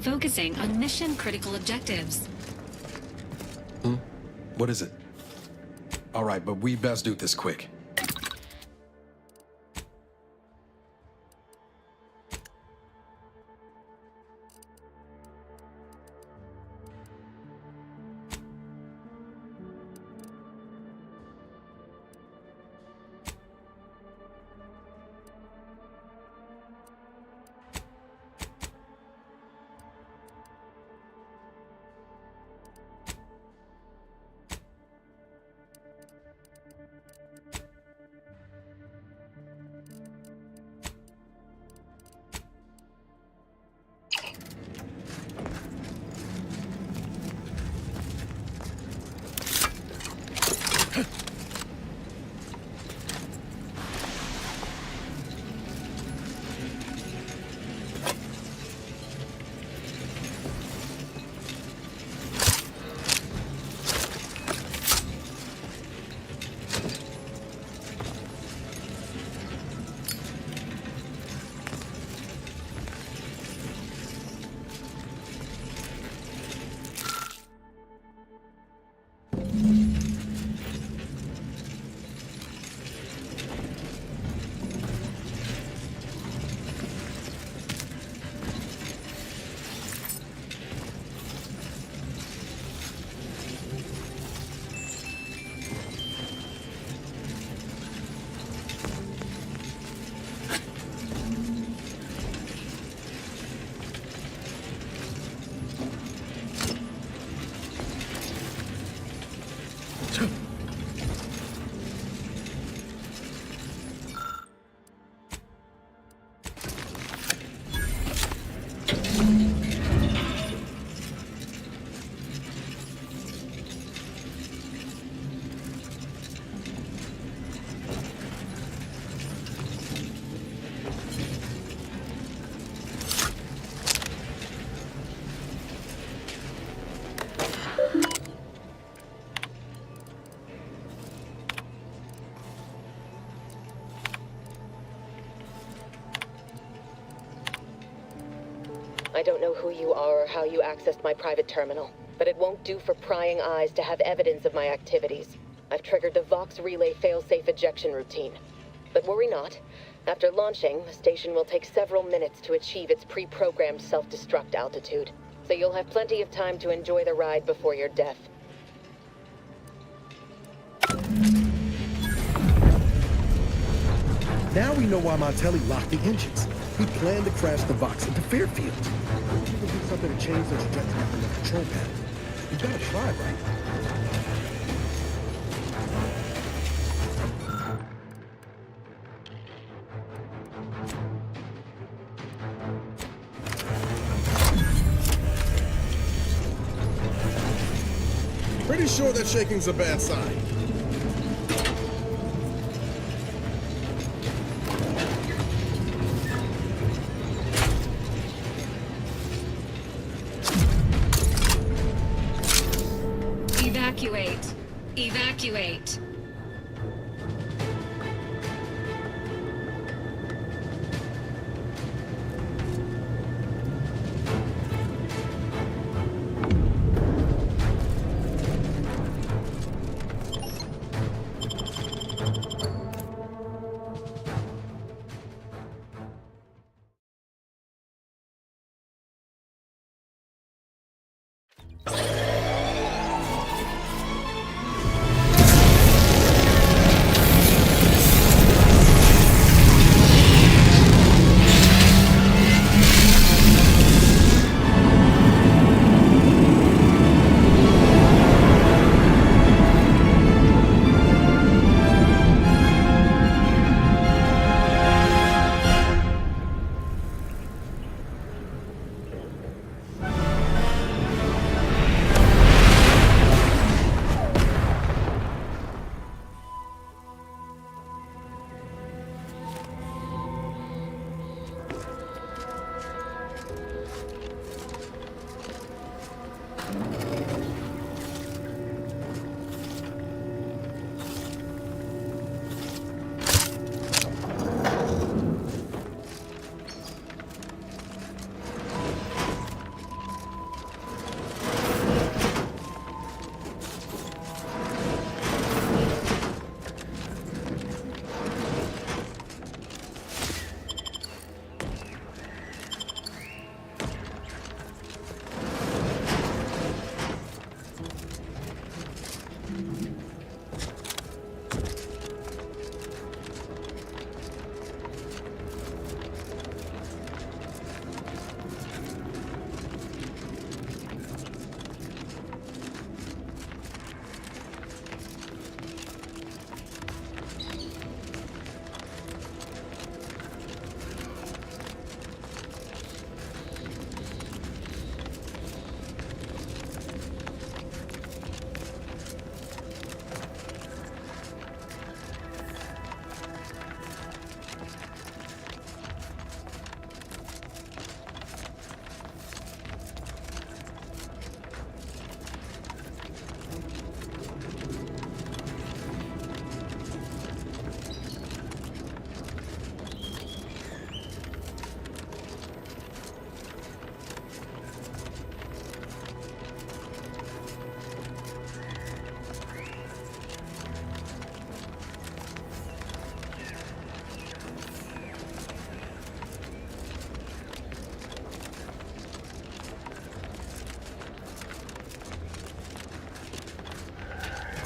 Focusing on mission-critical objectives. What is it? All right, but we best do this quick. don't know who you are or how you accessed my private terminal, but it won't do for prying eyes to have evidence of my activities. I've triggered the Vox Relay failsafe ejection routine. But worry not. After launching, the station will take several minutes to achieve its pre-programmed self-destruct altitude. So you'll have plenty of time to enjoy the ride before your death. Now we know why Montelli locked the engines. He planned to crash the Vox into Fairfield. Maybe we'll do something to change the trajectory from the control panel. We gotta try, right? Pretty sure that shaking's a bad sign. Evacuate. Evacuate.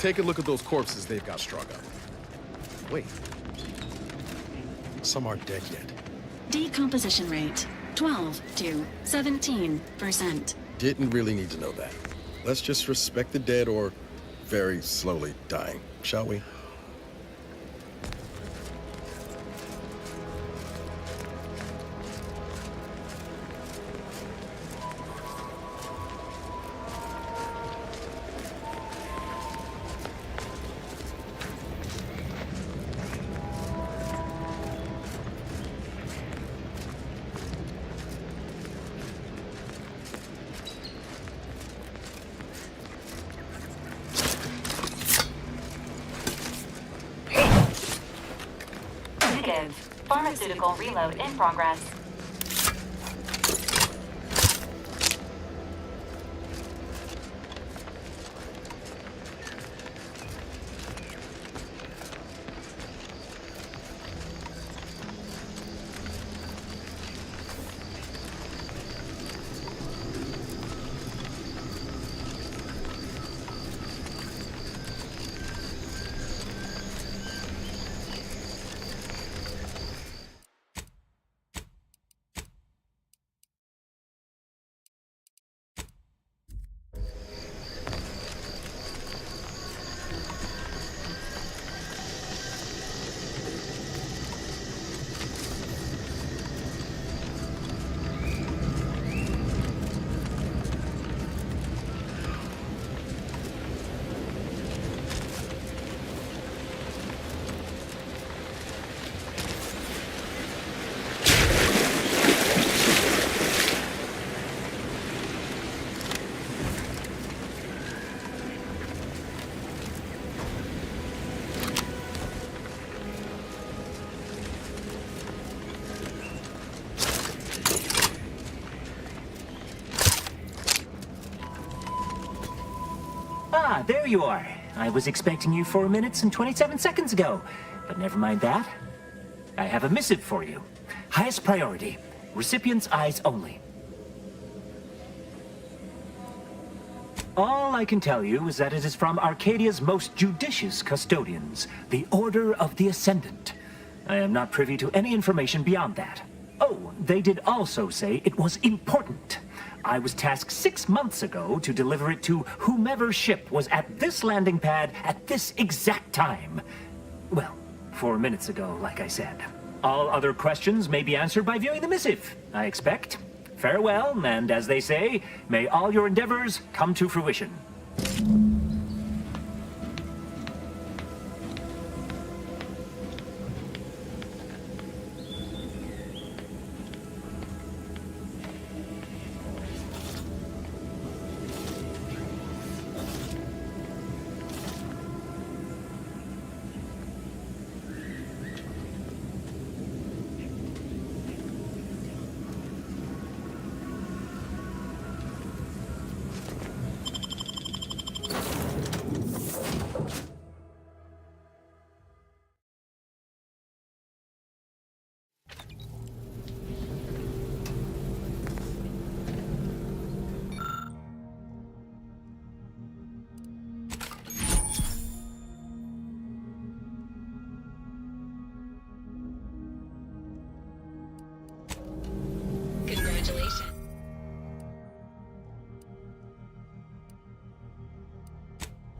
Take a look at those corpses they've got strung up. Wait. Some aren't dead yet. Decomposition rate 12 to 17%. Didn't really need to know that. Let's just respect the dead or very slowly dying, shall we? Pharmaceutical reload in progress. there you are. I was expecting you 4 minutes and 27 seconds ago. But never mind that. I have a missive for you. Highest priority. Recipient's eyes only. All I can tell you is that it is from Arcadia's most judicious custodians, the Order of the Ascendant. I am not privy to any information beyond that. Oh, they did also say it was important. I was tasked 6 months ago to deliver it to whomever ship was at this landing pad at this exact time. Well, 4 minutes ago, like I said. All other questions may be answered by viewing the missive, I expect. Farewell, and as they say, may all your endeavors come to fruition.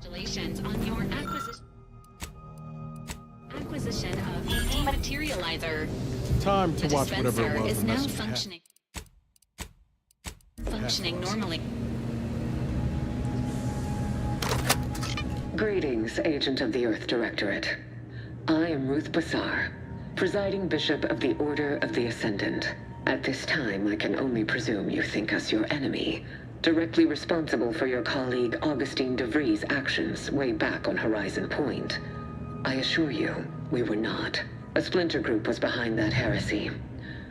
Congratulations on your acquisition of the dematerializer. Time to The watch whatever it dispenser was. is the now messenger had. functioning normally. Greetings, Agent of the Earth Directorate. I am Ruth Bassar, presiding Bishop of the Order of the Ascendant. At this time, I can only presume you think us your enemy, directly responsible for your colleague Augustine de Vries' actions way back on Horizon Point. I assure you, we were not. A splinter group was behind that heresy.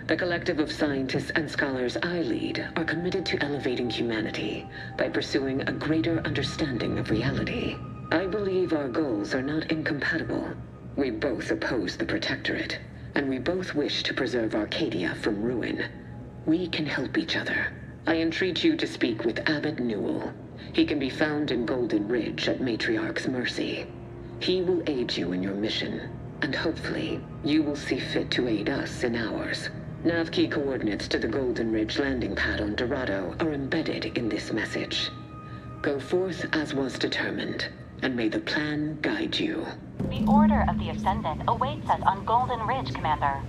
The collective of scientists and scholars I lead are committed to elevating humanity by pursuing a greater understanding of reality. I believe our goals are not incompatible. We both oppose the Protectorate, and we both wish to preserve Arcadia from ruin. We can help each other. I entreat you to speak with Abbot Newell. He can be found in Golden Ridge at Matriarch's mercy. He will aid you in your mission, and hopefully, you will see fit to aid us in ours. Nav key coordinates to the Golden Ridge landing pad on Dorado are embedded in this message. Go forth as was determined, and may the plan guide you. The Order of the Ascendant awaits us on Golden Ridge, Commander.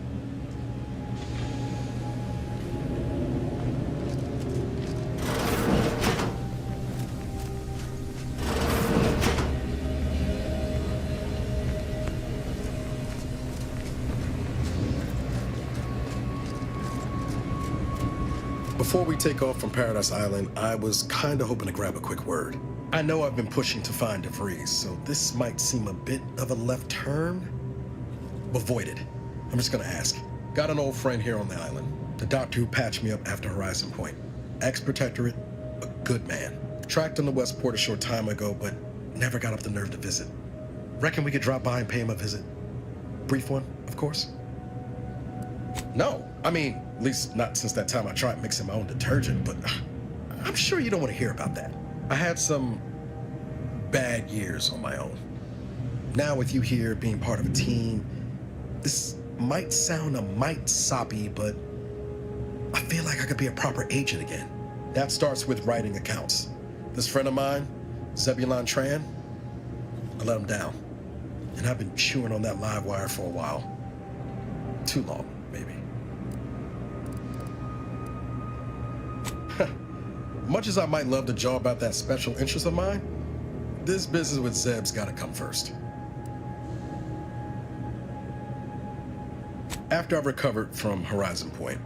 Before we take off from Paradise Island, I was kinda hoping to grab a quick word. I know I've been pushing to find de Vries, so this might seem a bit of a left turn. Avoid it. I'm just gonna ask. Got an old friend here on the island, the doctor who patched me up after Horizon Point. Ex-Protectorate, a good man. Tracked him to Westport a short time ago, but never got up the nerve to visit. Reckon we could drop by and pay him a visit? Brief one, of course. No, I mean, at least not since that time I tried mixing my own detergent, but I'm sure you don't want to hear about that. I had some bad years on my own. Now with you here being part of a team, this might sound a mite soppy, but I feel like I could be a proper agent again. That starts with writing accounts. This friend of mine, Zebulon Tran, I let him down. And I've been chewing on that live wire for a while. Too long, maybe. Much as I might love to jaw about that special interest of mine, this business with Zeb's gotta come first. After I recovered from Horizon Point,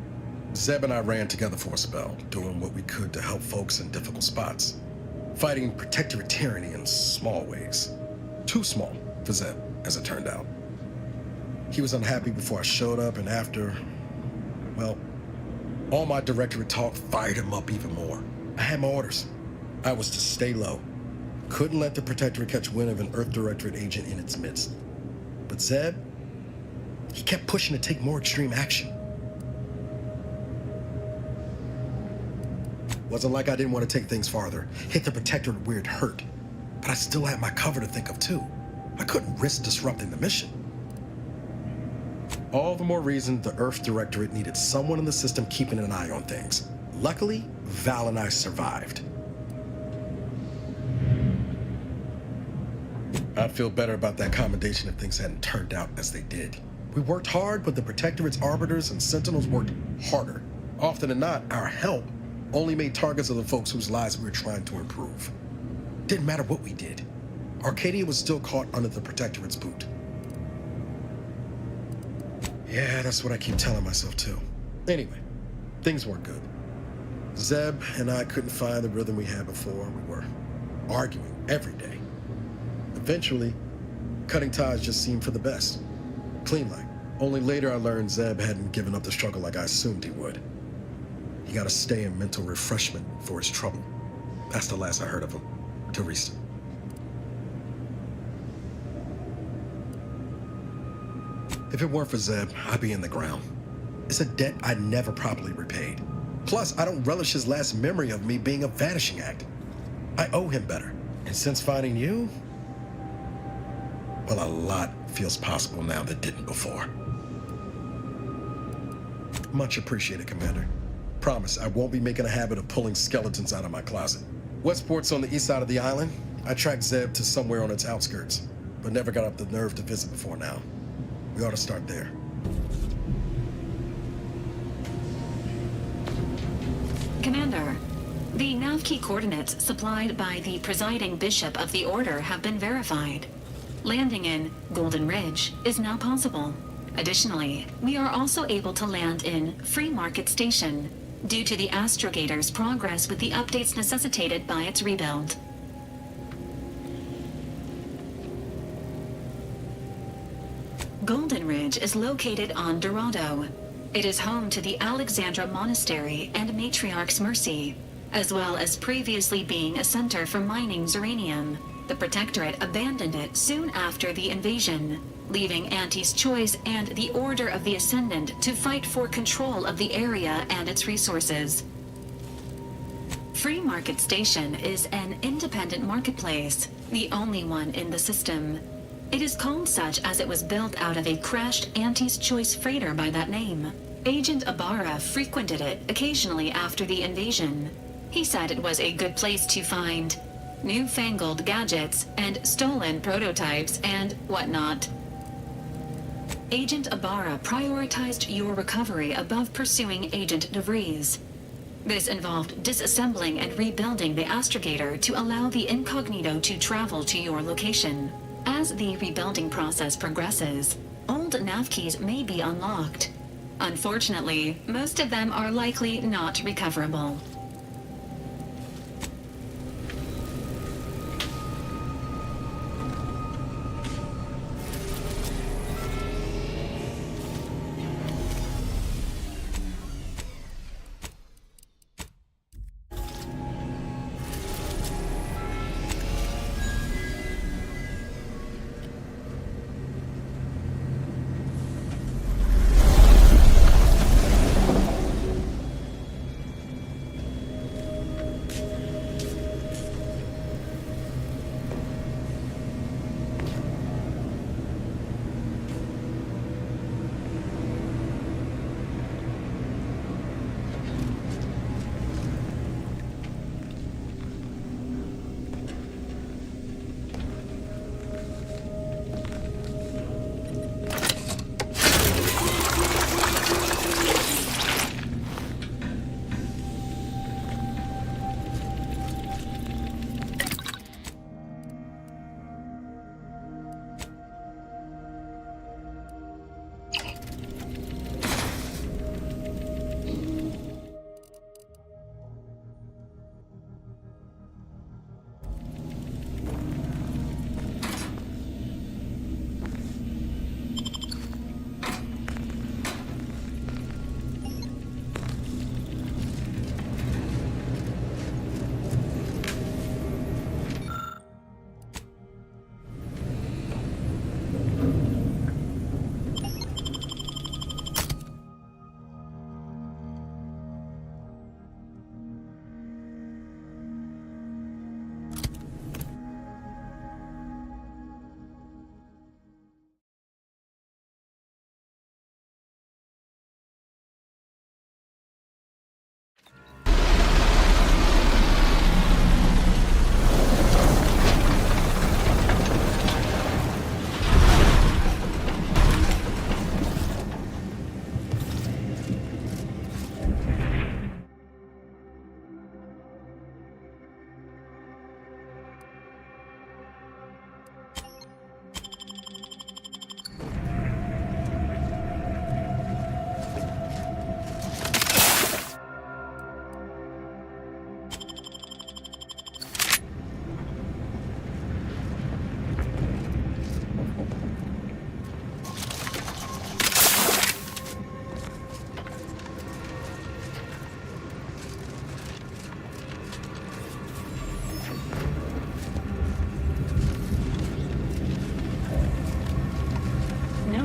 Zeb and I ran together for a spell, doing what we could to help folks in difficult spots. Fighting Protectorate tyranny in small ways. Too small for Zeb, as it turned out. He was unhappy before I showed up, and after, well, all my Directorate talk fired him up even more. I had my orders. I was to stay low, Couldn't let the Protectorate catch wind of an Earth Directorate agent in its midst. But Zeb, he kept pushing to take more extreme action. Wasn't like I didn't want to take things farther, hit the Protectorate where it hurt. But I still had my cover to think of too. I couldn't risk disrupting the mission. All the more reason the Earth Directorate needed someone in the system keeping an eye on things. Luckily, Val and I survived. I'd feel better about that commendation if things hadn't turned out as they did. We worked hard, but the Protectorate's Arbiters and Sentinels worked harder. Often than not, our help only made targets of the folks whose lives we were trying to improve. Didn't matter what we did. Arcadia was still caught under the Protectorate's boot. Yeah, that's what I keep telling myself too. Anyway, things weren't good. Zeb and I couldn't find the rhythm we had before. We were arguing every day. Eventually, cutting ties just seemed for the best. Clean like. Only later I learned Zeb hadn't given up the struggle like I assumed he would. He got to stay in mental refreshment for his trouble. That's the last I heard of him. Teresa. If it weren't for Zeb, I'd be in the ground. It's a debt I never properly repaid. Plus, I don't relish his last memory of me being a vanishing act. I owe him better. And since finding you, well, a lot feels possible now that didn't before. Much appreciated, Commander. Promise, I won't be making a habit of pulling skeletons out of my closet. Westport's on the east side of the island. I tracked Zeb to somewhere on its outskirts, but never got up the nerve to visit before now. We ought to start there. Commander, the nav key coordinates supplied by the presiding bishop of the Order have been verified. Landing in Golden Ridge is now possible. Additionally, we are also able to land in Free Market Station due to the Astrogator's progress with the updates necessitated by its rebuild. Golden Ridge is located on Dorado. It is home to the Alexandra Monastery and Matriarch's Mercy, as well as previously being a center for mining Zeranium. The Protectorate abandoned it soon after the invasion, leaving Auntie's Choice and the Order of the Ascendant to fight for control of the area and its resources. Free Market Station is an independent marketplace, the only one in the system. It is called such as it was built out of a crashed Auntie's Choice freighter by that name. Agent Ibarra frequented it occasionally after the invasion. He said it was a good place to find newfangled gadgets and stolen prototypes and whatnot. Agent Ibarra prioritized your recovery above pursuing Agent DeVries. This involved disassembling and rebuilding the Astrogator to allow the Incognito to travel to your location. As the rebuilding process progresses, old nav keys may be unlocked. Unfortunately, most of them are likely not recoverable.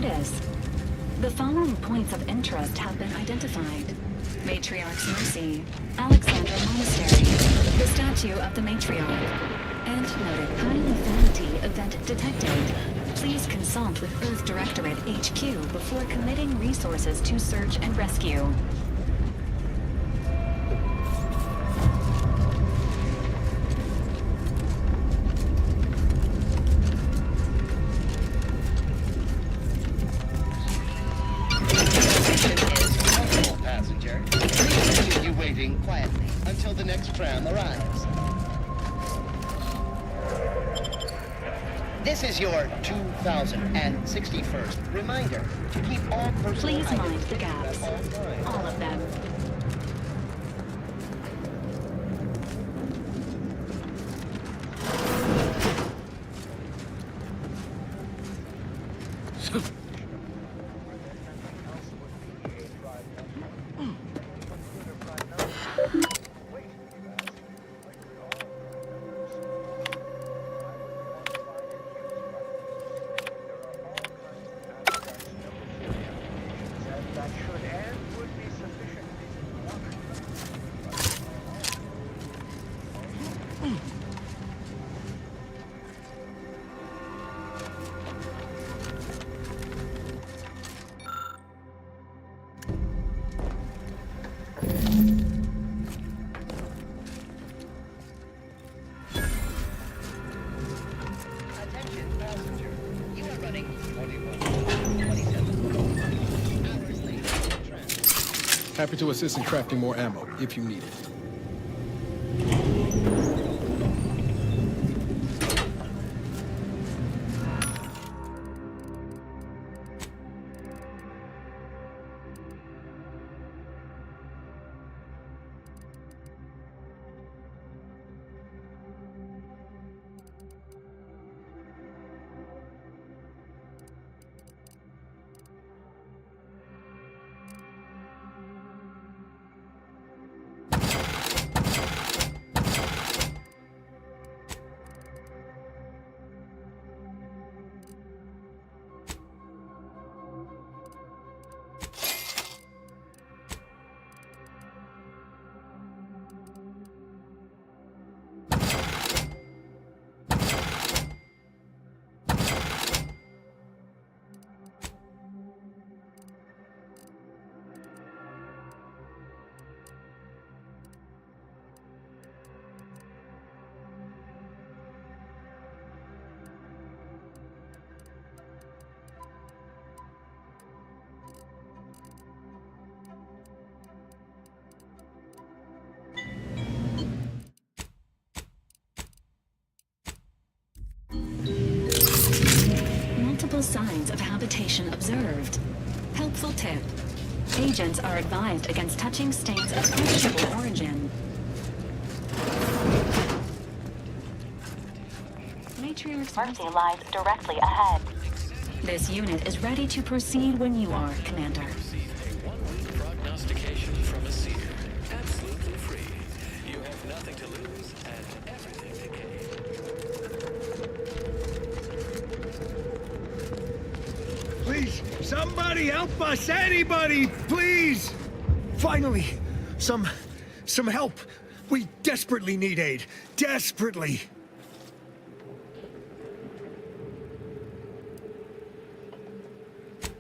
notice. The following points of interest have been identified. Matriarch's Mercy, Alexandra Monastery, the statue of the Matriarch, and noted high lethality event detected. Please consult with Earth Directorate HQ before committing resources to search and rescue. Passenger, please continue waiting quietly until the next tram arrives. This is your 2061st reminder to keep all personal Please mind items the gaps. at all times. All of them. Attention, passenger. You are running 21:27 hours late for the tram. Happy to assist in crafting more ammo, if you need it. Multiple signs of habitation observed. Helpful tip. Agents are advised against touching stains of questionable origin. Matriarch's Mercy lies directly ahead. This unit is ready to proceed when you are, Commander. One-week prognostication from a seer. Absolutely free. You have nothing to lose and everything to gain. Please, somebody help us! Anybody, please! Finally, some help. We desperately need aid. Desperately.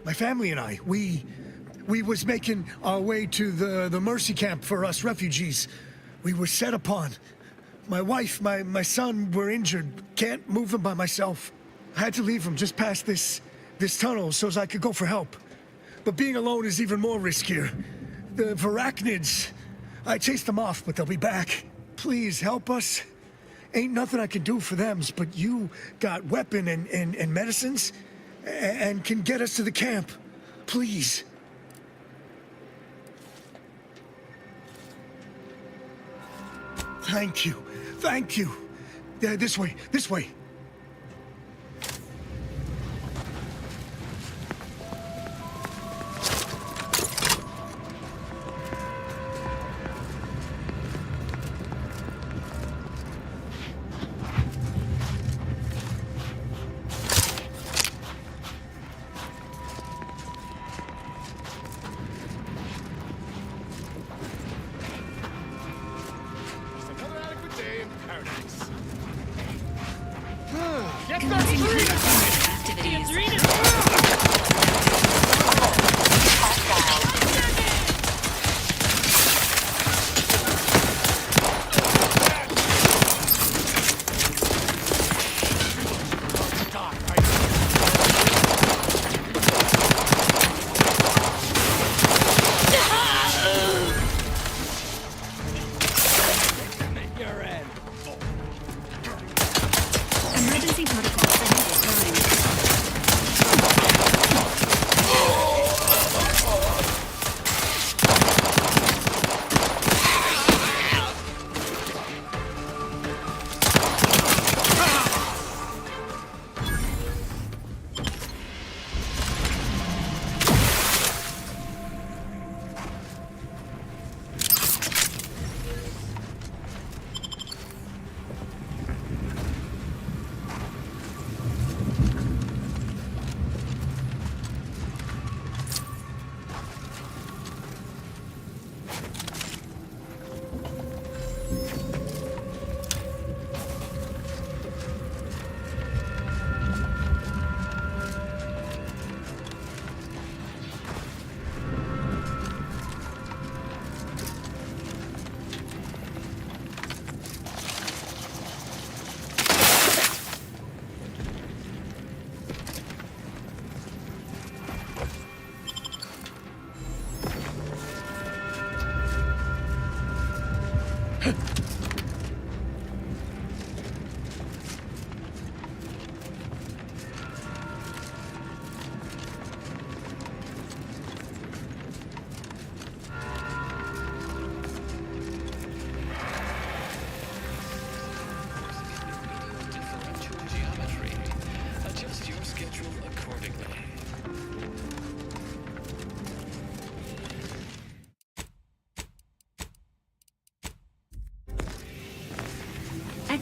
My family and I, we was making our way to the Mercy camp for us refugees. We were set upon. My wife, my son were injured. Can't move them by myself. I had to leave them just past this tunnel so as I could go for help. But being alone is even more riskier. The arachnids, I chased them off, but they'll be back. Please help us. Ain't nothing I can do for them, but you got weapon and medicines and can get us to the camp. Please. Thank you. Thank you. This way. This way.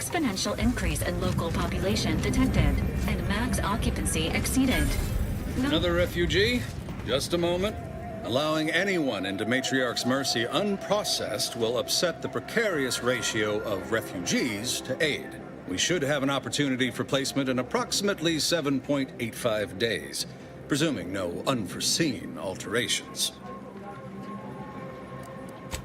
exponential increase in local population detected, and max occupancy exceeded. Another refugee? Just a moment. Allowing anyone into Matriarch's Mercy unprocessed will upset the precarious ratio of refugees to aid. We should have an opportunity for placement in approximately 7.85 days, presuming no unforeseen alterations.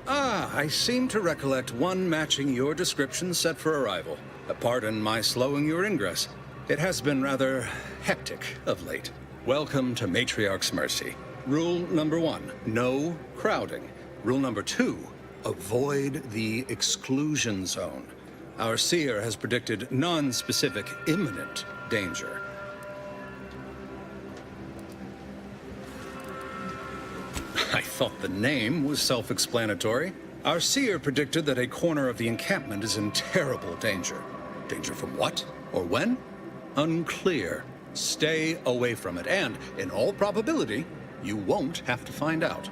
I seem to recollect one matching your description set for arrival. Pardon my slowing your ingress. It has been rather hectic of late. Welcome to Matriarch's Mercy. Rule number 1, no crowding. Rule number 2, avoid the exclusion zone. Our seer has predicted non-specific imminent danger. I thought the name was self-explanatory. Our seer predicted that a corner of the encampment is in terrible danger. Danger from what? Or when? Unclear. Stay away from it, and, in all probability, you won't have to find out.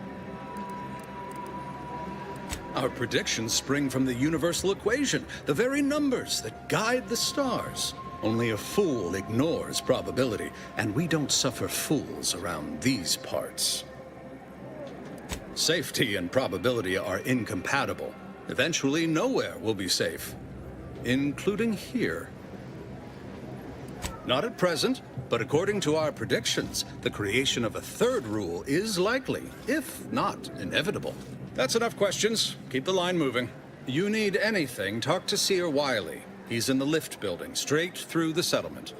Our predictions spring from the universal equation, the very numbers that guide the stars. Only a fool ignores probability, and we don't suffer fools around these parts. Safety and probability are incompatible. Eventually, nowhere will be safe, including here. Not at present, but according to our predictions, the creation of a third rule is likely, if not inevitable. That's enough questions. Keep the line moving. You need anything, talk to Seer Wiley. He's in the lift building, straight through the settlement.